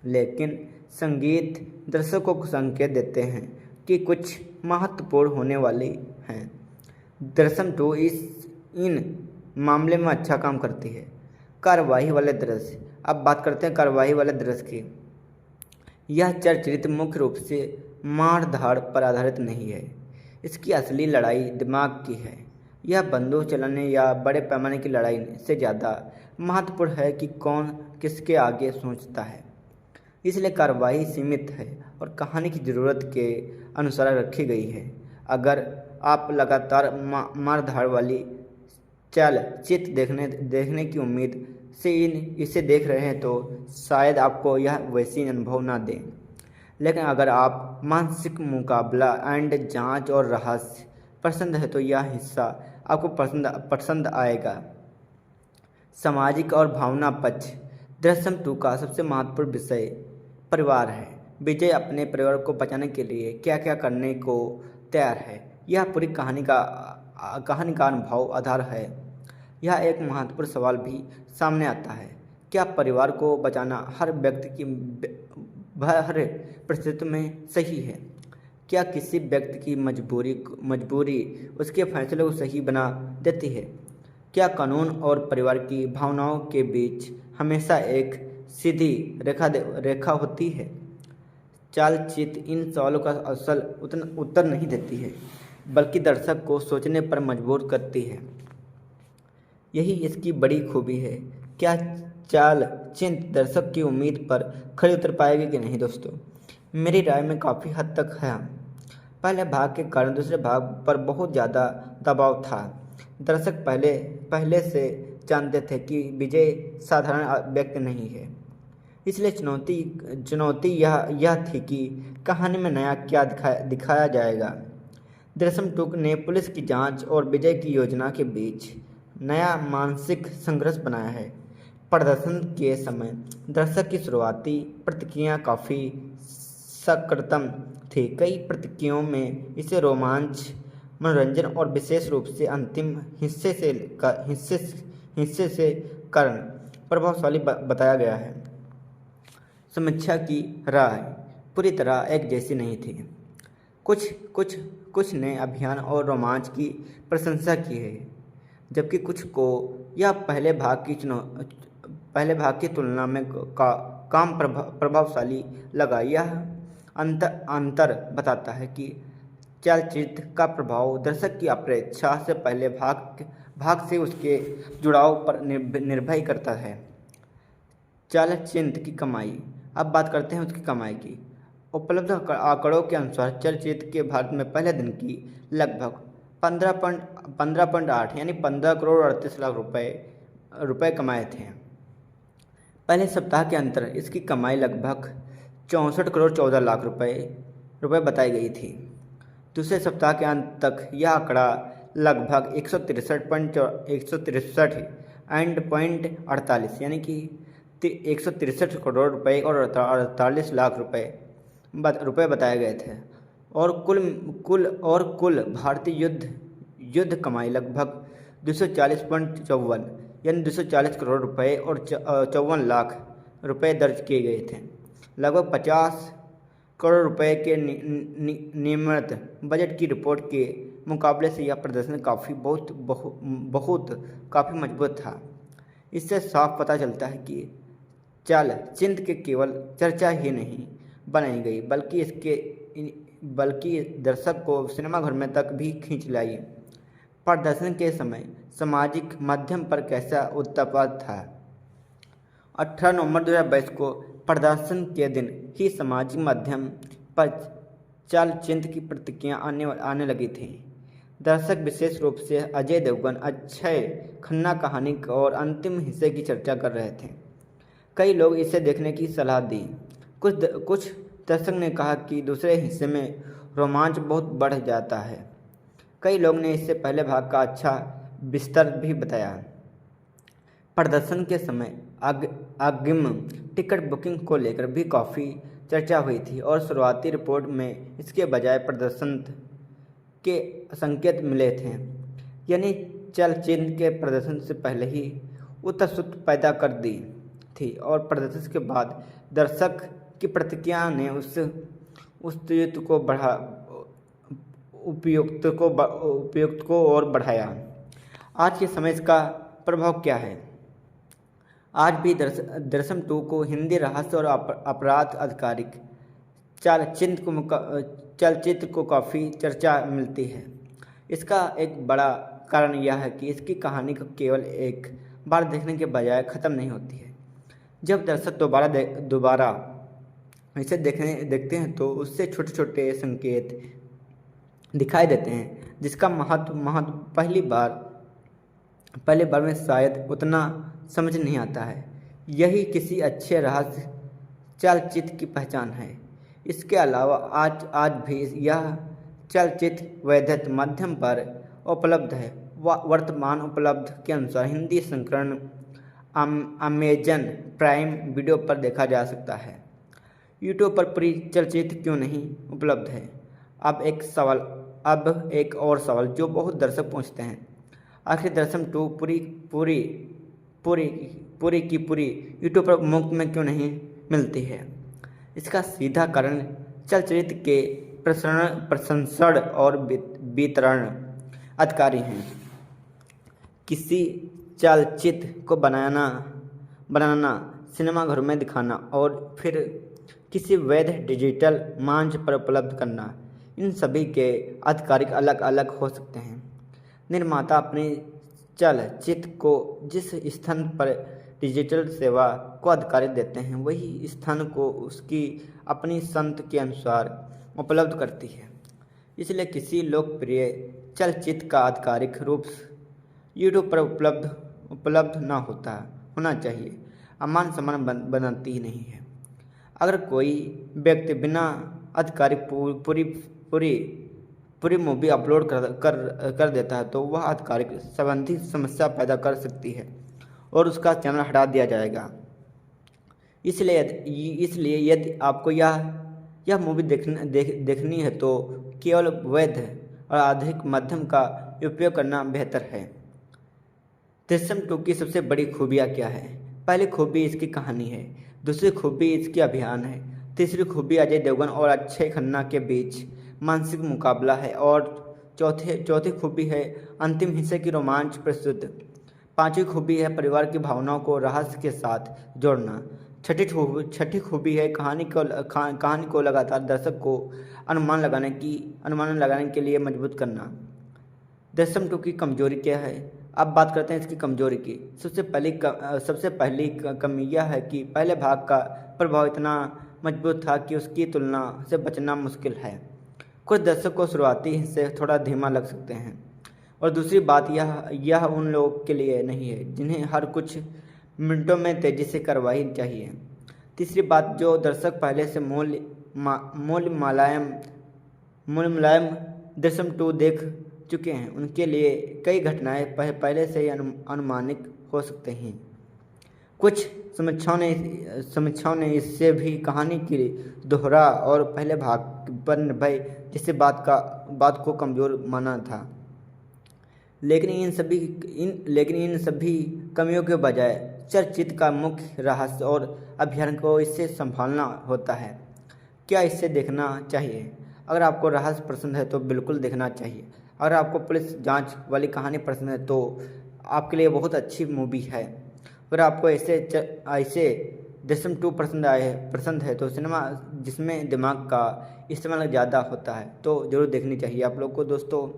लेकिन संगीत दर्शकों को संकेत देते हैं कि कुछ महत्वपूर्ण होने वाली हैं। दृश्यम 2 इन मामले में अच्छा काम करती है। कार्यवाही वाले दृश्य। अब बात करते हैं कार्यवाही वाले दृश्य की। यह चलचित्र मुख्य रूप से मार धाड़ पर आधारित नहीं है। इसकी असली लड़ाई दिमाग की है। यह बंदूक चलाने या बड़े पैमाने की लड़ाई से ज़्यादा महत्वपूर्ण है कि कौन किसके आगे सोचता है। इसलिए कार्रवाई सीमित है और कहानी की ज़रूरत के अनुसार रखी गई है। अगर आप लगातार मार धाड़ वाली चलचित्र देखने की उम्मीद से इसे देख रहे हैं तो शायद आपको यह वैसी अनुभव ना दें। लेकिन अगर आप मानसिक मुकाबला एंड जांच और रहस्य पसंद है तो यह हिस्सा आपको पसंद आएगा। सामाजिक और भावना पक्ष। दृश्यम 2 का सबसे महत्वपूर्ण विषय परिवार है। विजय अपने परिवार को बचाने के लिए क्या क्या करने को तैयार है, यह पूरी कहानी का अनुभव आधार है। यह एक महत्वपूर्ण सवाल भी सामने आता है, क्या परिवार को बचाना हर व्यक्ति की हर परिस्थिति में सही है? क्या किसी व्यक्ति की मजबूरी उसके फैसले को सही बना देती है? क्या कानून और परिवार की भावनाओं के बीच हमेशा एक सीधी रेखा होती है? चलचित्र इन सवालों का असल उत्तर नहीं देती है, बल्कि दर्शक को सोचने पर मजबूर करती है। यही इसकी बड़ी खूबी है। क्या चलचित्र दर्शक की उम्मीद पर खरी उतर पाएगी कि नहीं? दोस्तों, मेरी राय में काफ़ी हद तक है। पहले भाग के कारण दूसरे भाग पर बहुत ज़्यादा दबाव था। दर्शक पहले से जानते थे कि विजय साधारण व्यक्ति नहीं है। इसलिए चुनौती यह थी कि कहानी में नया क्या दिखाया जाएगा। दृश्यम 2 ने पुलिस की जांच और विजय की योजना के बीच नया मानसिक संघर्ष बनाया है। प्रदर्शन के समय दर्शक की शुरुआती प्रतिक्रिया काफ़ी सकारात्मक थी। कई प्रतिक्रियाओं में इसे रोमांच, मनोरंजन और विशेष रूप से अंतिम हिस्से से कारण प्रभावशाली बताया गया है। समीक्षा की राय पूरी तरह एक जैसी नहीं थी। कुछ ने अभियान और रोमांच की प्रशंसा की है, जबकि कुछ को यह पहले भाग की तुलना में कम प्रभावशाली लगा। यह अंतर बताता है कि चलचित्र का प्रभाव दर्शक की अपेक्षा से पहले भाग से उसके जुड़ाव पर निर्भर करता है। चलचित्र की कमाई। अब बात करते हैं उसकी कमाई की। उपलब्ध आंकड़ों के अनुसार चलचित्र के भारत में पहले दिन की लगभग 15.8 यानी 15 करोड़ 38 लाख रुपए कमाए थे। पहले सप्ताह के अंतर इसकी कमाई लगभग 64 करोड़ 14 लाख रुपए बताई गई थी। दूसरे सप्ताह के अंत तक यह आंकड़ा लगभग 163.48 यानी कि 163 करोड़ रुपए और 48 लाख रुपए बताए गए थे। और कुल भारतीय युद्ध कमाई लगभग 240.54 यानी 240 करोड़ रुपए और 54 लाख रुपए दर्ज किए गए थे। लगभग 50 करोड़ रुपए के नियमित बजट की रिपोर्ट के मुकाबले से यह प्रदर्शन काफ़ी मजबूत था। इससे साफ पता चलता है कि चलचित्र के केवल चर्चा ही नहीं बनाई गई, बल्कि दर्शक को सिनेमाघर में तक भी खींच लाई। प्रदर्शन के समय सामाजिक माध्यम पर कैसा उत्पाद था? 18 नवंबर 2022 को प्रदर्शन के दिन ही सामाजिक माध्यम पर चलचित्र की प्रतिक्रिया आने लगी थी। दर्शक विशेष रूप से अजय देवगन, अक्षय खन्ना कहानी और अंतिम हिस्से की चर्चा कर रहे थे। कई लोग इसे देखने की सलाह दी। कुछ दर्शक ने कहा कि दूसरे हिस्से में रोमांच बहुत बढ़ जाता है। कई लोग ने इससे पहले भाग का अच्छा विस्तार भी बताया। प्रदर्शन के समय अग्रिम टिकट बुकिंग को लेकर भी काफ़ी चर्चा हुई थी और शुरुआती रिपोर्ट में इसके बजाय प्रदर्शन के संकेत मिले थे, यानी चलचित्र के प्रदर्शन से पहले ही उत्सुकता पैदा कर दी थी और प्रदर्शन के बाद दर्शक की प्रतिक्रिया ने उस युद्ध को उपयुक्त को और बढ़ाया। आज के समय इसका प्रभाव क्या है? आज भी दृश्यम 2 को हिंदी रहस्य और अपराध आधारित चलचित्र को काफ़ी चर्चा मिलती है। इसका एक बड़ा कारण यह है कि इसकी कहानी को केवल एक बार देखने के बजाय ख़त्म नहीं होती है। जब दर्शक दोबारा इसे देखते हैं तो उससे छोटे छोटे संकेत दिखाई देते हैं जिसका महत्व पहली बार में शायद उतना समझ नहीं आता है। यही किसी अच्छे रहस्य चलचित्र की पहचान है। इसके अलावा आज भी यह चलचित्र वैधता माध्यम पर उपलब्ध है। वर्तमान उपलब्ध के अनुसार हिंदी संस्करण अमेजन प्राइम वीडियो पर देखा जा सकता है। यूट्यूब पर पूरी चलचित्र क्यों नहीं उपलब्ध है? अब एक और सवाल जो बहुत दर्शक पूछते हैं, आखिर दृश्यम 2 पूरी यूट्यूब पर मुफ्त में क्यों नहीं मिलती है? इसका सीधा कारण चलचित्र के प्रशंसक और वितरण अधिकारी हैं। किसी चलचित्र को बनाना, सिनेमाघरों में दिखाना और फिर किसी वैध डिजिटल मंच पर उपलब्ध करना, इन सभी के आधिकारिक अलग अलग हो सकते हैं। निर्माता अपने चलचित्र को जिस स्थान पर डिजिटल सेवा को अधिकारित देते हैं वही स्थान को उसकी अपनी संत के अनुसार उपलब्ध करती है। इसलिए किसी लोकप्रिय चलचित्र का आधिकारिक रूप यूट्यूब पर उपलब्ध ना होना चाहिए अमान समान बनाती ही नहीं है। अगर कोई व्यक्ति बिना आधिकारिक पूरी मूवी अपलोड कर देता है तो वह आधिकारिक संबंधी समस्या पैदा कर सकती है और उसका चैनल हटा दिया जाएगा। इसलिए यदि आपको यह मूवी देखनी है तो केवल वैध और अधिक माध्यम का उपयोग करना बेहतर है। दृश्यम 2 की सबसे बड़ी खूबियाँ क्या है? पहली खूबी इसकी कहानी है, दूसरी खूबी इसकी अभियान है, तीसरी खूबी अजय देवगन और अक्षय खन्ना के बीच मानसिक मुकाबला है और चौथी खूबी है अंतिम हिस्से की रोमांच प्रस्तुत। पांचवी खूबी है परिवार की भावनाओं को रहस्य के साथ जोड़ना। छठी खूबी है कहानी को लगातार दर्शक को अनुमान लगाने के लिए मजबूत करना। दृश्यम 2 की कमजोरी क्या है? अब बात करते हैं इसकी कमजोरी की। सबसे पहली कमी यह है कि पहले भाग का प्रभाव इतना मजबूत था कि उसकी तुलना से बचना मुश्किल है। कुछ दर्शक को शुरुआती हिस्से थोड़ा धीमा लग सकते हैं और दूसरी बात यह उन लोगों के लिए नहीं है जिन्हें हर कुछ मिनटों में तेजी से कार्रवाई चाहिए। तीसरी बात, जो दर्शक पहले से मूल मुलायम दृश्यम 2 देख चुके हैं उनके लिए कई घटनाएं पहले से ही अनुमानित हो सकते हैं। कुछ समीक्षाओं ने इससे भी कहानी की दोहरा और पहले भाग पर निर्भय जैसे बात को कमजोर माना था। लेकिन इन सभी कमियों के बजाय चलचित्र का मुख्य रहस्य और अभियान को इससे संभालना होता है। क्या इसे देखना चाहिए? अगर आपको रहस्य पसंद है तो बिल्कुल देखना चाहिए। अगर आपको पुलिस जांच वाली कहानी पसंद है तो आपके लिए बहुत अच्छी मूवी है। अगर आपको ऐसे दृश्यम 2 पसंद है तो सिनेमा जिसमें दिमाग का इस्तेमाल ज़्यादा होता है तो ज़रूर देखनी चाहिए आप लोग को। दोस्तों,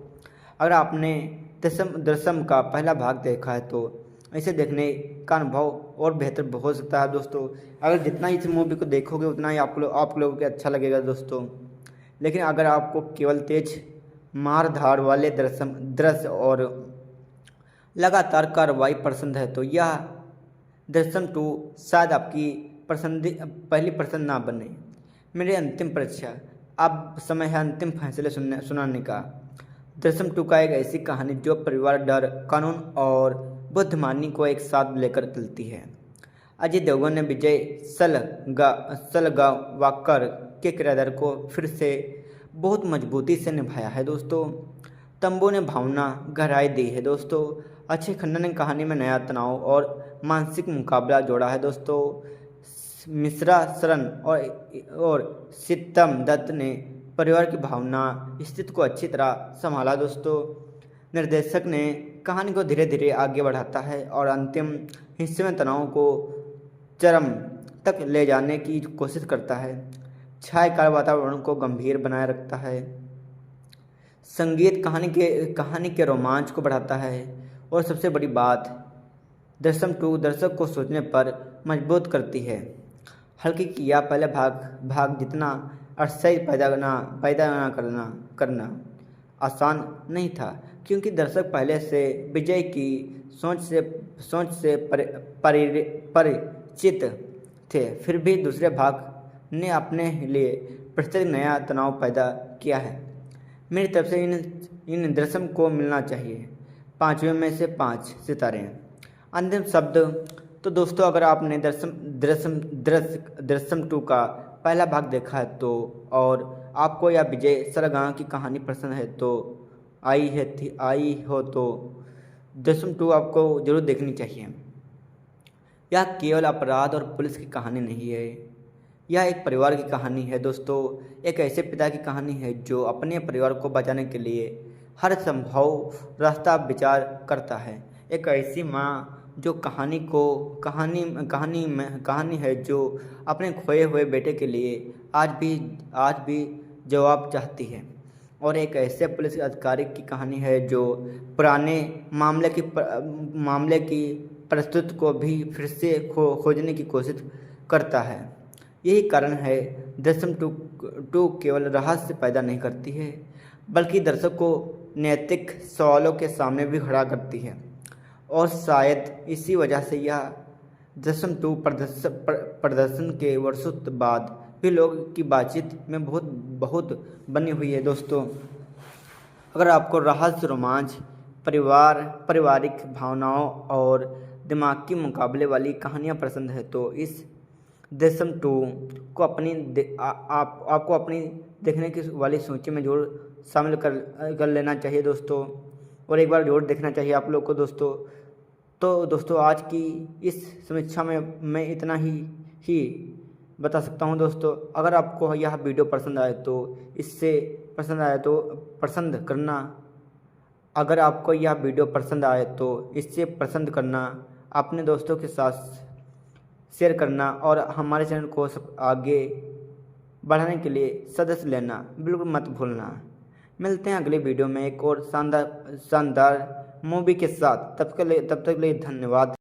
अगर आपने दृश्यम का पहला भाग देखा है तो इसे देखने का अनुभव और बेहतर हो सकता है। दोस्तों, अगर जितना इस मूवी को देखोगे उतना ही आप लोगों को अच्छा लगेगा दोस्तों। लेकिन अगर आपको केवल तेज मार धाड़ वाले दृश्य और लगातार कार्रवाई पसंद है तो यह दृश्यम 2 शायद आपकी पहली पसंद ना बने। मेरी अंतिम परीक्षा, अब समय है अंतिम फैसले सुनाने का। दृश्यम 2 का एक ऐसी कहानी जो परिवार, डर, कानून और बुद्धिमानी को एक साथ लेकर चलती है। अजय देवगन ने विजय सलगावाकर के किरदार को फिर से बहुत मजबूती से निभाया है दोस्तों। तंबू ने भावना गहराई दी है दोस्तों। अक्षय खन्ना ने कहानी में नया तनाव और मानसिक मुकाबला जोड़ा है दोस्तों। मिश्रा शरण और सितम दत्त ने परिवार की भावना स्थिति को अच्छी तरह संभाला दोस्तों। निर्देशक ने कहानी को धीरे धीरे आगे बढ़ाता है और अंतिम हिस्से में तनाव को चरम तक ले जाने की कोशिश करता है। छायाकार वातावरण को गंभीर बनाए रखता है। संगीत कहानी के रोमांच को बढ़ाता है और सबसे बड़ी बात, दृश्यम 2 दर्शक को सोचने पर मजबूर करती है। हल्की किया पहले भाग जितना अरसई पैदा न करना आसान नहीं था, क्योंकि दर्शक पहले से विजय की सोच से परिचित थे। फिर भी दूसरे भाग ने अपने लिए प्रत्येक नया तनाव पैदा किया है। मेरी तरफ से इन दृश्यम को मिलना चाहिए 5वें में से 5 सितारे। अंतिम शब्द तो दोस्तों, अगर आपने दृश्यम 2 का पहला भाग देखा है तो और आपको यह विजय सरगाह की कहानी पसंद है तो आई हो तो दृश्यम 2 आपको जरूर देखनी चाहिए। यह केवल अपराध और पुलिस की कहानी नहीं है, यह एक परिवार की कहानी है दोस्तों। एक ऐसे पिता की कहानी है जो अपने परिवार को बचाने के लिए हर संभव रास्ता विचार करता है। एक ऐसी माँ जो कहानी है जो अपने खोए हुए बेटे के लिए आज भी जवाब चाहती है। और एक ऐसे पुलिस अधिकारी की कहानी है जो पुराने मामले की प्रस्तुत को भी फिर से खोजने की कोशिश करता है। यही कारण है दृश्यम 2 केवल रहस्य पैदा नहीं करती है, बल्कि दर्शक को नैतिक सवालों के सामने भी खड़ा करती है। और शायद इसी वजह से यह दृश्यम 2 प्रदर्शन के वर्षों बाद भी लोगों की बातचीत में बहुत बनी हुई है दोस्तों। अगर आपको रहस्य, रोमांच, पारिवारिक भावनाओं और दिमाग के मुकाबले वाली कहानियाँ पसंद है तो इस दृश्यम 2 को आपको अपनी देखने की वाली सूची में जरूर शामिल कर लेना चाहिए दोस्तों, और एक बार जरूर देखना चाहिए आप लोग को दोस्तों। तो दोस्तों, आज की इस समीक्षा में मैं इतना ही बता सकता हूं दोस्तों। अगर आपको यह वीडियो पसंद आए तो इससे पसंद करना, अपने दोस्तों के साथ शेयर करना और हमारे चैनल को आगे बढ़ाने के लिए सदस्य लेना बिल्कुल मत भूलना। मिलते हैं अगले वीडियो में एक और शानदार मूवी के साथ। तब तक के लिए धन्यवाद।